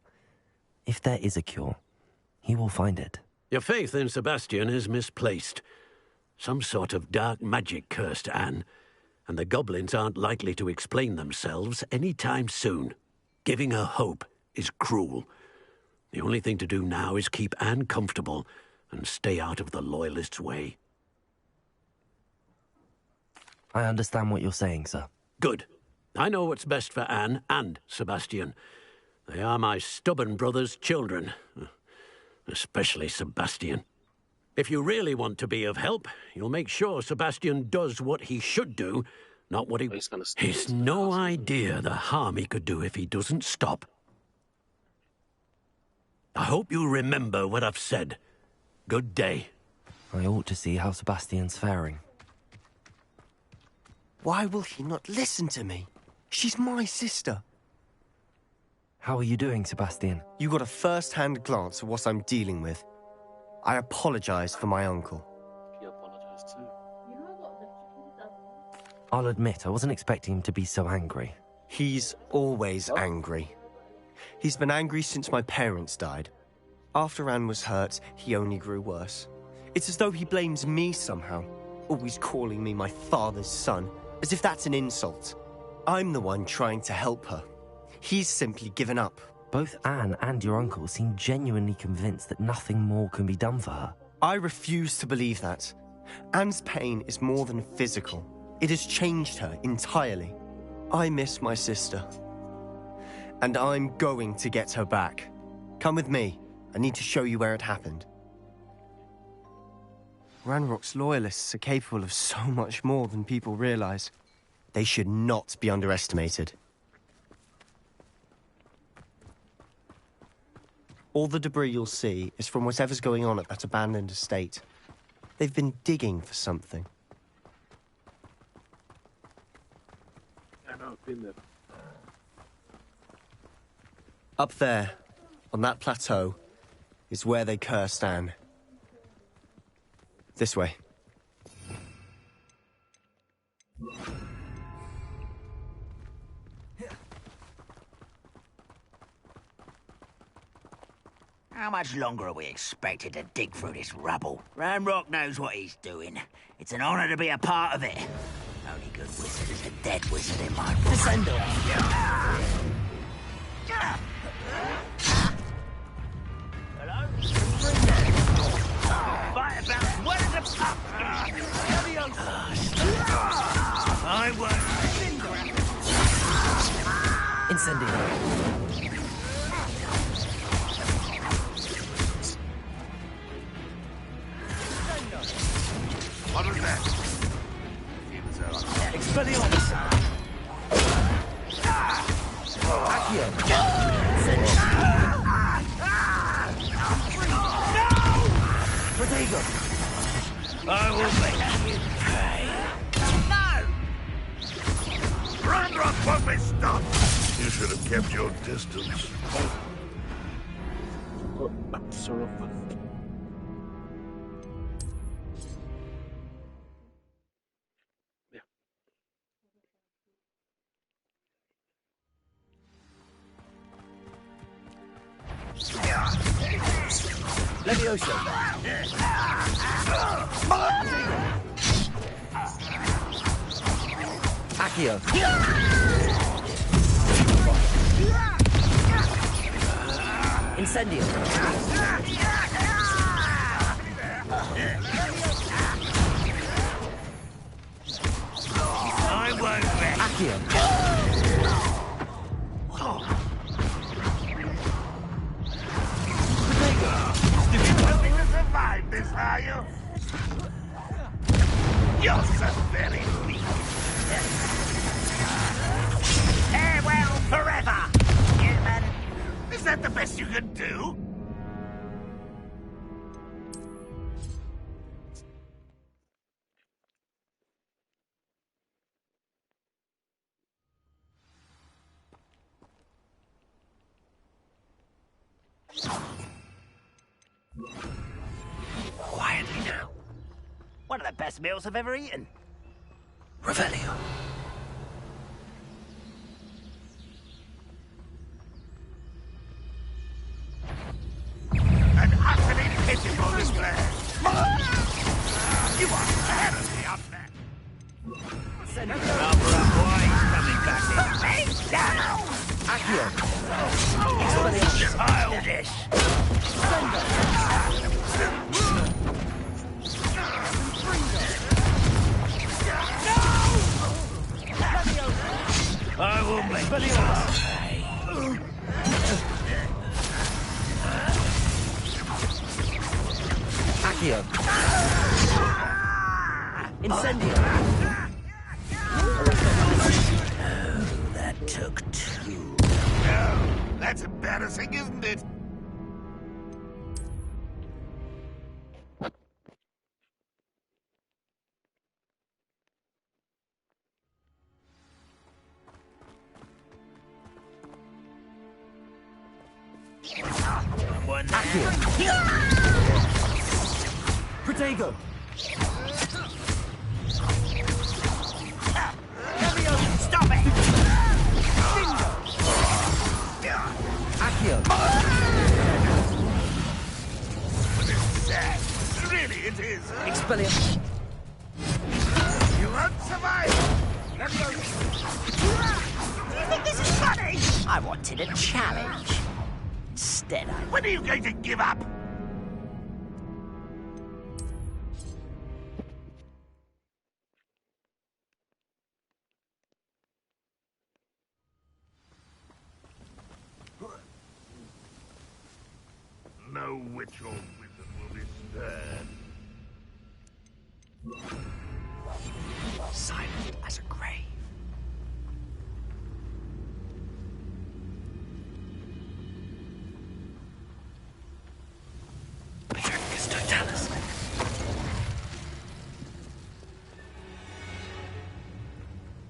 If there is a cure, he will find it. Your faith in Sebastian is misplaced. Some sort of dark magic cursed Anne, and the goblins aren't likely to explain themselves any time soon. Giving her hope is cruel. The only thing to do now is keep Anne comfortable and stay out of the Loyalists' way. I understand what you're saying, sir. Good. I know what's best for Anne and Sebastian. They are my stubborn brother's children. Especially Sebastian. If you really want to be of help, you'll make sure Sebastian does what he should do, not what he... He's no idea the harm he could do if he doesn't stop. I hope you'll remember what I've said. Good day. I ought to see how Sebastian's faring. Why will he not listen to me? She's my sister. How are you doing, Sebastian? You got a first-hand glance at what I'm dealing with. I apologize for my uncle. He apologized too. I'll admit, I wasn't expecting him to be so angry. He's always angry. He's been angry since my parents died. After Anne was hurt, he only grew worse. It's as though he blames me somehow, always calling me my father's son, as if that's an insult. I'm the one trying to help her. He's simply given up. Both Anne and your uncle seem genuinely convinced that nothing more can be done for her. I refuse to believe that. Anne's pain is more than physical. It has changed her entirely. I miss my sister. And I'm going to get her back. Come with me. I need to show you where it happened. Ranrock's Loyalists are capable of so much more than people realize. They should not be underestimated. All the debris you'll see is from whatever's going on at that abandoned estate. They've been digging for something. I know, I've been there. Up there, on that plateau, is where they cursed Anne. This way. How much longer are we expected to dig through this rubble? Ranrock knows what he's doing. It's an honor to be a part of it. Only good wizard is a dead wizard in my book. Descendo! Hello? Fight about as well as a pup! I won't. Incendio. What was that? Expelliarmus! Accio! Protego! I will make you pay. No! Ranrock won't be stopped! You should have kept your distance. Oh, I'm sorry. Levioso. Accio. Incendio. I won't rest. Accio. You're hoping to survive this, are you? You're so very weak. Farewell forever, human. Is that the best you can do? Quietly now. One of the best meals I've ever eaten. Revelio. An utterly pitiful display. You are ahead of me up there. Send it up, boy. Coming back in. Face down! Accio. Childish. I will make you pay. Accio. Incendio. That took two. No, that's embarrassing, isn't it? One Protego. Stop it! Accio. It's sad. Really, it is. Expelliarmus. You won't survive. Do you think this is funny? I wanted a challenge. Instead, When are you going to give up? No witch or wizard will be spared. Silent as a grave. Patricus Totalis.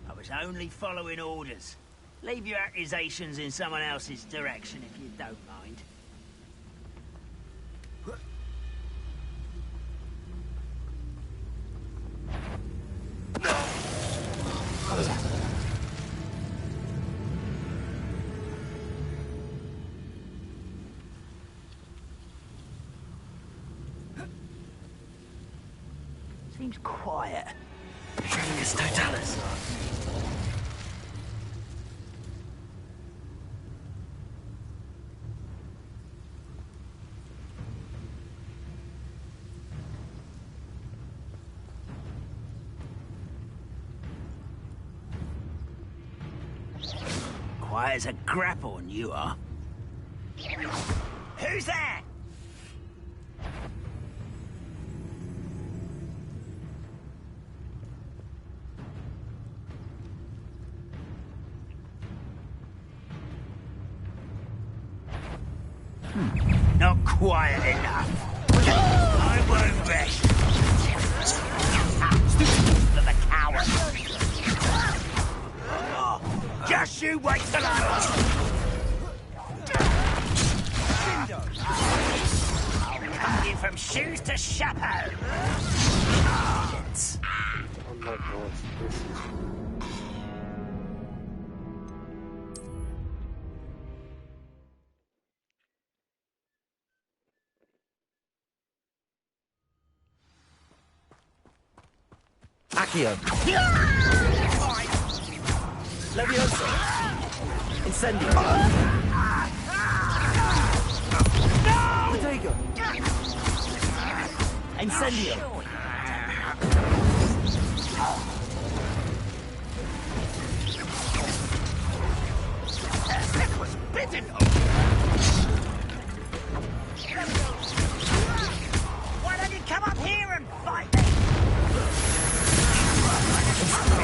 I was only following orders. Leave your accusations in someone else's direction if you don't mind. Seems quiet. Patricus Totalis. Quiet as a grapple, you are. Who's there? Not quiet enough. I won't rest. For the coward. Just you wait till I'll cut you from shoes to chapeau. Oh my god, this is... Accio. Levioso. Incendio. Protego. Incendio! That was pitiful! Why don't you come up here and fight me?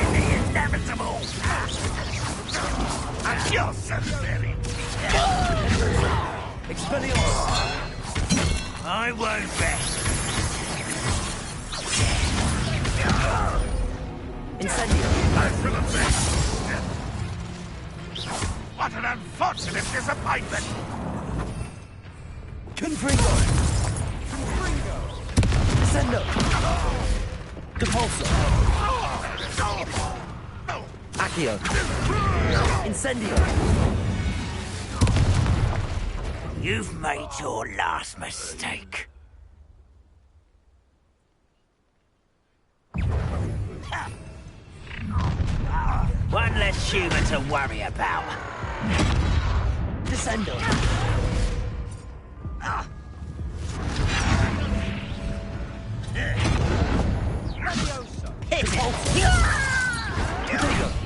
The inevitable! And you're so very... Expelliarmus! I won't rest. Incendio! I feel a bit. What an unfortunate disappointment! Confringo! Descendo! Depulso! Accio! Incendio! You've made your last mistake. One less human to worry about. Descendo!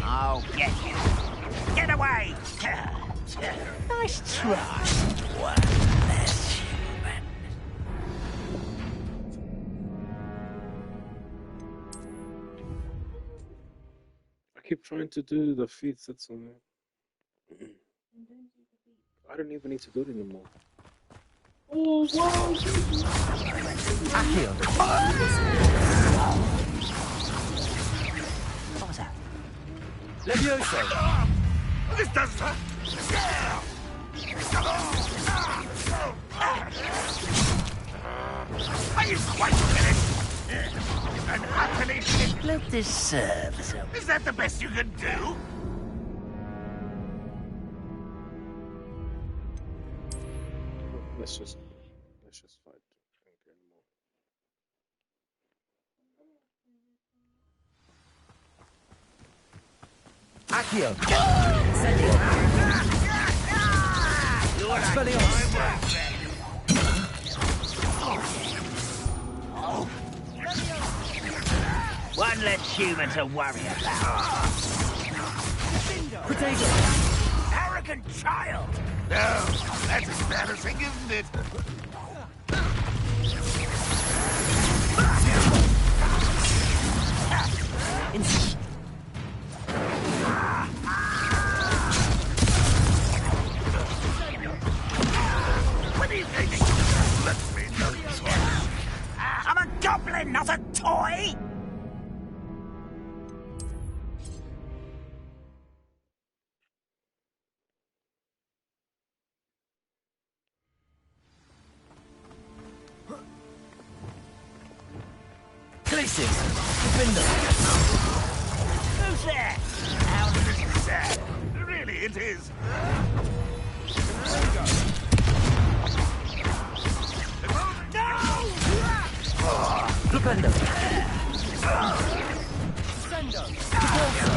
I'll get you. Get away! Nice try. One less human. I keep trying to do the feats that's on there. I don't even need to do it anymore. Oh, wow! Accio! What was that? Levioso! This does... Are you quite finished? And utterly finished? Let this serve as a... Is that the best you can do? Let's just fight. Accio! Incendio! Expelliarmus! One less human to worry about. Potato! Arrogant child! No, that's embarrassing, isn't it? What are you thinking? Let me know this one. I'm a goblin, not a toy! Glacius! Defender! Who's there? How this is sad. Really, it is. Flipendo! Sendo! Depulso!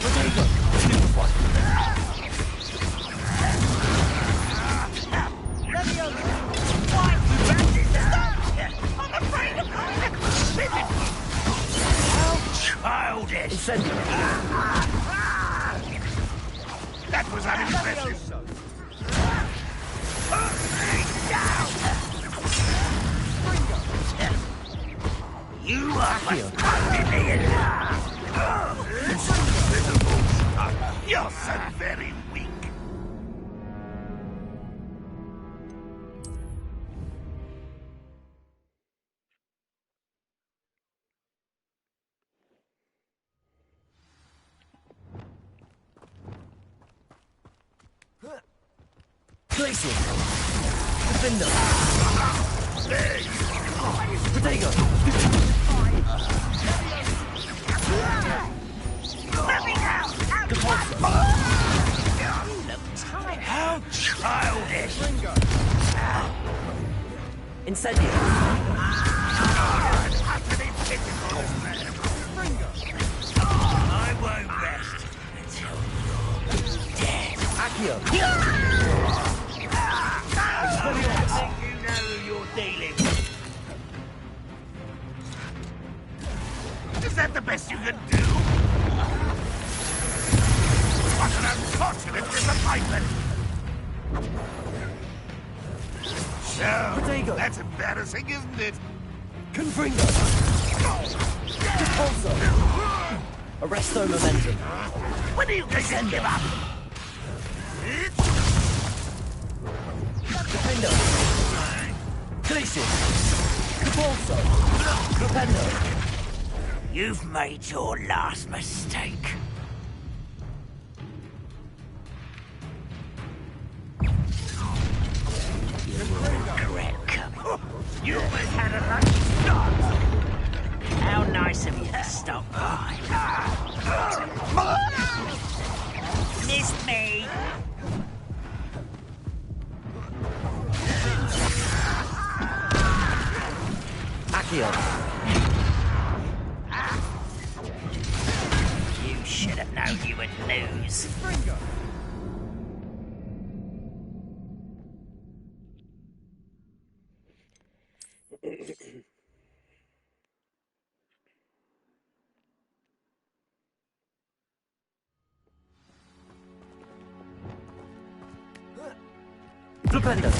Potato! Stupefy! I'm afraid of How childish! Incendio! That was unimpressive. You are You're so very weak. Glacius! Defender! Potato! How childish! Incendio! I won't rest until you're dead. Accio! Expelliarmus! disappointment! So, that's embarrassing, isn't it? Confringo! Repulso! Arresto momentum. When are you going to give up? Defendo! Glacius! Repulso! Rependo! You've made your last mistake. You will regret coming. You always had a lucky start! How nice of you to stop by. Missed me. Accio. You should have known you would lose. Flipendo.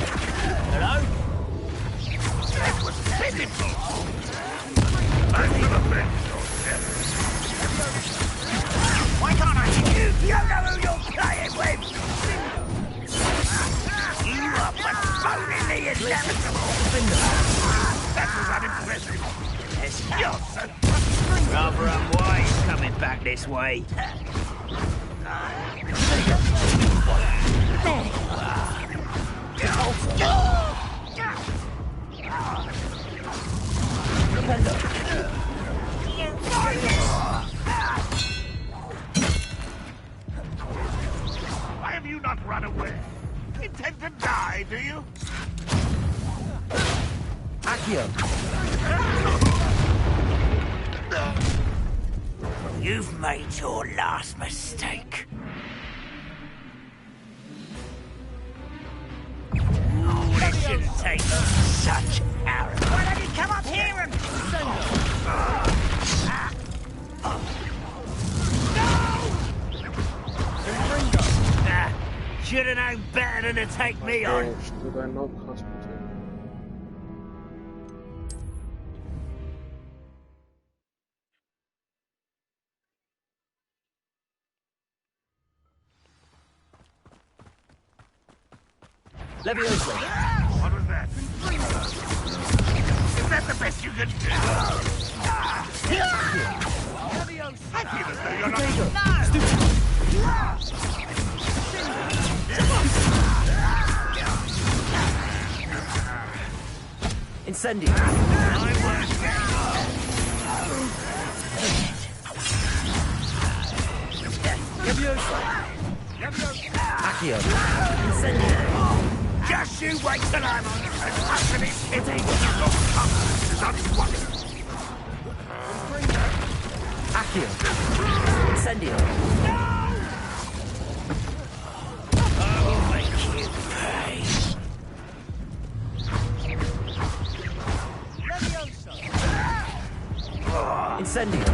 Hello? That was pitiful! I'm gonna make Why can't I hit you? You know who you're playing with! You are postponing the inevitable! That was unimpressive! Yes, You're so... rather unwise coming back this way. Why have you not run away? Intend to die, do you? Accio. You've made your last mistake. Oh, this shouldn't take such arrogance. Why don't you come up here and... Should have known better than to take me on. Did I not cast protect? Levioso. What was that? Is that the best you can do? I feel as though you're not... Incendio. Levioso. Accio. Incendio. Just you wait till I'm on and utterly hitting your confidence is unwanted. Accio. Incendio. I will make you pay. Incendio.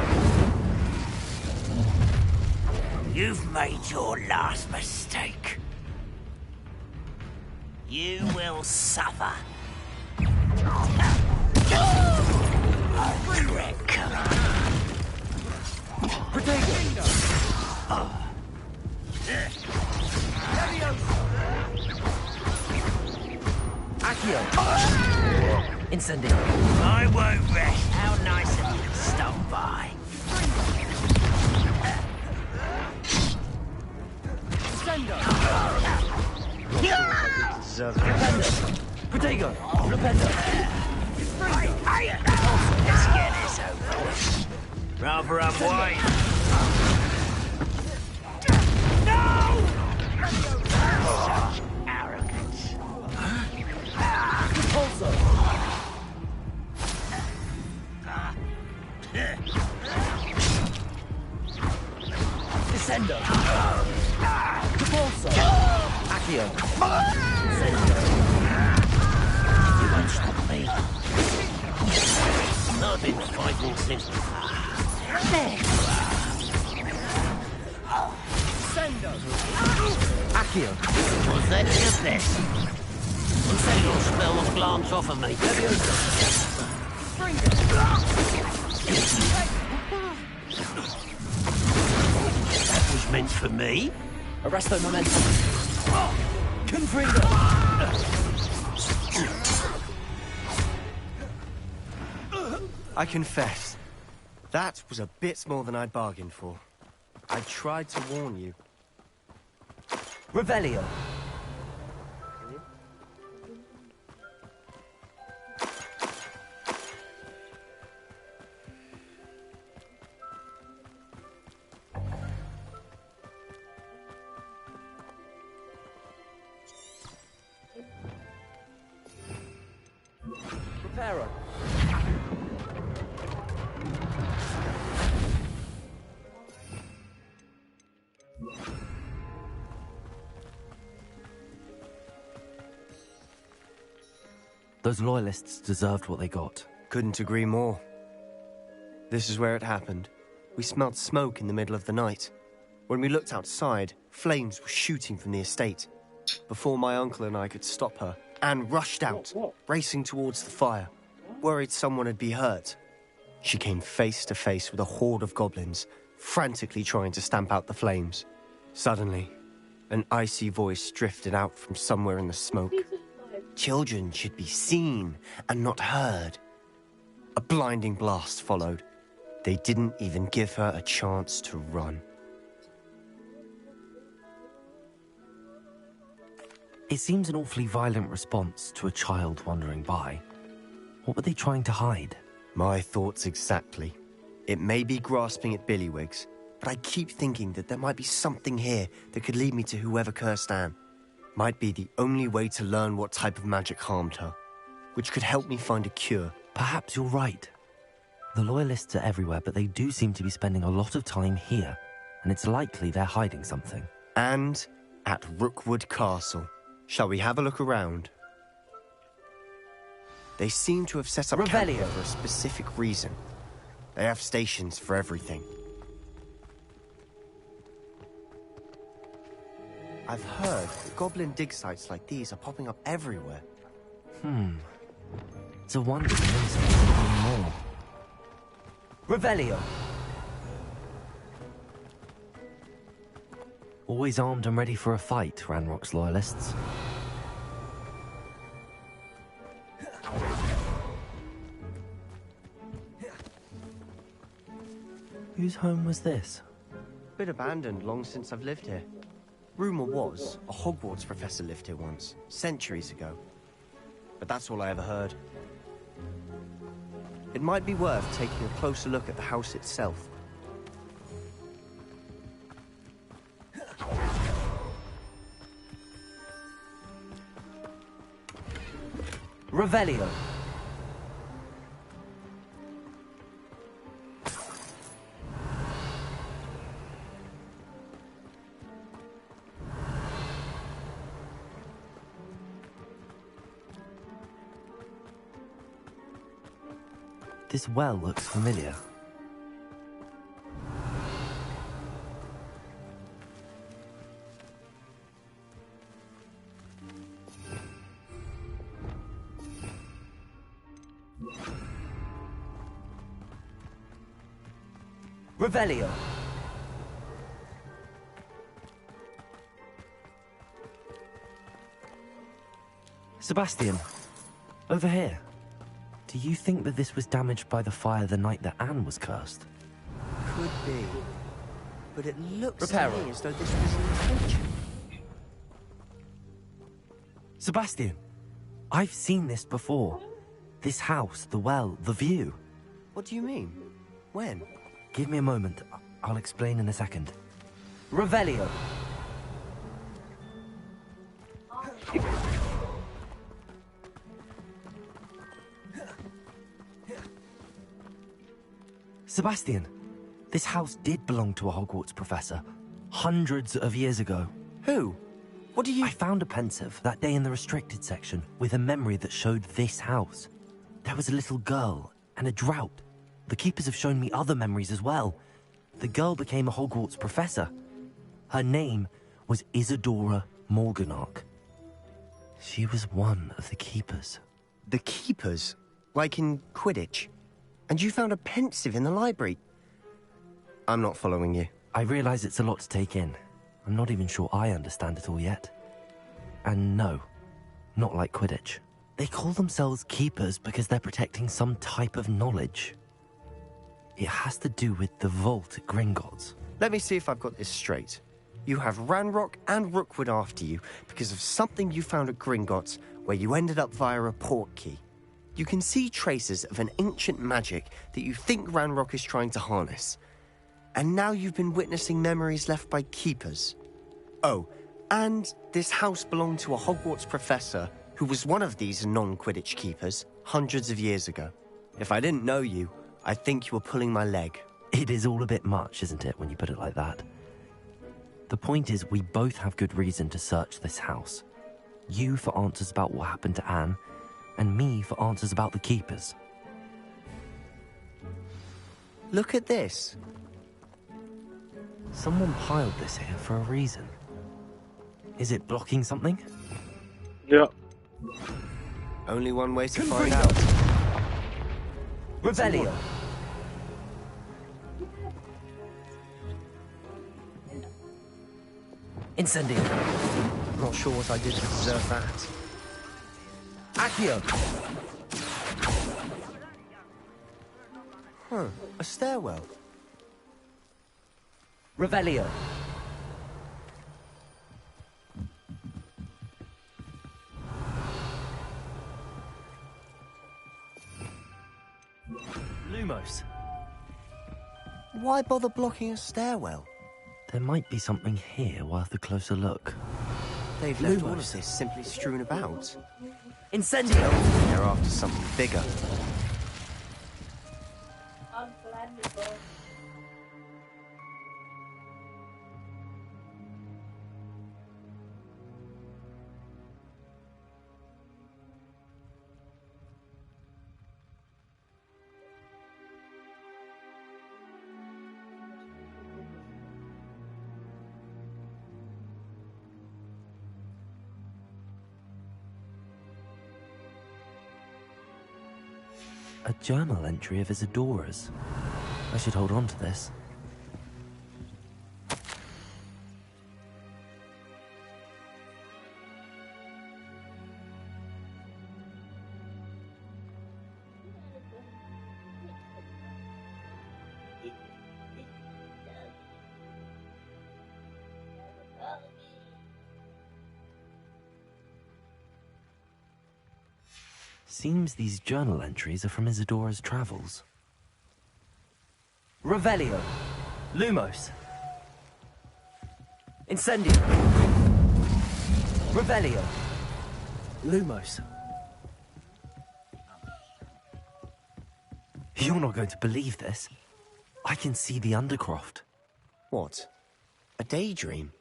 You've made your last mistake. You will suffer. Regret coming. Protego. Accio. Incendio. I won't rest. How nice of you to stop by. Protego. Rependo. Let's get this over with. Rather unwise. No! Such arrogance. Repulso. Descendo. Repulso. Accio. Incendio. You won't stop me. I've been fighting since... Sendo. Accio. What's that? Just this. Incendial spells glance off of me. That was meant for me. Arresto momentum. Confringo. I confess, that was a bit more than I'd bargained for. I tried to warn you. Revelio. Preparo. Those loyalists deserved what they got. Couldn't agree more. This is where it happened. We smelled smoke in the middle of the night. When we looked outside, flames were shooting from the estate. Before my uncle and I could stop her, Anne rushed out, racing towards the fire, worried someone had been hurt. She came face to face with a horde of goblins, frantically trying to stamp out the flames. Suddenly, an icy voice drifted out from somewhere in the smoke. Children should be seen and not heard. A blinding blast followed. They didn't even give her a chance to run. It seems an awfully violent response to a child wandering by. What were they trying to hide? My thoughts exactly. It may be grasping at billywhigs, but I keep thinking that there might be something here that could lead me to whoever cursed Anne. Might be the only way to learn what type of magic harmed her, which could help me find a cure. Perhaps you're right. The loyalists are everywhere, but they do seem to be spending a lot of time here, and it's likely they're hiding something. And at Rookwood Castle. Shall we have a look around? They seem to have set up camp here for a specific reason. They have stations for everything. I've heard that goblin dig sites like these are popping up everywhere. It's a wonder there isn't something more. Revelio. Always armed and ready for a fight, Ranrock's loyalists. Whose home was this? Bit abandoned long since I've lived here. Rumour was a Hogwarts professor lived here once, centuries ago. But that's all I ever heard. It might be worth taking a closer look at the house itself. Revelio. This well looks familiar. Revelio. Sebastian, over here. Do you think that this was damaged by the fire the night that Anne was cursed? Could be. But it looks Reparo. to me as though this was intention. Sebastian, I've seen this before. This house, the well, the view. What do you mean? When? Give me a moment. I'll explain in a second. Revelio. Sebastian, this house did belong to a Hogwarts professor, hundreds of years ago. Who? What do you... I found a pensive that day in the restricted section with a memory that showed this house. There was a little girl and a drought. The keepers have shown me other memories as well. The girl became a Hogwarts professor. Her name was Isadora Morganarch. She was one of the keepers. The keepers? Like in Quidditch? And you found a pensive in the library? I'm not following you. I realise it's a lot to take in. I'm not even sure I understand it all yet. And no, not like Quidditch. They call themselves keepers because they're protecting some type of knowledge. It has to do with the vault at Gringotts. Let me see if I've got this straight. You have Ranrock and Rookwood after you because of something you found at Gringotts where you ended up via a port key. You can see traces of an ancient magic that you think Ranrock is trying to harness. And now you've been witnessing memories left by keepers. Oh, and this house belonged to a Hogwarts professor who was one of these non-Quidditch keepers hundreds of years ago. If I didn't know you, I think you were pulling my leg. It is all a bit much, isn't it, when you put it like that? The point is, we both have good reason to search this house. You for answers about what happened to Anne, and me for answers about the keepers. Look at this. Someone piled this here for a reason. Is it blocking something? Yeah. Only one way to find out. Revelio. Incendio. Not sure what I did to deserve that. Accio. Huh, a stairwell. Revelio. Lumos. Why bother blocking a stairwell? There might be something here worth a closer look. They've left all of this simply strewn about. Incendio. They're after something bigger. A journal entry of Isadora's. I should hold on to this. Seems these journal entries are from Isadora's travels. Revelio. Lumos. Incendio. Revelio. Lumos. You're not going to believe this. I can see the Undercroft. What? A daydream?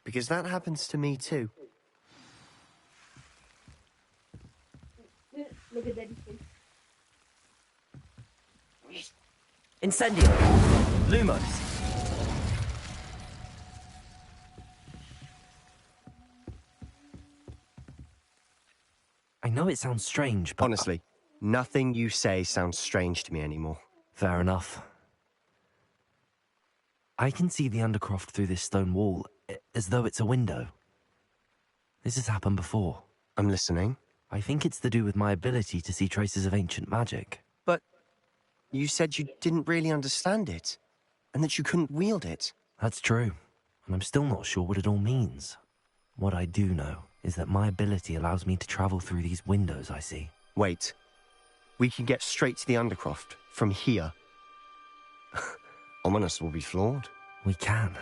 Because that happens to me too. Look at Daddy's face. Incendio. Lumos. I know it sounds strange, but... Honestly, nothing you say sounds strange to me anymore. Fair enough. I can see the Undercroft through this stone wall, as though it's a window. This has happened before. I'm listening. I think it's to do with my ability to see traces of ancient magic. But you said you didn't really understand it, and that you couldn't wield it. That's true, and I'm still not sure what it all means. What I do know is that my ability allows me to travel through these windows I see. Wait. We can get straight to the Undercroft from here. Ominous will be flawed. We can.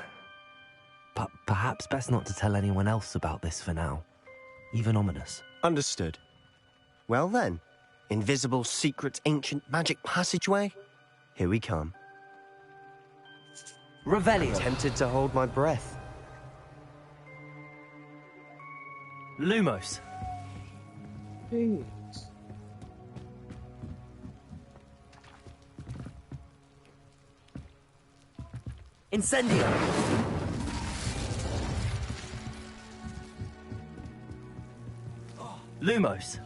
But perhaps best not to tell anyone else about this for now. Even Ominous. Understood. Well then, invisible, secret, ancient magic passageway? Here we come. Revelio. Tempted to hold my breath. Lumos. Incendio. Lumos.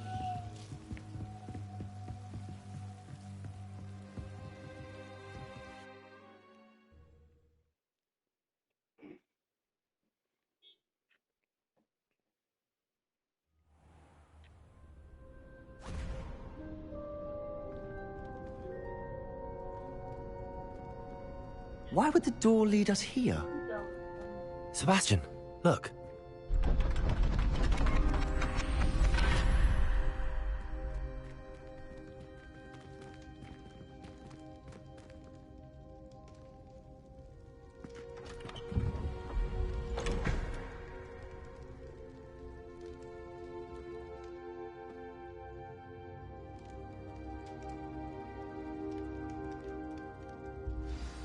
Why would the door lead us here? Sebastian, look.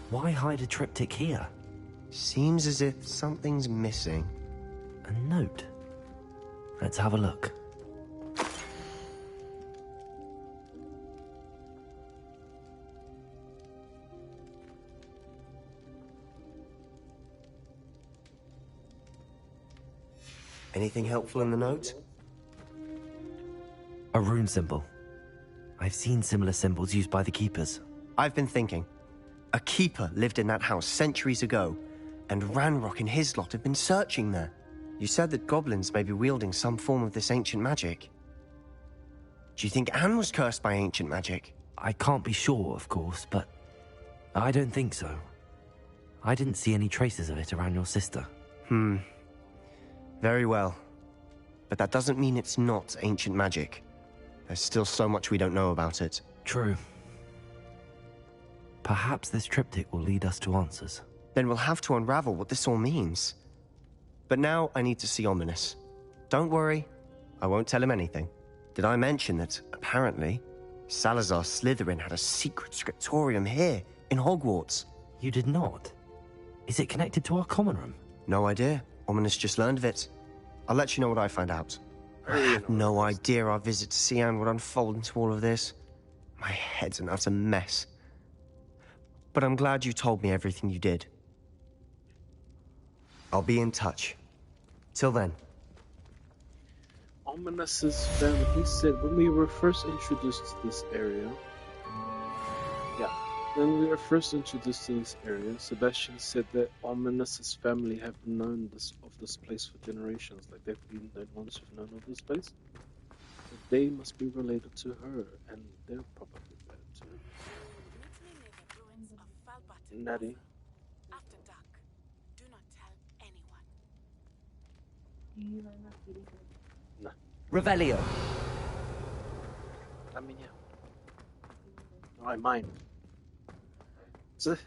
Why hide a triptych here? Seems as if something's missing. A note. Let's have a look. Anything helpful in the note? A rune symbol. I've seen similar symbols used by the keepers. I've been thinking. A keeper lived in that house centuries ago, and Ranrock and his lot have been searching there. You said that goblins may be wielding some form of this ancient magic. Do you think Anne was cursed by ancient magic? I can't be sure, of course, but I don't think so. I didn't see any traces of it around your sister. Very well. But that doesn't mean it's not ancient magic. There's still so much we don't know about it. True. Perhaps this triptych will lead us to answers. Then we'll have to unravel what this all means. But now I need to see Ominous. Don't worry, I won't tell him anything. Did I mention that, apparently, Salazar Slytherin had a secret scriptorium here, in Hogwarts? You did not? Is it connected to our common room? No idea. Ominous just learned of it. I'll let you know what I find out. I had no idea our visit to Cian would unfold into all of this. My head's an utter mess. But I'm glad you told me everything you did. I'll be in touch. Till then. Ominous's family, he said when we were first introduced to this area... When we were first introduced to this area, Sebastian said that Ominous's family have known of this place for generations. Like, they've been the ones who've known of this place. So they must be related to her, and they're probably bad too. Natty. After dark. Do not tell anyone. Nah. Revelio. I mean, yeah. No, I mind. So,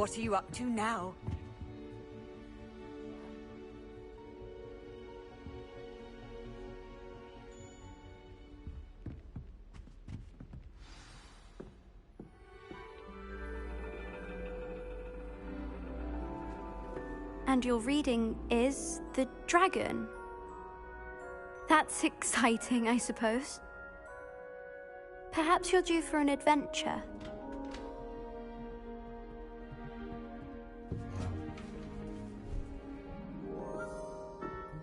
What are you up to now? And your reading is the dragon. That's exciting, I suppose. Perhaps you're due for an adventure.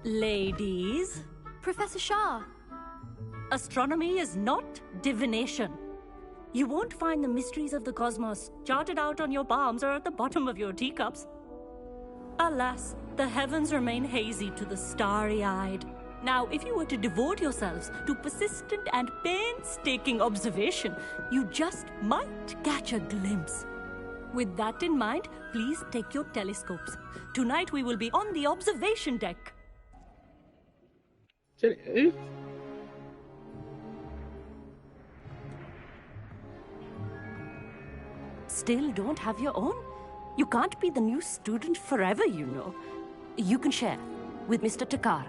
Ladies, Professor Shah. astronomy is not divination. You won't find the mysteries of the cosmos charted out on your palms or at the bottom of your teacups. Alas, the heavens remain hazy to the starry-eyed. Now, if you were to devote yourselves to persistent and painstaking observation, you just might catch a glimpse. With that in mind, please take your telescopes. Tonight we will be on the observation deck. Still don't have your own? You can't be the new student forever, you know. You can share with Mr. Takar.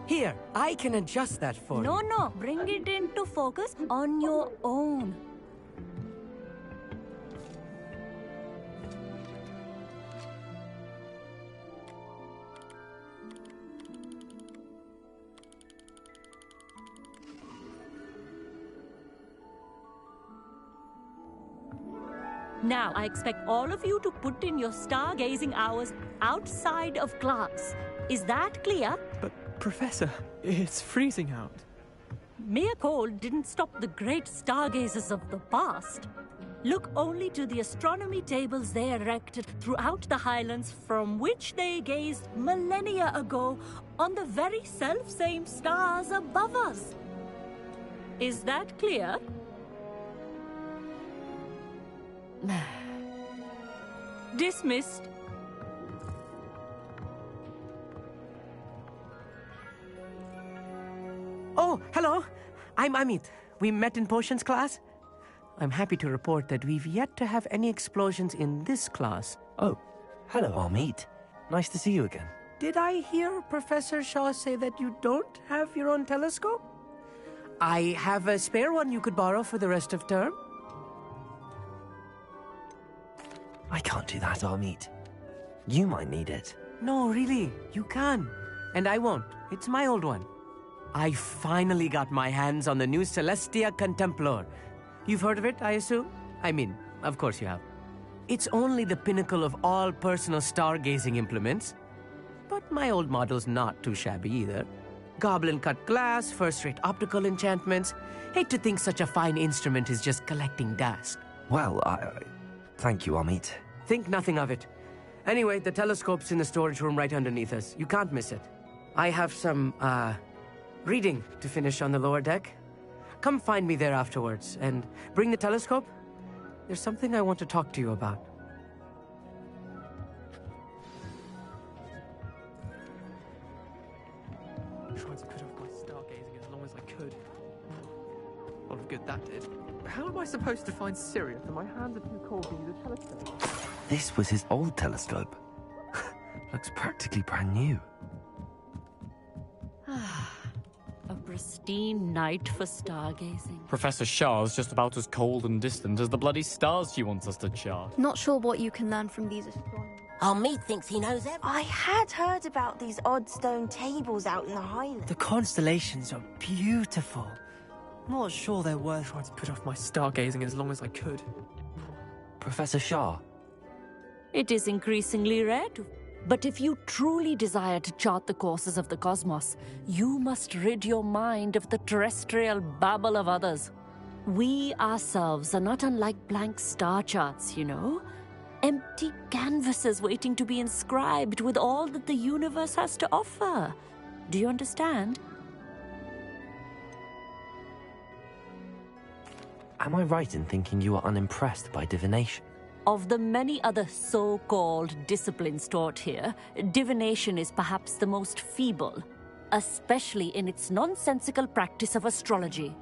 Here, I can adjust that for you. No, bring it into focus on your own. Now, I expect all of you to put in your stargazing hours outside of class. Is that clear? But, Professor, it's freezing out. Mere cold didn't stop the great stargazers of the past. Look only to the astronomy tables they erected throughout the highlands from which they gazed millennia ago on the very self-same stars above us. Is that clear? Dismissed. Oh, hello. I'm Amit. We met in potions class. I'm happy to report that we've yet to have any explosions in this class. Oh, hello, Amit. Nice to see you again. Did I hear Professor Shaw say that you don't have your own telescope? I have a spare one you could borrow for the rest of term. I can't do that, Amit. You might need it. No, really, you can. And I won't. It's my old one. I finally got my hands on the new Celestia Contemplar. You've heard of it, I assume? I mean, of course you have. It's only the pinnacle of all personal stargazing implements. But my old model's not too shabby either. Goblin-cut glass, first-rate optical enchantments. Hate to think such a fine instrument is just collecting dust. Well, thank you, Amit. Think nothing of it. Anyway, the telescope's in the storage room right underneath us. You can't miss it. I have some, reading to finish on the lower deck. Come find me there afterwards, and bring the telescope. There's something I want to talk to you about. Tried to put off my stargazing as long as I could. A lot of good that did. How am I supposed to find Syria if my hands are too cold to use a telescope? This was his old telescope. Looks practically brand new. A pristine night for stargazing. Professor Shah's just about as cold and distant as the bloody stars she wants us to chart. Not sure what you can learn from these astronomers. Amit thinks he knows everything. I had heard about these odd stone tables out in the highlands. The constellations are beautiful. Not sure they're worth... Tried to put off my stargazing as long as I could. Professor Shah. It is increasingly rare to... But if you truly desire to chart the courses of the cosmos, you must rid your mind of the terrestrial babble of others. We ourselves are not unlike blank star charts, you know? Empty canvases waiting to be inscribed with all that the universe has to offer. Do you understand? Am I right in thinking you are unimpressed by divination? Of the many other so-called disciplines taught here, divination is perhaps the most feeble, especially in its nonsensical practice of astrology.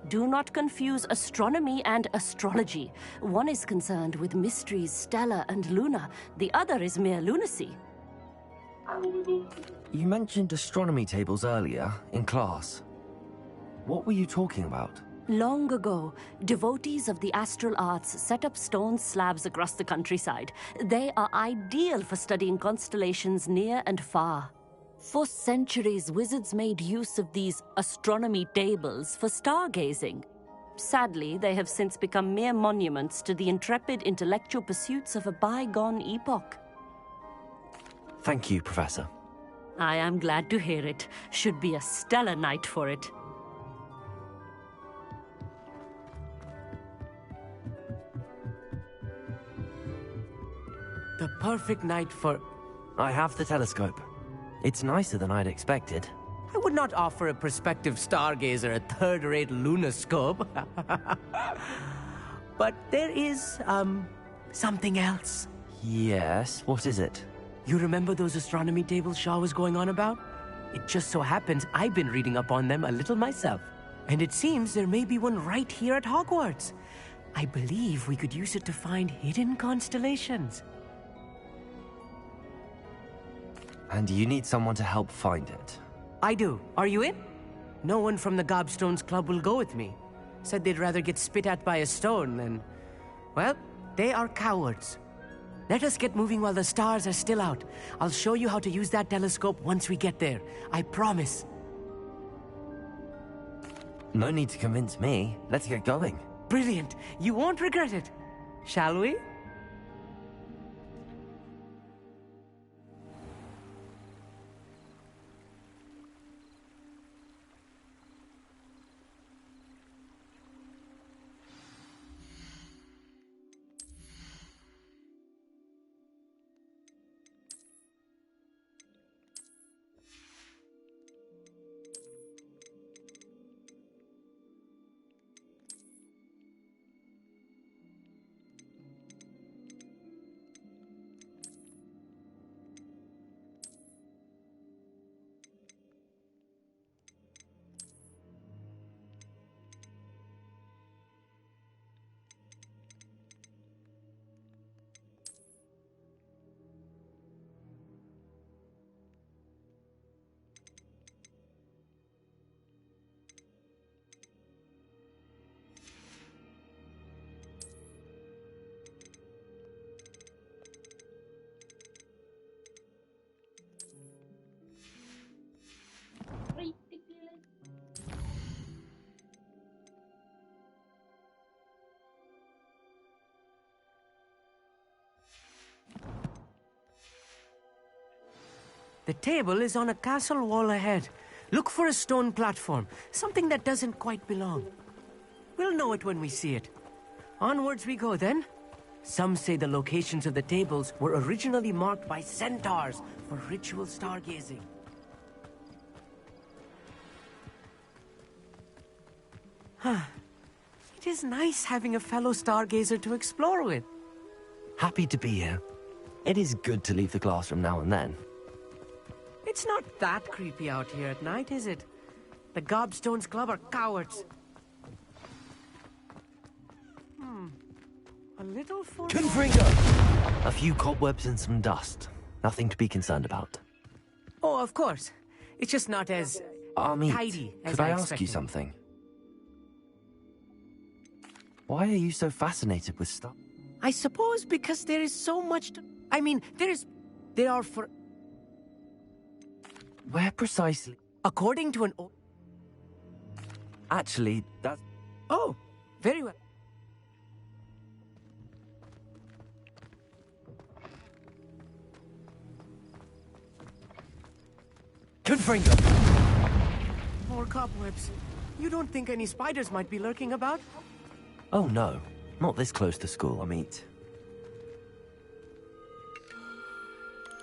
Do not confuse astronomy and astrology. One is concerned with mysteries, stellar and lunar. The other is mere lunacy. You mentioned astronomy tables earlier, in class. What were you talking about? Long ago, devotees of the astral arts set up stone slabs across the countryside. They are ideal for studying constellations near and far. For centuries, wizards made use of these astronomy tables for stargazing. Sadly, they have since become mere monuments to the intrepid intellectual pursuits of a bygone epoch. Thank you, Professor. I am glad to hear it. Should be a stellar night for it. The perfect night for... I have the telescope. It's nicer than I'd expected. I would not offer a prospective stargazer a third-rate lunoscope. But there is, something else. Yes, what is it? You remember those astronomy tables Shaw was going on about? It just so happens I've been reading up on them a little myself. And it seems there may be one right here at Hogwarts. I believe we could use it to find hidden constellations. And you need someone to help find it. I do. Are you in? No one from the Gobstones Club will go with me. Said they'd rather get spit at by a stone than... Well, they are cowards. Let us get moving while the stars are still out. I'll show you how to use that telescope once we get there. I promise. No need to convince me. Let's get going. Brilliant. You won't regret it. Shall we? The table is on a castle wall ahead. Look for a stone platform, something that doesn't quite belong. We'll know it when we see it. Onwards we go then. Some say the locations of the tables were originally marked by centaurs for ritual stargazing. It is nice having a fellow stargazer to explore with. Happy to be here. It is good to leave the classroom now and then. It's not that creepy out here at night, is it? The Gobstones Club are cowards. A little for... Confringo! A few cobwebs and some dust. Nothing to be concerned about. Oh, of course. It's just not as tidy as could I ask expected. you something? Why are you so fascinated with stuff? I suppose because there is so much to... I mean, there are for... Where precisely? According to an... Actually, that's... Oh, very well. Confringo! More cobwebs. You don't think any spiders might be lurking about? Oh no, not this close to school, I mean.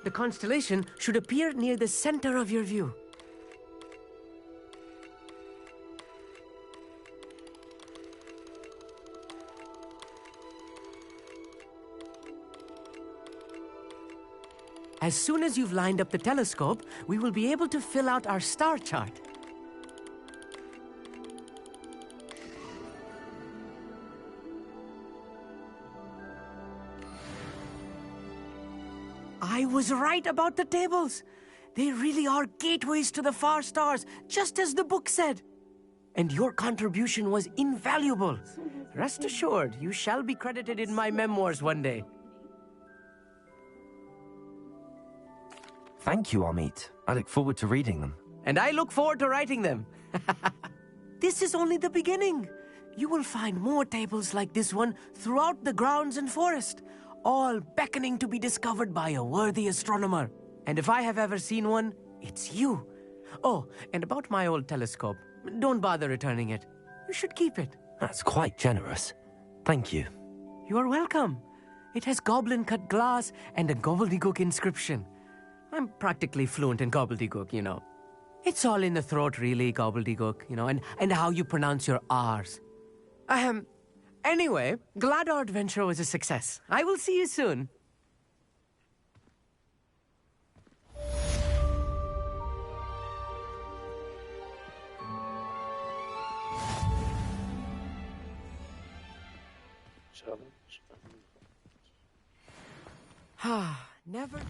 The constellation should appear near the center of your view. As soon as you've lined up the telescope, we will be able to fill out our star chart. was right about the tables. They really are gateways to the far stars, just as the book said. And your contribution was invaluable. Rest assured, you shall be credited in my memoirs one day. Thank you, Amit. I look forward to reading them. And I look forward to writing them. This is only the beginning. You will find more tables like this one throughout the grounds and forest, all beckoning to be discovered by a worthy astronomer. And if I have ever seen one, it's you. Oh, and about my old telescope, don't bother returning it. You should keep it. That's quite generous. Thank you. You are welcome. It has goblin-cut glass and a gobbledygook inscription. I'm practically fluent in gobbledygook, you know. It's all in the throat, really, gobbledygook, you know, and how you pronounce your R's. Anyway, glad our adventure was a success. I will see you soon. Challenge. Never...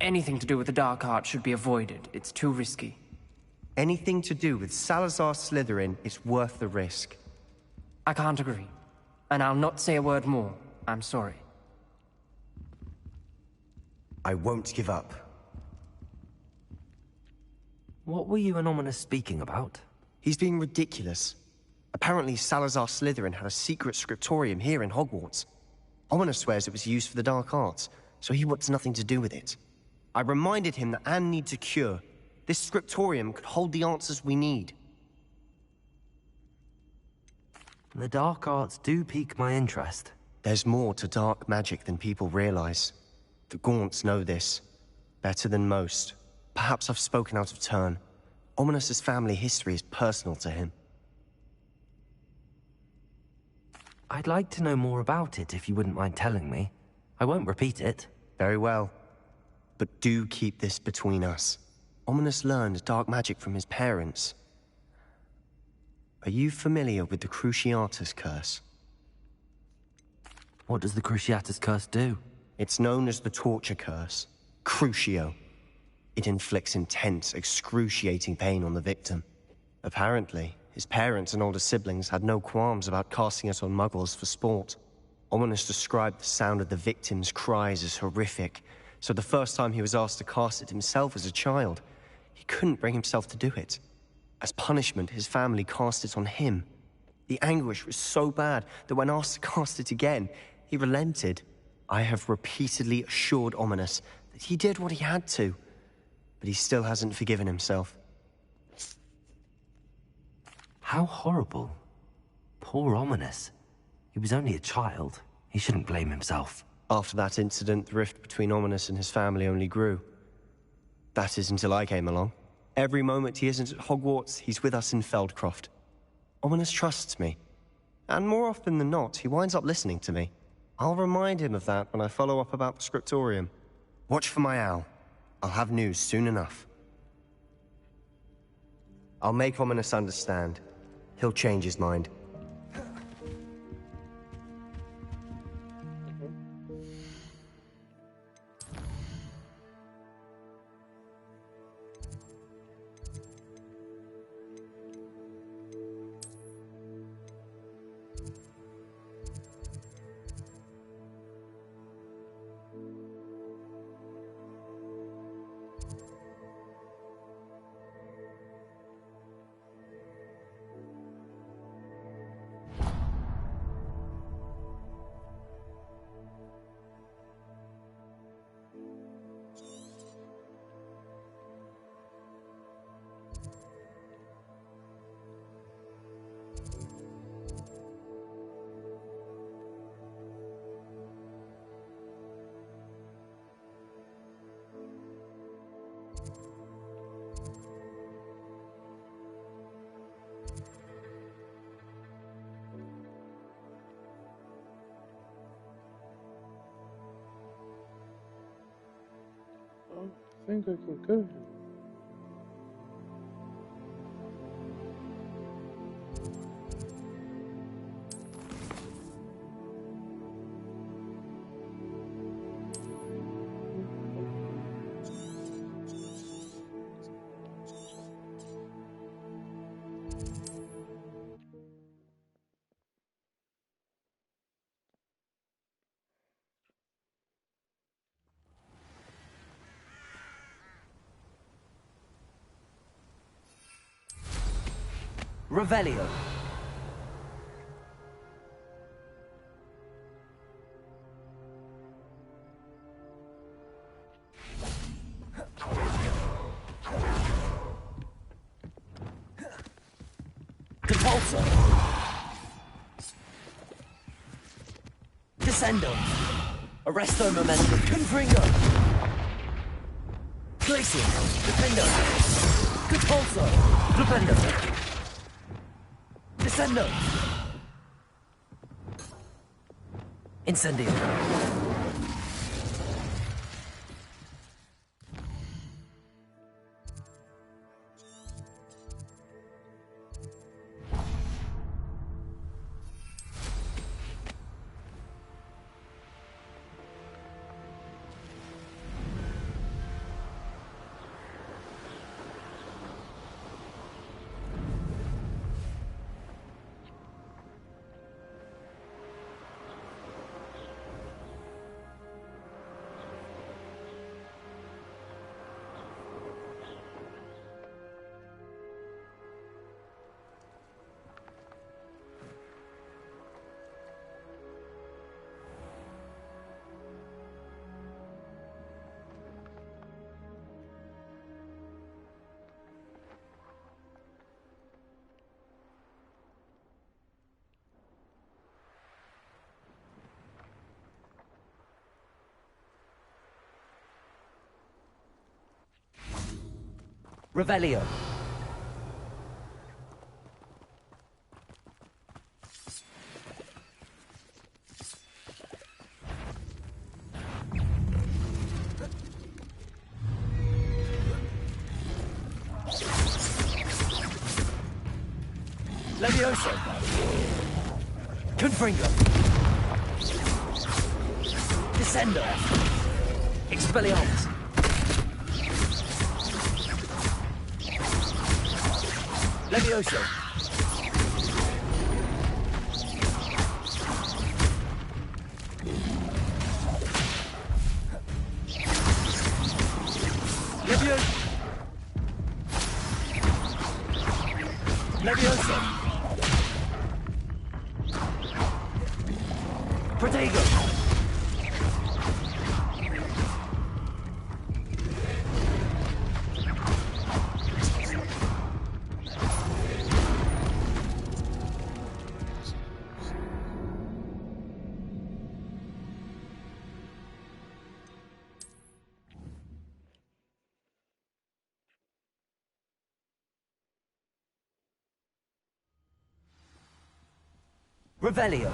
Anything to do with the dark art should be avoided. It's too risky. Anything to do with Salazar Slytherin is worth the risk. I can't agree. And I'll not say a word more. I'm sorry. I won't give up. What were you and Ominous speaking about? He's being ridiculous. Apparently Salazar Slytherin had a secret scriptorium here in Hogwarts. Ominous swears it was used for the dark arts, so he wants nothing to do with it. I reminded him that Anne needs a cure. This scriptorium could hold the answers we need. The dark arts do pique my interest. There's more to dark magic than people realize. The Gaunts know this. Better than most. Perhaps I've spoken out of turn. Ominous's family history is personal to him. I'd like to know more about it if you wouldn't mind telling me. I won't repeat it. Very well. But do keep this between us. Ominous learned dark magic from his parents. Are you familiar with the Cruciatus Curse? What does the Cruciatus Curse do? It's known as the Torture Curse. Crucio. It inflicts intense, excruciating pain on the victim. Apparently, his parents and older siblings had no qualms about casting it on muggles for sport. Ominous described the sound of the victim's cries as horrific, so the first time he was asked to cast it himself as a child, he couldn't bring himself to do it. As punishment, his family cast it on him. The anguish was so bad that when asked to cast it again, he relented. I have repeatedly assured Ominous that he did what he had to, but he still hasn't forgiven himself. How horrible. Poor Ominous. He was only a child. He shouldn't blame himself. After that incident, the rift between Ominous and his family only grew. That is until I came along. Every moment he isn't at Hogwarts, he's with us in Feldcroft. Ominous trusts me. And more often than not, he winds up listening to me. I'll remind him of that when I follow up about the scriptorium. Watch for my owl. I'll have news soon enough. I'll make Ominous understand. He'll change his mind. think I can go here. Revelio. Depulso. Descendo. Arresto momentum. Confringo. Glacier. Defendo. Depulso. Defendo. Descendo. Incendio. Revelio. Levioso. Confringo. Descendo. Expelliarmus. Levioso. Levioso. Levioso. Protego. Revelio.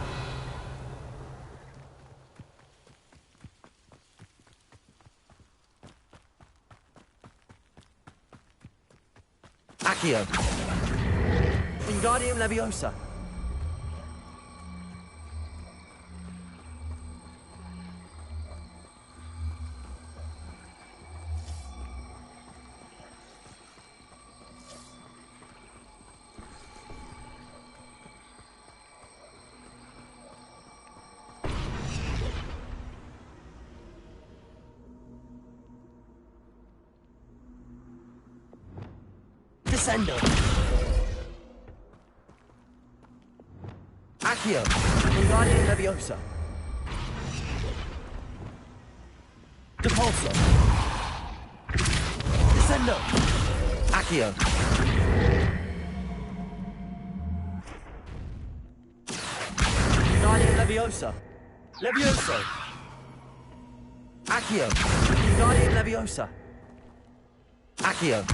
Accio. Wingardium Leviosa. Descendo. Accio. Wingardium Leviosa. Depulso. Descendo. Accio. Wingardium Leviosa. Levioso. Accio. Wingardium Leviosa. Accio.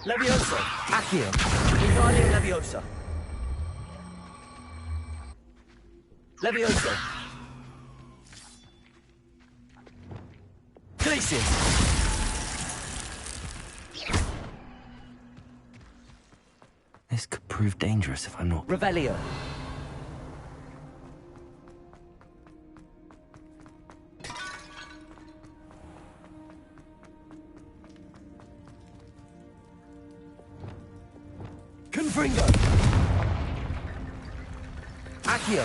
Levioso. Accio. Wingardium Leviosa. Levioso. Glacius. This could prove dangerous if I'm not... Revelio. Confringo. Accio.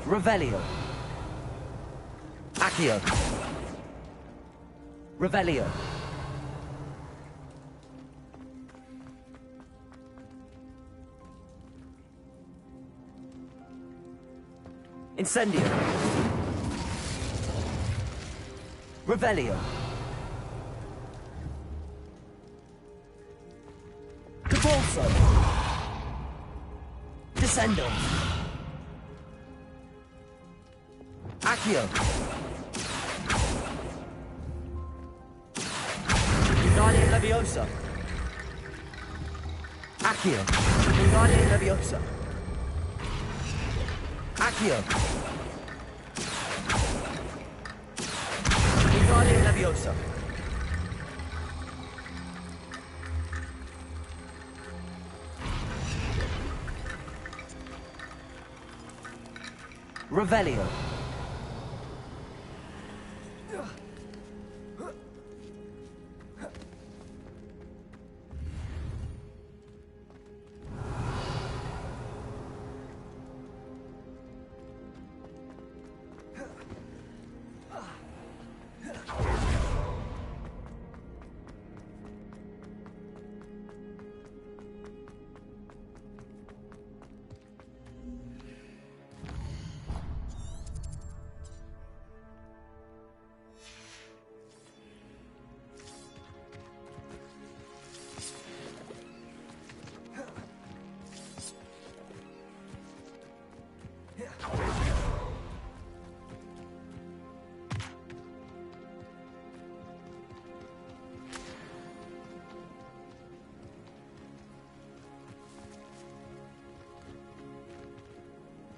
Revelio. Accio. Revelio. Incendio. Revelio. Capolso. Descendo. Accio. Guardian Leviosa. Accio. Guardian Leviosa. Accio. Guardian Leviosa. Revelio.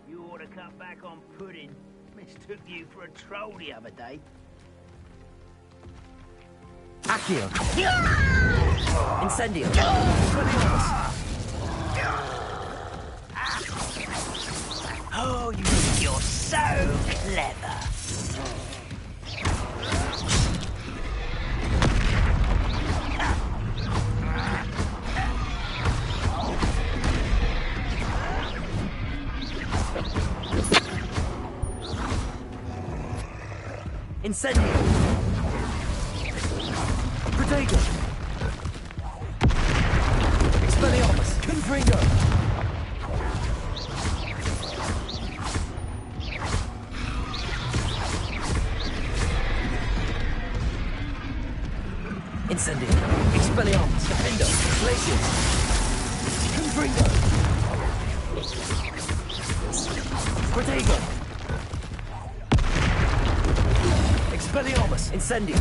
You ought to cut back on pudding. Mistook you for a troll the other day. Accio. Incendio. Oh, you think you're so clever. Incendio. Protego. Expelliarmus. Confringo. Incendio. Expelliarmus. Defendo. Glacius. Confringo. Protego. Expelliarmus. Incendio.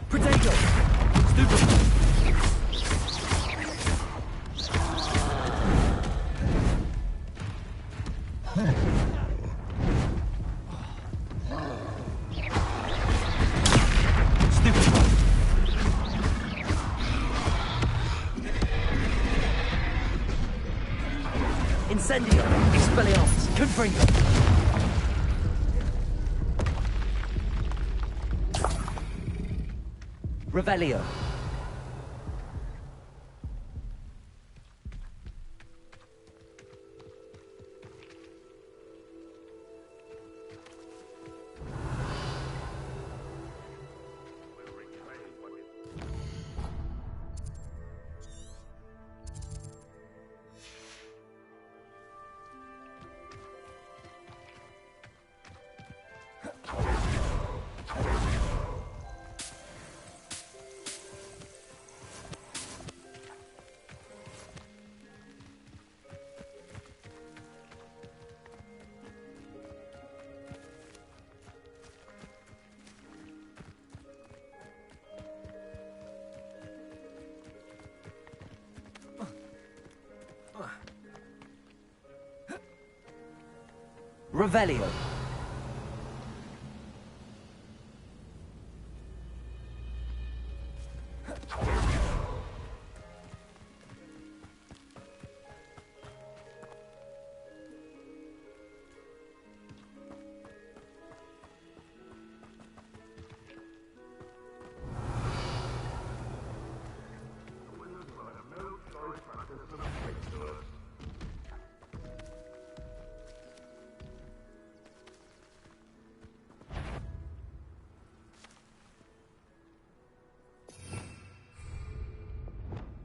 Protego. Stupid. Incendio. Expelliarmus. Confringo. Revelio. Revelio.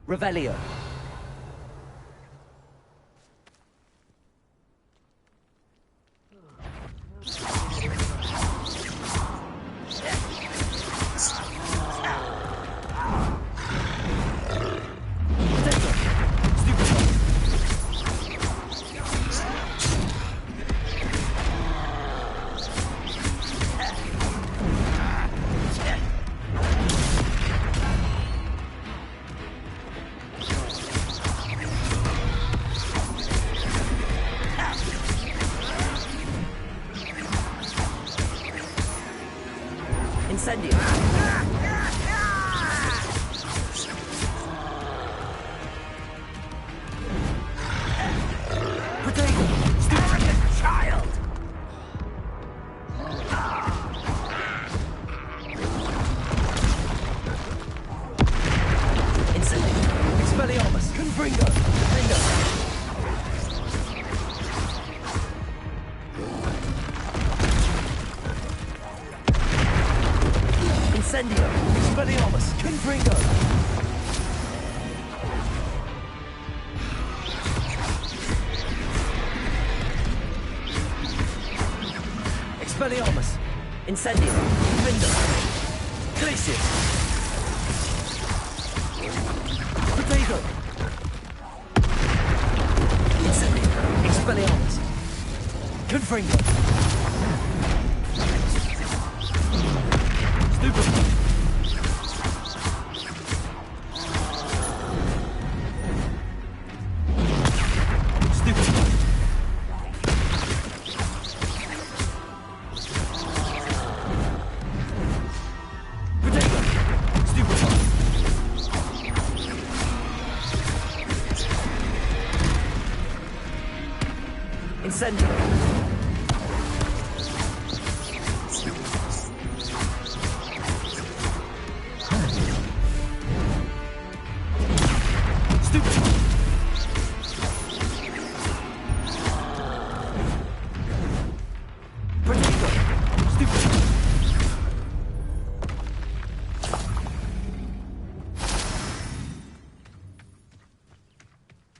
Revelio. Incendio. Child! Incendio. Expelliarmus. Confringo. Confringo. Incendio. Expelliarmus. Confringo. Expelliarmus. Incendio. Confringo. Glacius. Potato. Incendio. Expelliarmus. Confringo. Stupefy. Stupefy. Potato. Stupefy. Incendio.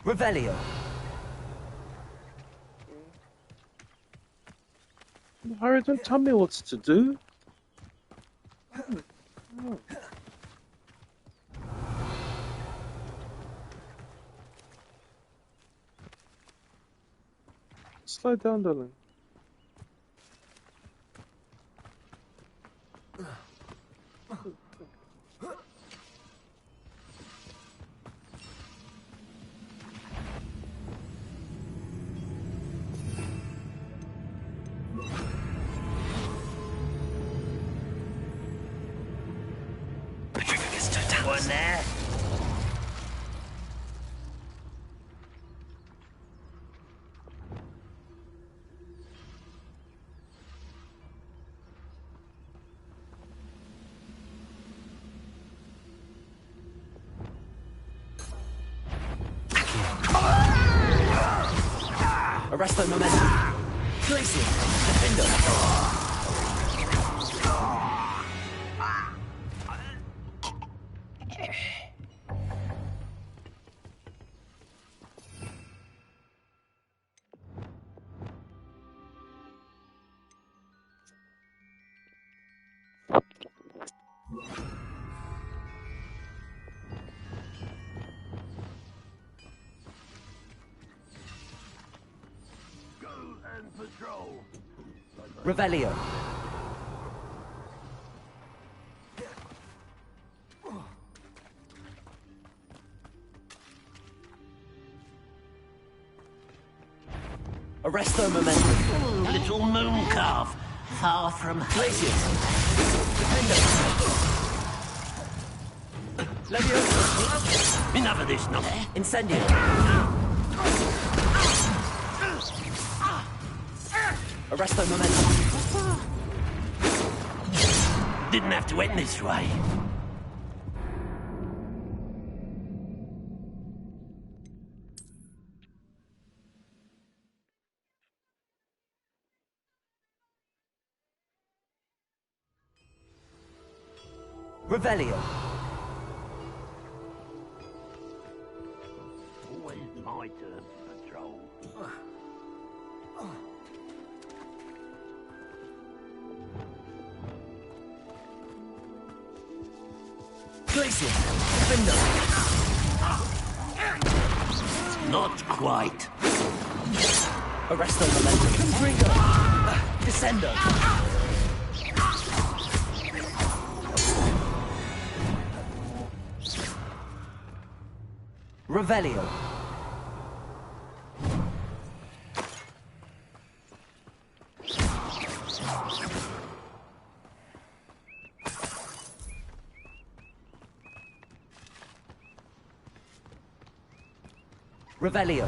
Revelio. Harry, don't tell me what to do. Oh. Slow down, darling. One there. Arresto momentum. Glacius. Defendo. Revelio. Arresto momentum. Far from Glaciers! Defender! Leviosa! Enough of this nonsense. Incendio! Arresto momentum! Didn't have to end this way. Revelio! Always my turn to patrol. Glacier! Defender! Not quite. Arresto momentum! Confringo! Descendo! Revelio! Revelio!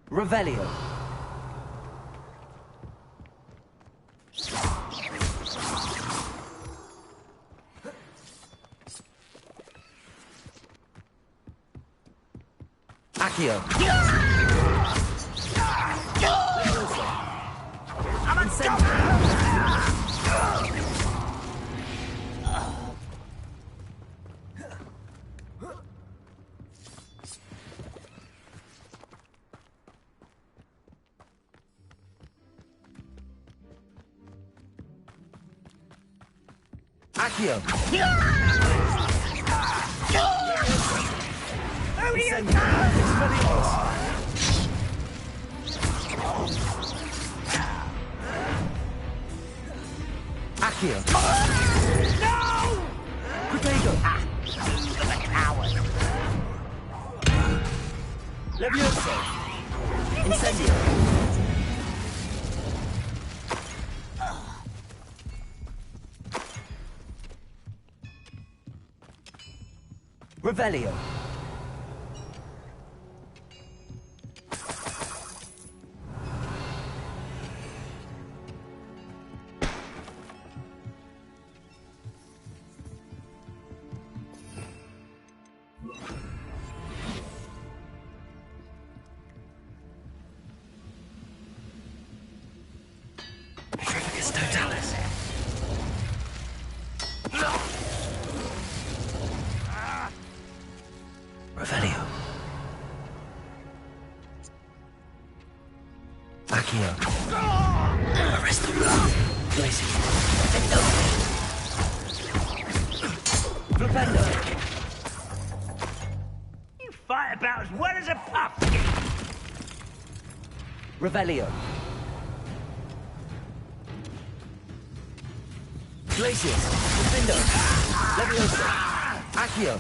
Revelio! Accio! Accio! Accio! No! Protego! The coward. Levioso! Incendio! Revelio! Totalis. Revelio. Accio. Arresto. Glacier. Flipendo. You fight about as well as a pup. Revelio. Glacier. Flipendo. Leviosa. Accio.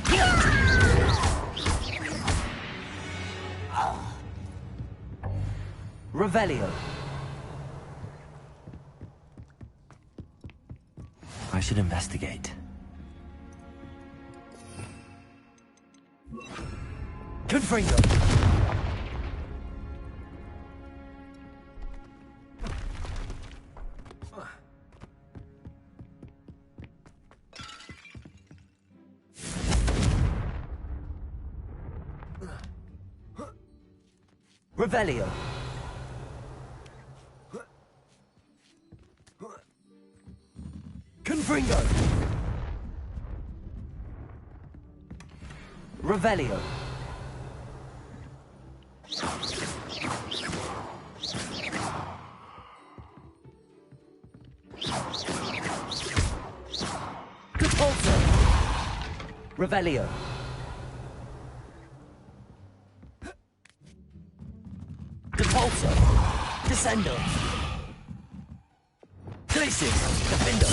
Revelio. I should investigate. Confringo. Revelio. Confringo. Revelio. Revelio. Depulso. Descendo. Glacius. Defendo.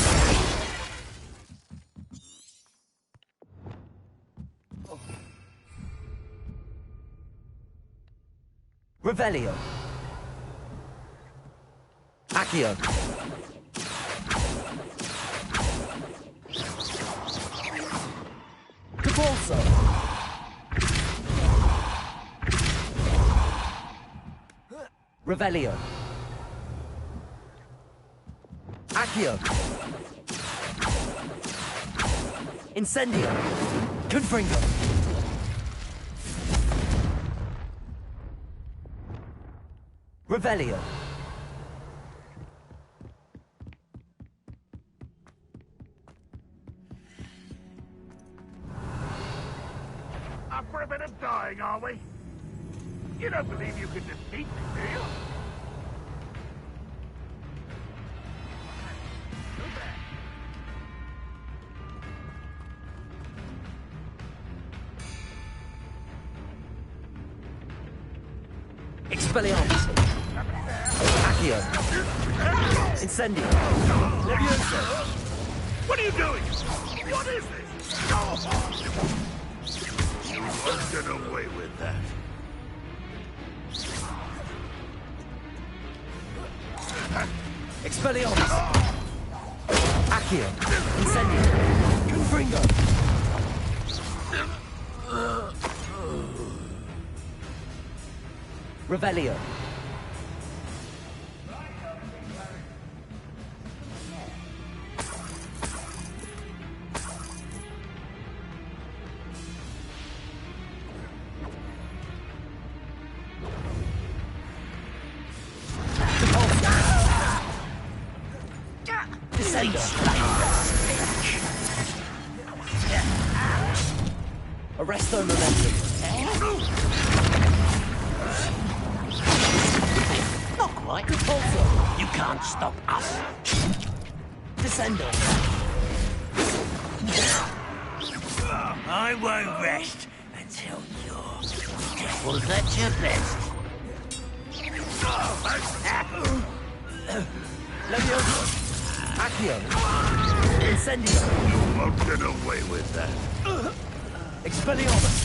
Revelio. Accio. Depulso. Revelio. Accio. Incendio. Confringo. Revelio. Up for a bit of dying, are we? You don't believe you can defeat me, do you? Expelliarmus. Accio. Incendio. Levioso. What are you doing? What is this? Go on! You won't get away with that. Expelliarmus. Accio. Incendio. Confringo. Revelio. Arresto momentum. Not quite. Repulsor. You can't stop us. Descendo. I won't rest until you're devil's at your best. Levioso. Accio. Incendio. You won't get away with that. Expelliarmus.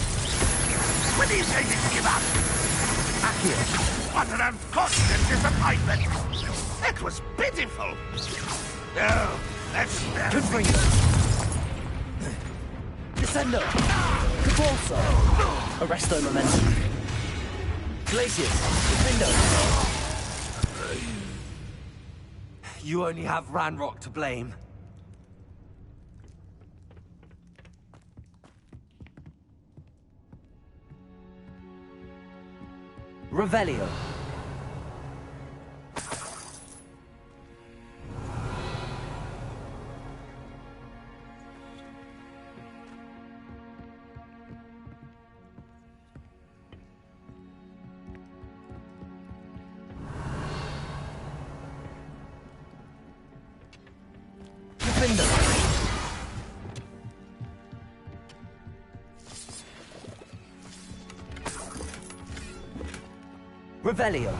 When do you say to give up? Accio. What an unfortunate disappointment! It was pitiful! No, let's never... Confringo. Descendo. Depulso. Arresto momentum. Glacius. Defendo. You only have Ranrock to blame. Revelio. Defender. Revelio.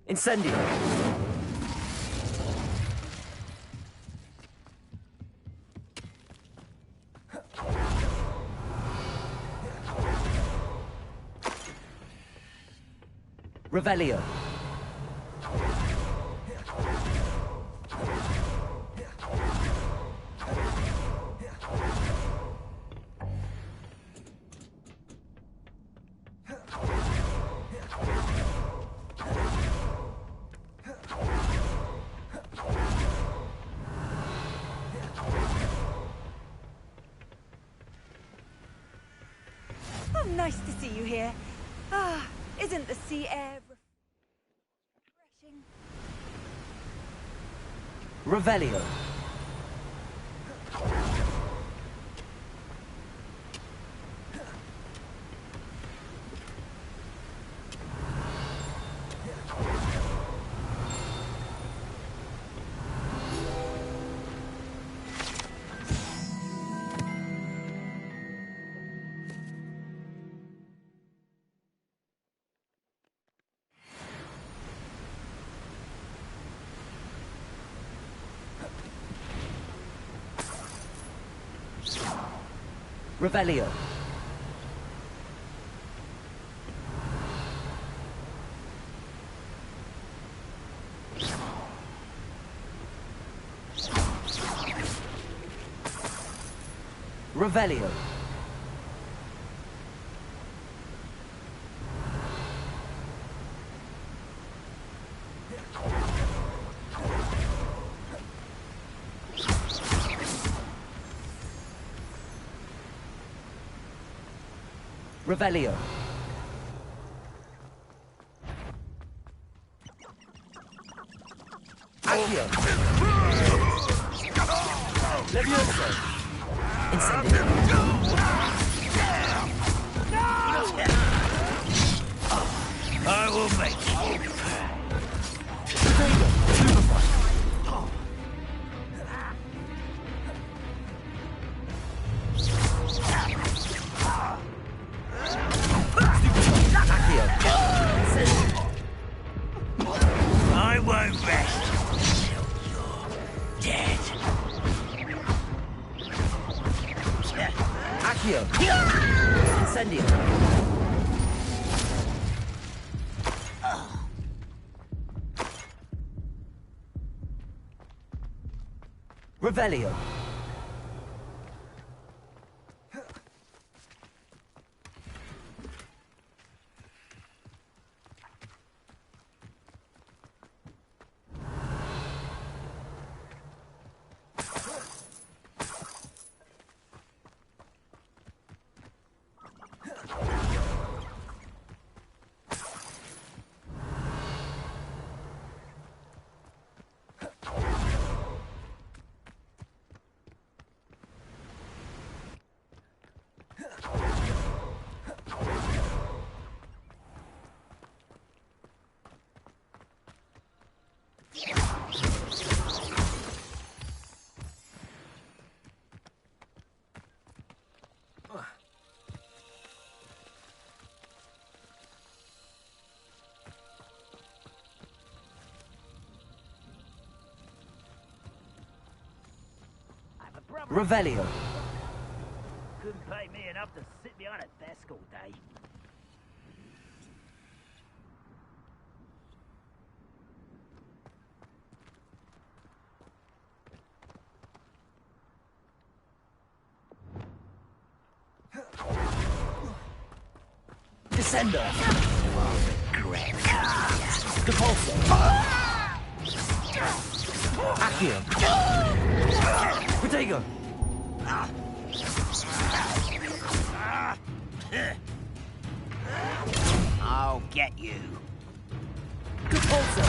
Incendio. Revelio. Oh, nice to see you here. Ah, isn't the sea air refreshing? Revelio. Revelio. Revelio. Revelio. Accio. Levioso. Incendio. I will make you. I won't rest till you're dead. Accio. Incendio. Revelio. Revelio. Couldn't pay me enough to sit behind a desk all day. Descendo. Regret. Depulso. Accio. Protego. I'll get you. Depulso.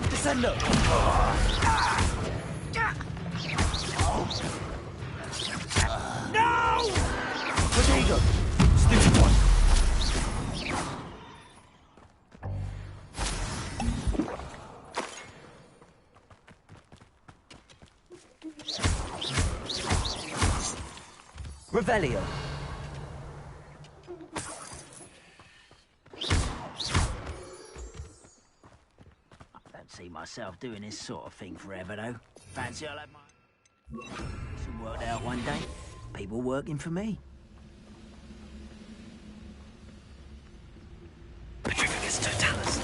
Descendo. No! Protego. Stupid one. Revelio. I don't see myself doing this sort of thing forever, though. Fancy I'll have my... Some worked out one day. People working for me. Petrificus totalis.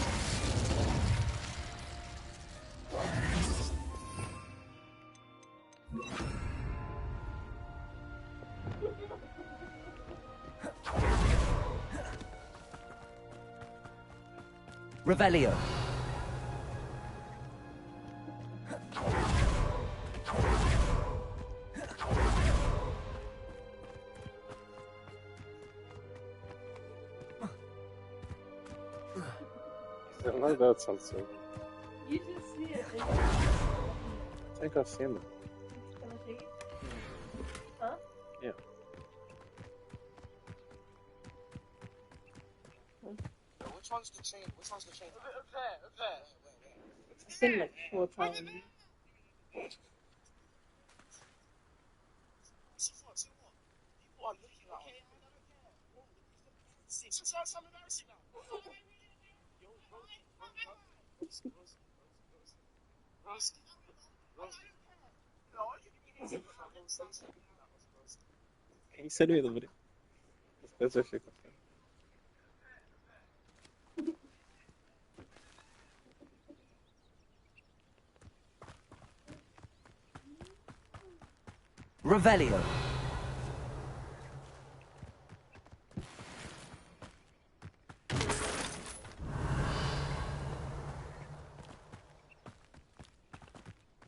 Revelio. I like that sounds so. You just see it. I think I've seen it. Huh? Yeah. Which one's the chain? Which one's the chain? Repair. I've seen it like 4 times. See what? People are looking at us. I don't care. This is so embarrassing now. Yo, Rosie. Can you send me the video? That's actually good. Revelio.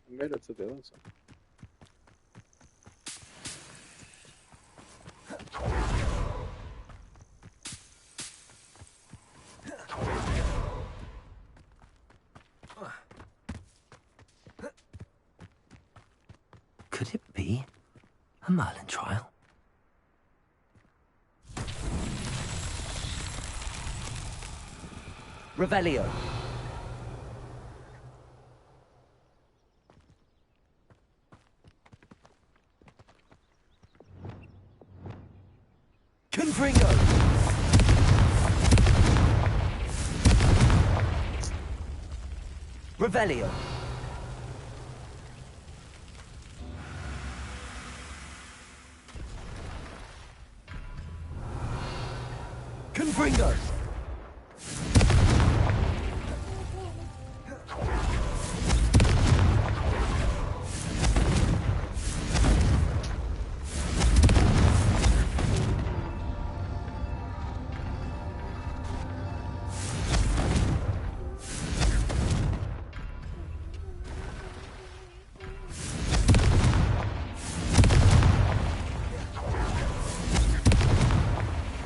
I made it to the other side. Could it be a Merlin trial? Revelio. Confringo. Revelio. Confringo.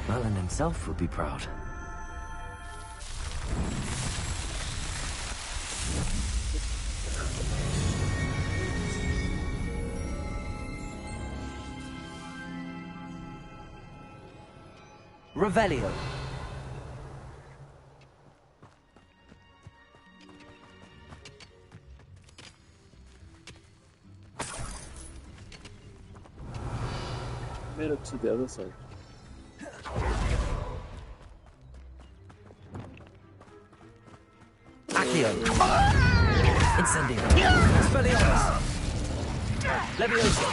Merlin himself would be proud. Revelio. Made it to the other side. Accio. Incendio. Expelliarmus. Levioso.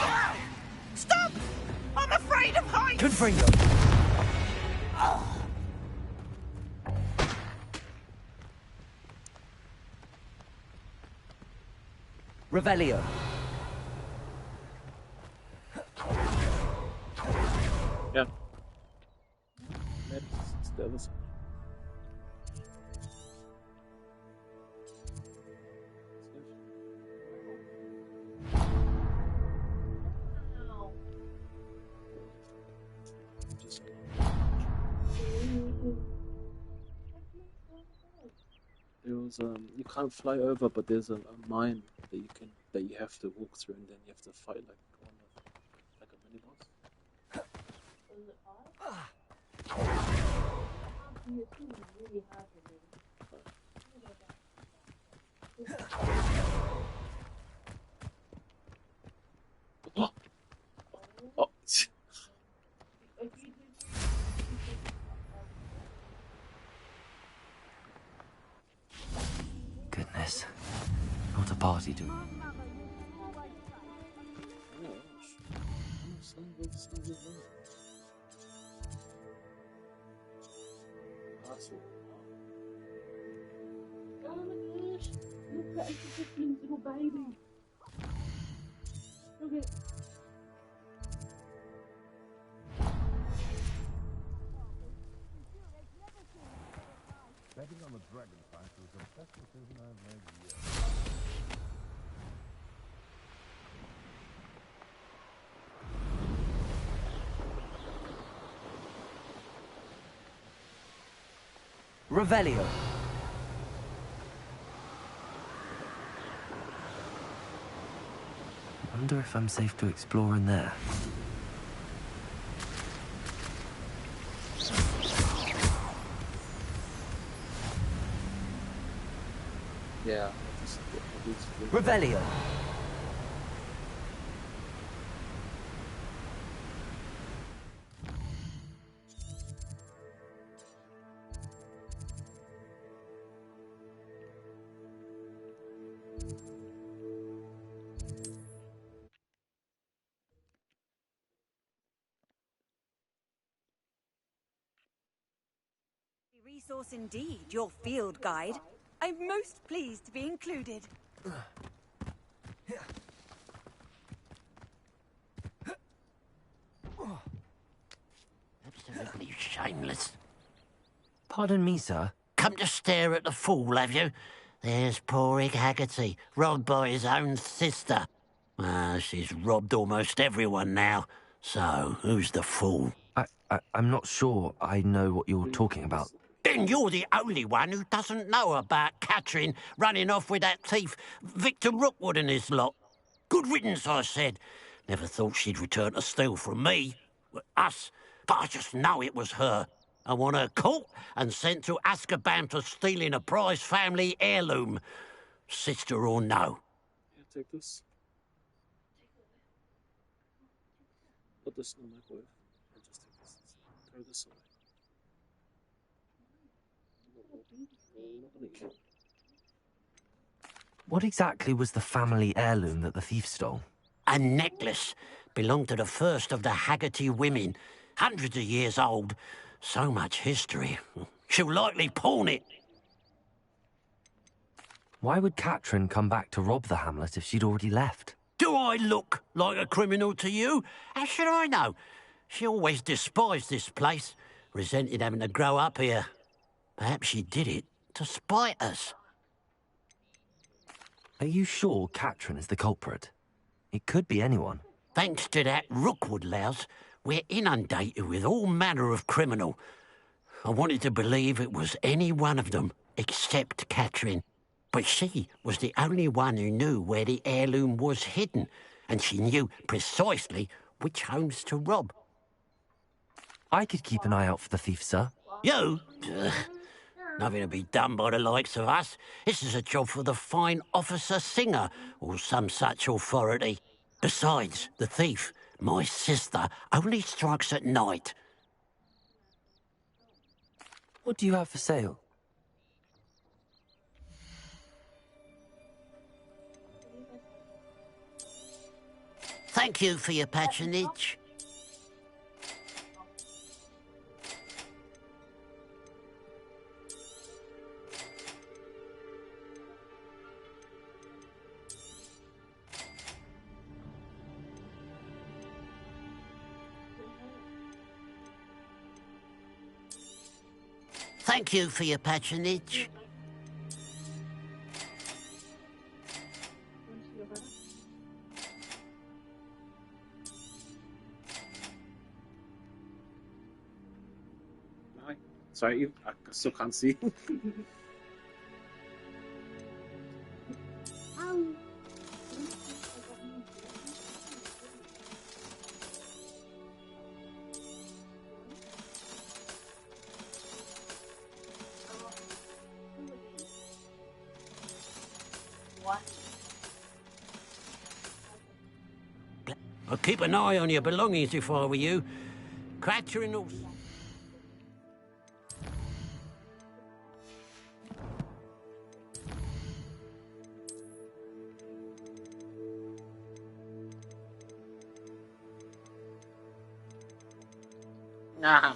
Stop! I'm afraid of heights! Confringo. Revelio. Yeah. Made it to the other side. There was you can't fly over, but there's a mine that you have to walk through, and then you have to fight like a mini boss. Oh. Goodness. What a party to... Oh my gosh! Look at this little baby. Look at. Betting on the dragon fight was the best decision I've made yet. Revelio. Wonder if I'm safe to explore in there. Yeah. Revelio. resource indeed, your field guide. I'm most pleased to be included. Absolutely shameless. Pardon me, sir. Come to stare at the fool, have you? There's poor Ig Haggerty, robbed by his own sister. She's robbed almost everyone now. So, who's the fool? I'm not sure I know what you're talking about. Then you're the only one who doesn't know about Catherine running off with that thief, Victor Rookwood and his lot. Good riddance, I said. Never thought she'd return to steal from me. Us. But I just know it was her. I want her caught and sent to Azkaban for stealing a prize family heirloom. Sister or no. Yeah, take this. Put this in the microwave. And just take this. Throw this away. I'm not gonna eat it. What exactly was the family heirloom that the thief stole? A necklace. Belonged to the first of the Haggerty women. Hundreds of years old. So much history. She'll likely pawn it. Why would Catherine come back to rob the hamlet if she'd already left? Do I look like a criminal to you? How should I know? She always despised this place. Resented having to grow up here. Perhaps she did it to spite us. Are you sure Catherine is the culprit? It could be anyone. Thanks to that Rookwood louse, we're inundated with all manner of criminal. I wanted to believe it was any one of them, except Catherine. But she was the only one who knew where the heirloom was hidden, and she knew precisely which homes to rob. I could keep an eye out for the thief, sir. You? Nothing to be done by the likes of us. This is a job for the fine officer Singer, or some such authority. Besides, the thief, my sister, only strikes at night. What do you have for sale? Thank you for your patronage. Thank you for your patronage. Hi. Sorry, I still can't see. I'd keep an eye on your belongings if I were you. Catherine also... Nah.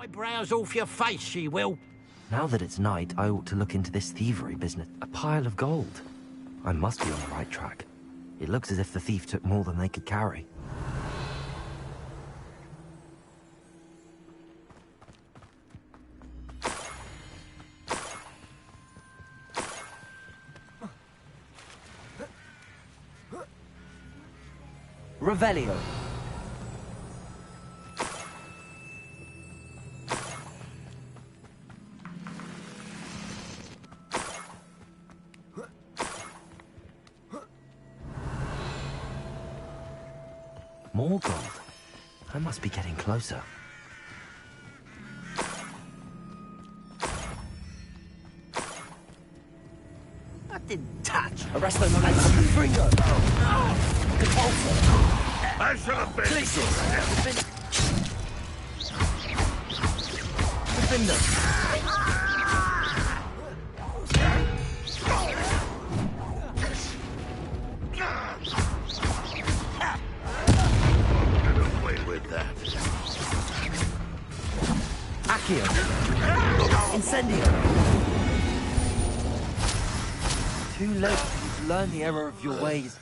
Eyebrows off your face, she will. Now that it's night, I ought to look into this thievery business. A pile of gold. I must be on the right track. It looks as if the thief took more than they could carry. Revelio. More gold. I must be getting closer. I didn't touch. Arresto momentum. Fringo. Repulsor. I shall have been. Defender. Get away with that. Accio. Incendio. Too late for you to learn the error of your ways.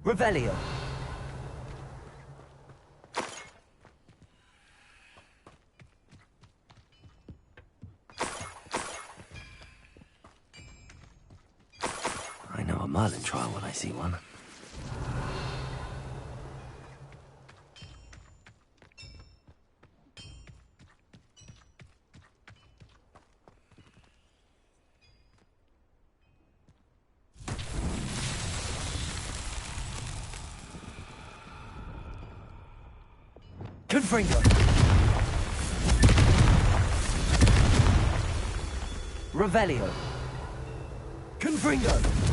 Revelio. I know a Merlin trial when I see one. Confringo. Revelio. Confringo.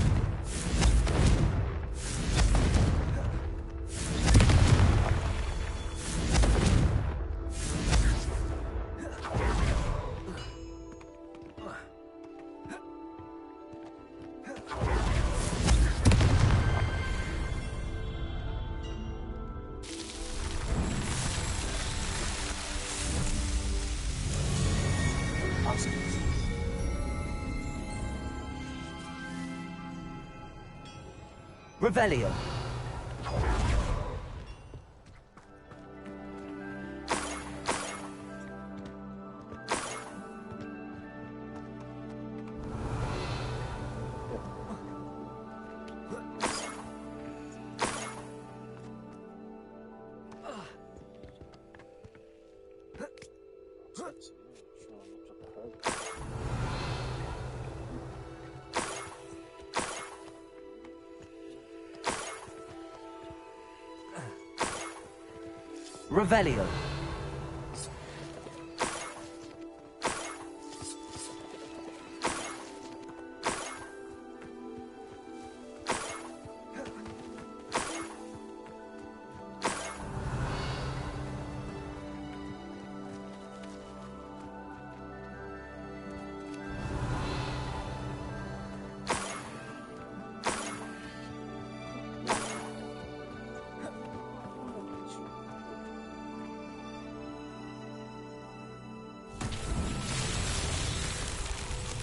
Revelio. Revelio.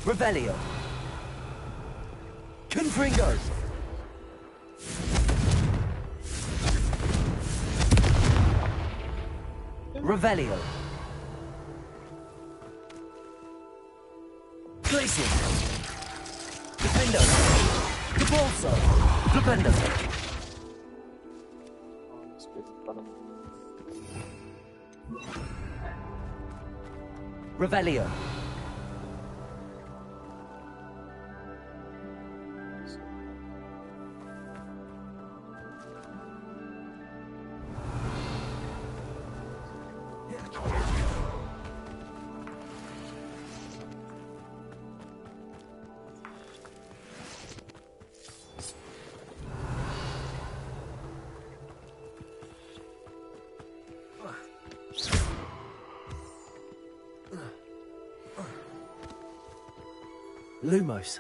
Revelio. Confringo. Revelio. Glacial. Defendo. Capolso. Flipendo. Revelio. Lumos.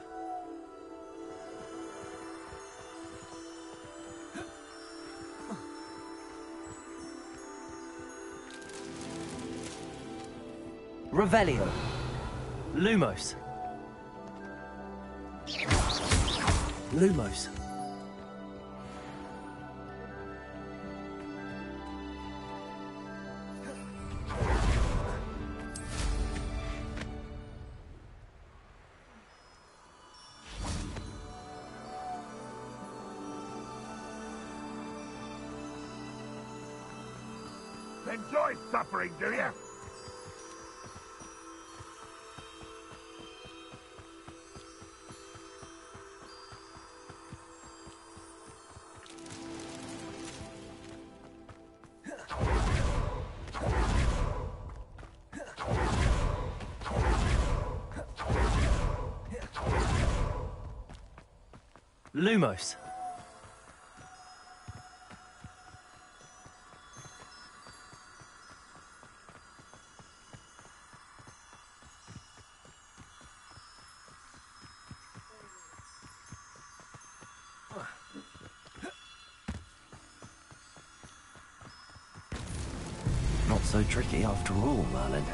Revelio. Lumos. Lumos. Enjoy suffering, do you? Lumos. Not so tricky after all, Merlin.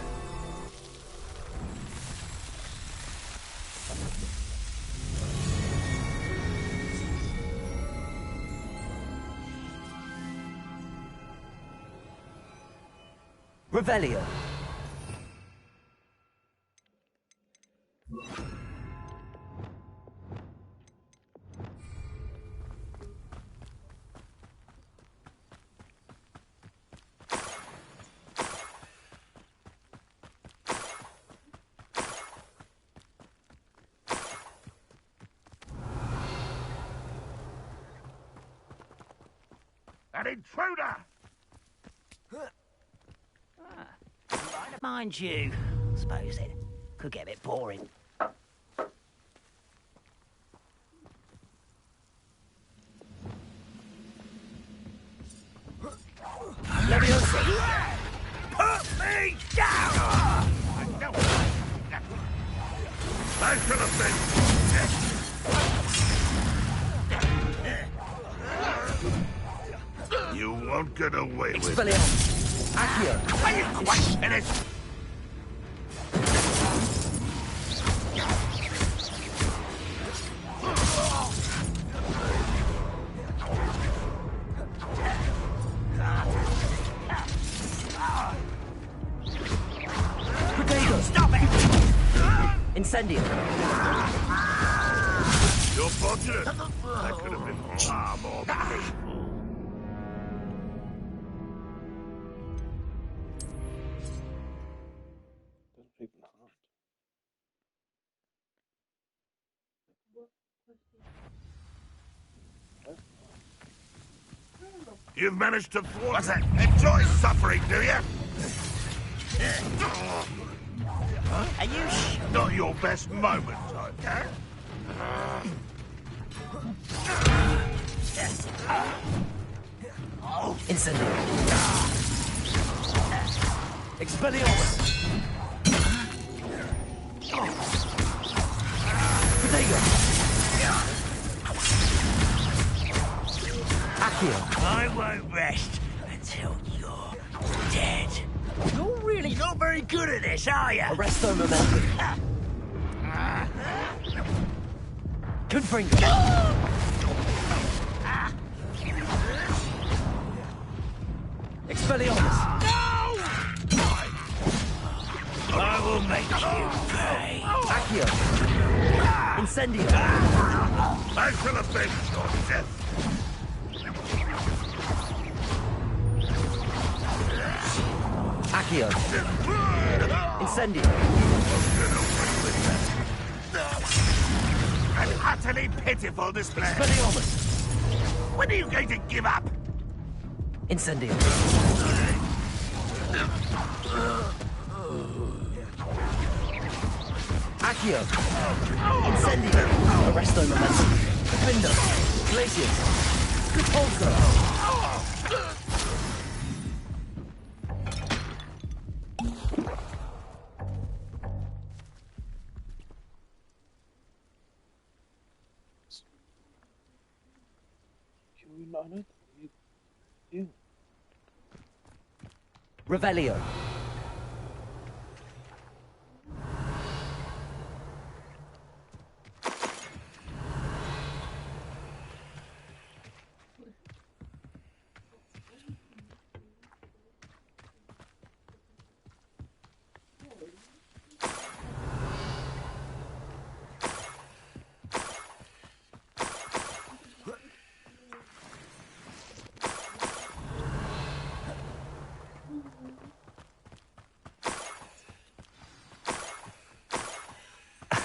Revelio. An intruder! Mind you, suppose it could get a bit boring. Leviosa! Put me down! I should have been... You won't get away with it. Accio. Are you questioning it? Stop it! Incendio. You're fortunate. That could have been far more painful. You've managed to thwart... What's that? Enjoy suffering, do you? Are you Not your best moment, okay? Incendio. Expelliarmus. Protego. Accio. I won't rest until you're dead. You're really not very good at this, are you? Arresto momentum. Confringo. Expelliarmus. I will make you pay. Accio. Incendio. I shall avenge your death. Accio. Incendio. An utterly pitiful display. Expelliarmus. When are you going to give up? Incendio. Accio. Incendio. Arresto momentum. Findo. Glacius. Repulso. Revelio.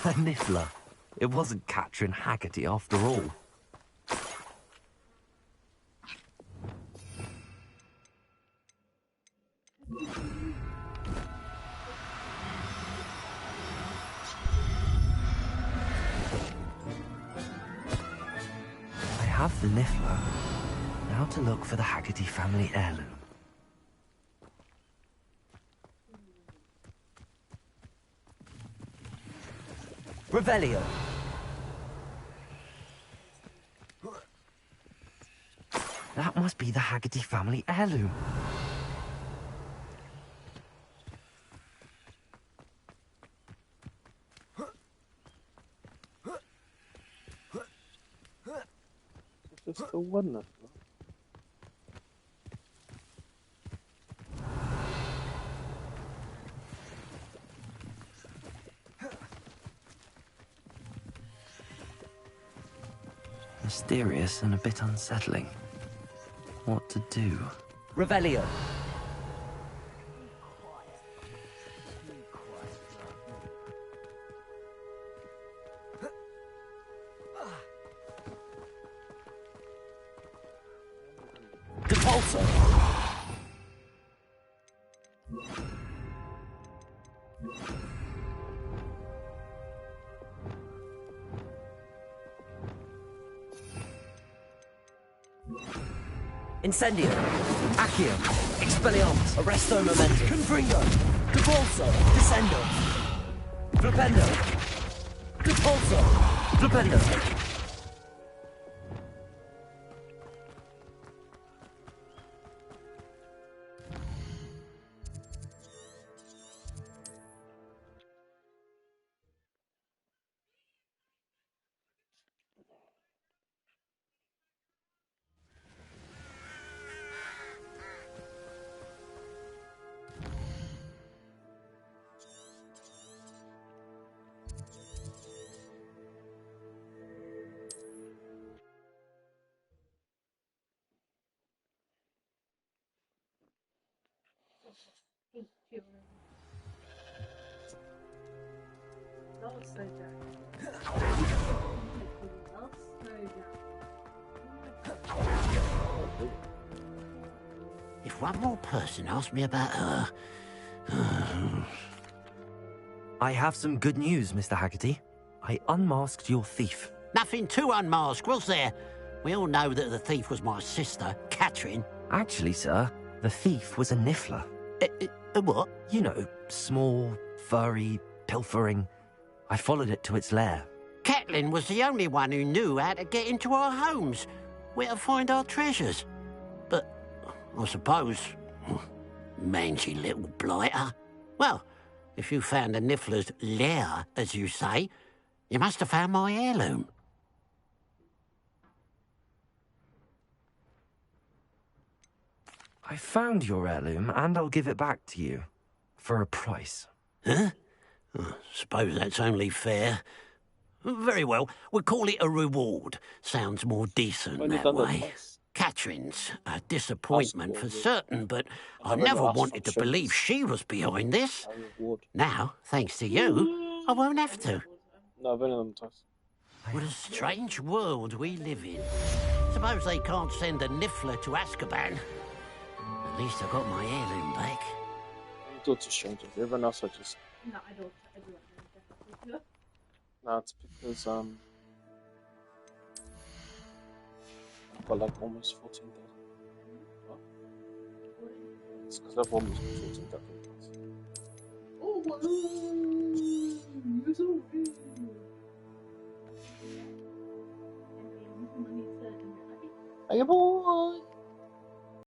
A niffler. It wasn't Catherine Haggerty after all. I have the niffler. Now to look for the Haggerty family heirloom. Revelio. That must be the Haggerty family heirloom. Just the one niffler. Mysterious and a bit unsettling. What to do? Revelio. Depulso. Incendio. Accio. Expelliarmus. Arresto Momentum. Confringo. Depulso. Descendo. Flipendo. Depulso. Flipendo. If one more person asks me about her... I have some good news, Mr. Haggerty. I unmasked your thief. Nothing to unmask, was there? We all know that the thief was my sister, Catherine. Actually, sir, the thief was a niffler. A what? You know, small, furry, pilfering. I followed it to its lair. Catelyn was the only one who knew how to get into our homes, where to find our treasures. But I suppose, mangy little blighter. Well, if you found the niffler's lair, as you say, you must have found my heirloom. I found your heirloom, and I'll give it back to you. For a price. Huh? I suppose that's only fair. Very well, we'll call it a reward. Sounds more decent that way. Catherine's a disappointment for certain, but I never wanted to believe she was behind this. Now, thanks to you, I won't have to. No, I've only done twice. What a strange world we live in. Suppose they can't send a niffler to Azkaban. At least I got my heirloom back. You talk to strangers. Everyone else I just... No, I don't. Everyone knows that. No, it's because I've got like almost 14,000. What? It's because I've almost got 14,000 points. Oh, you're so weird. Hey boy!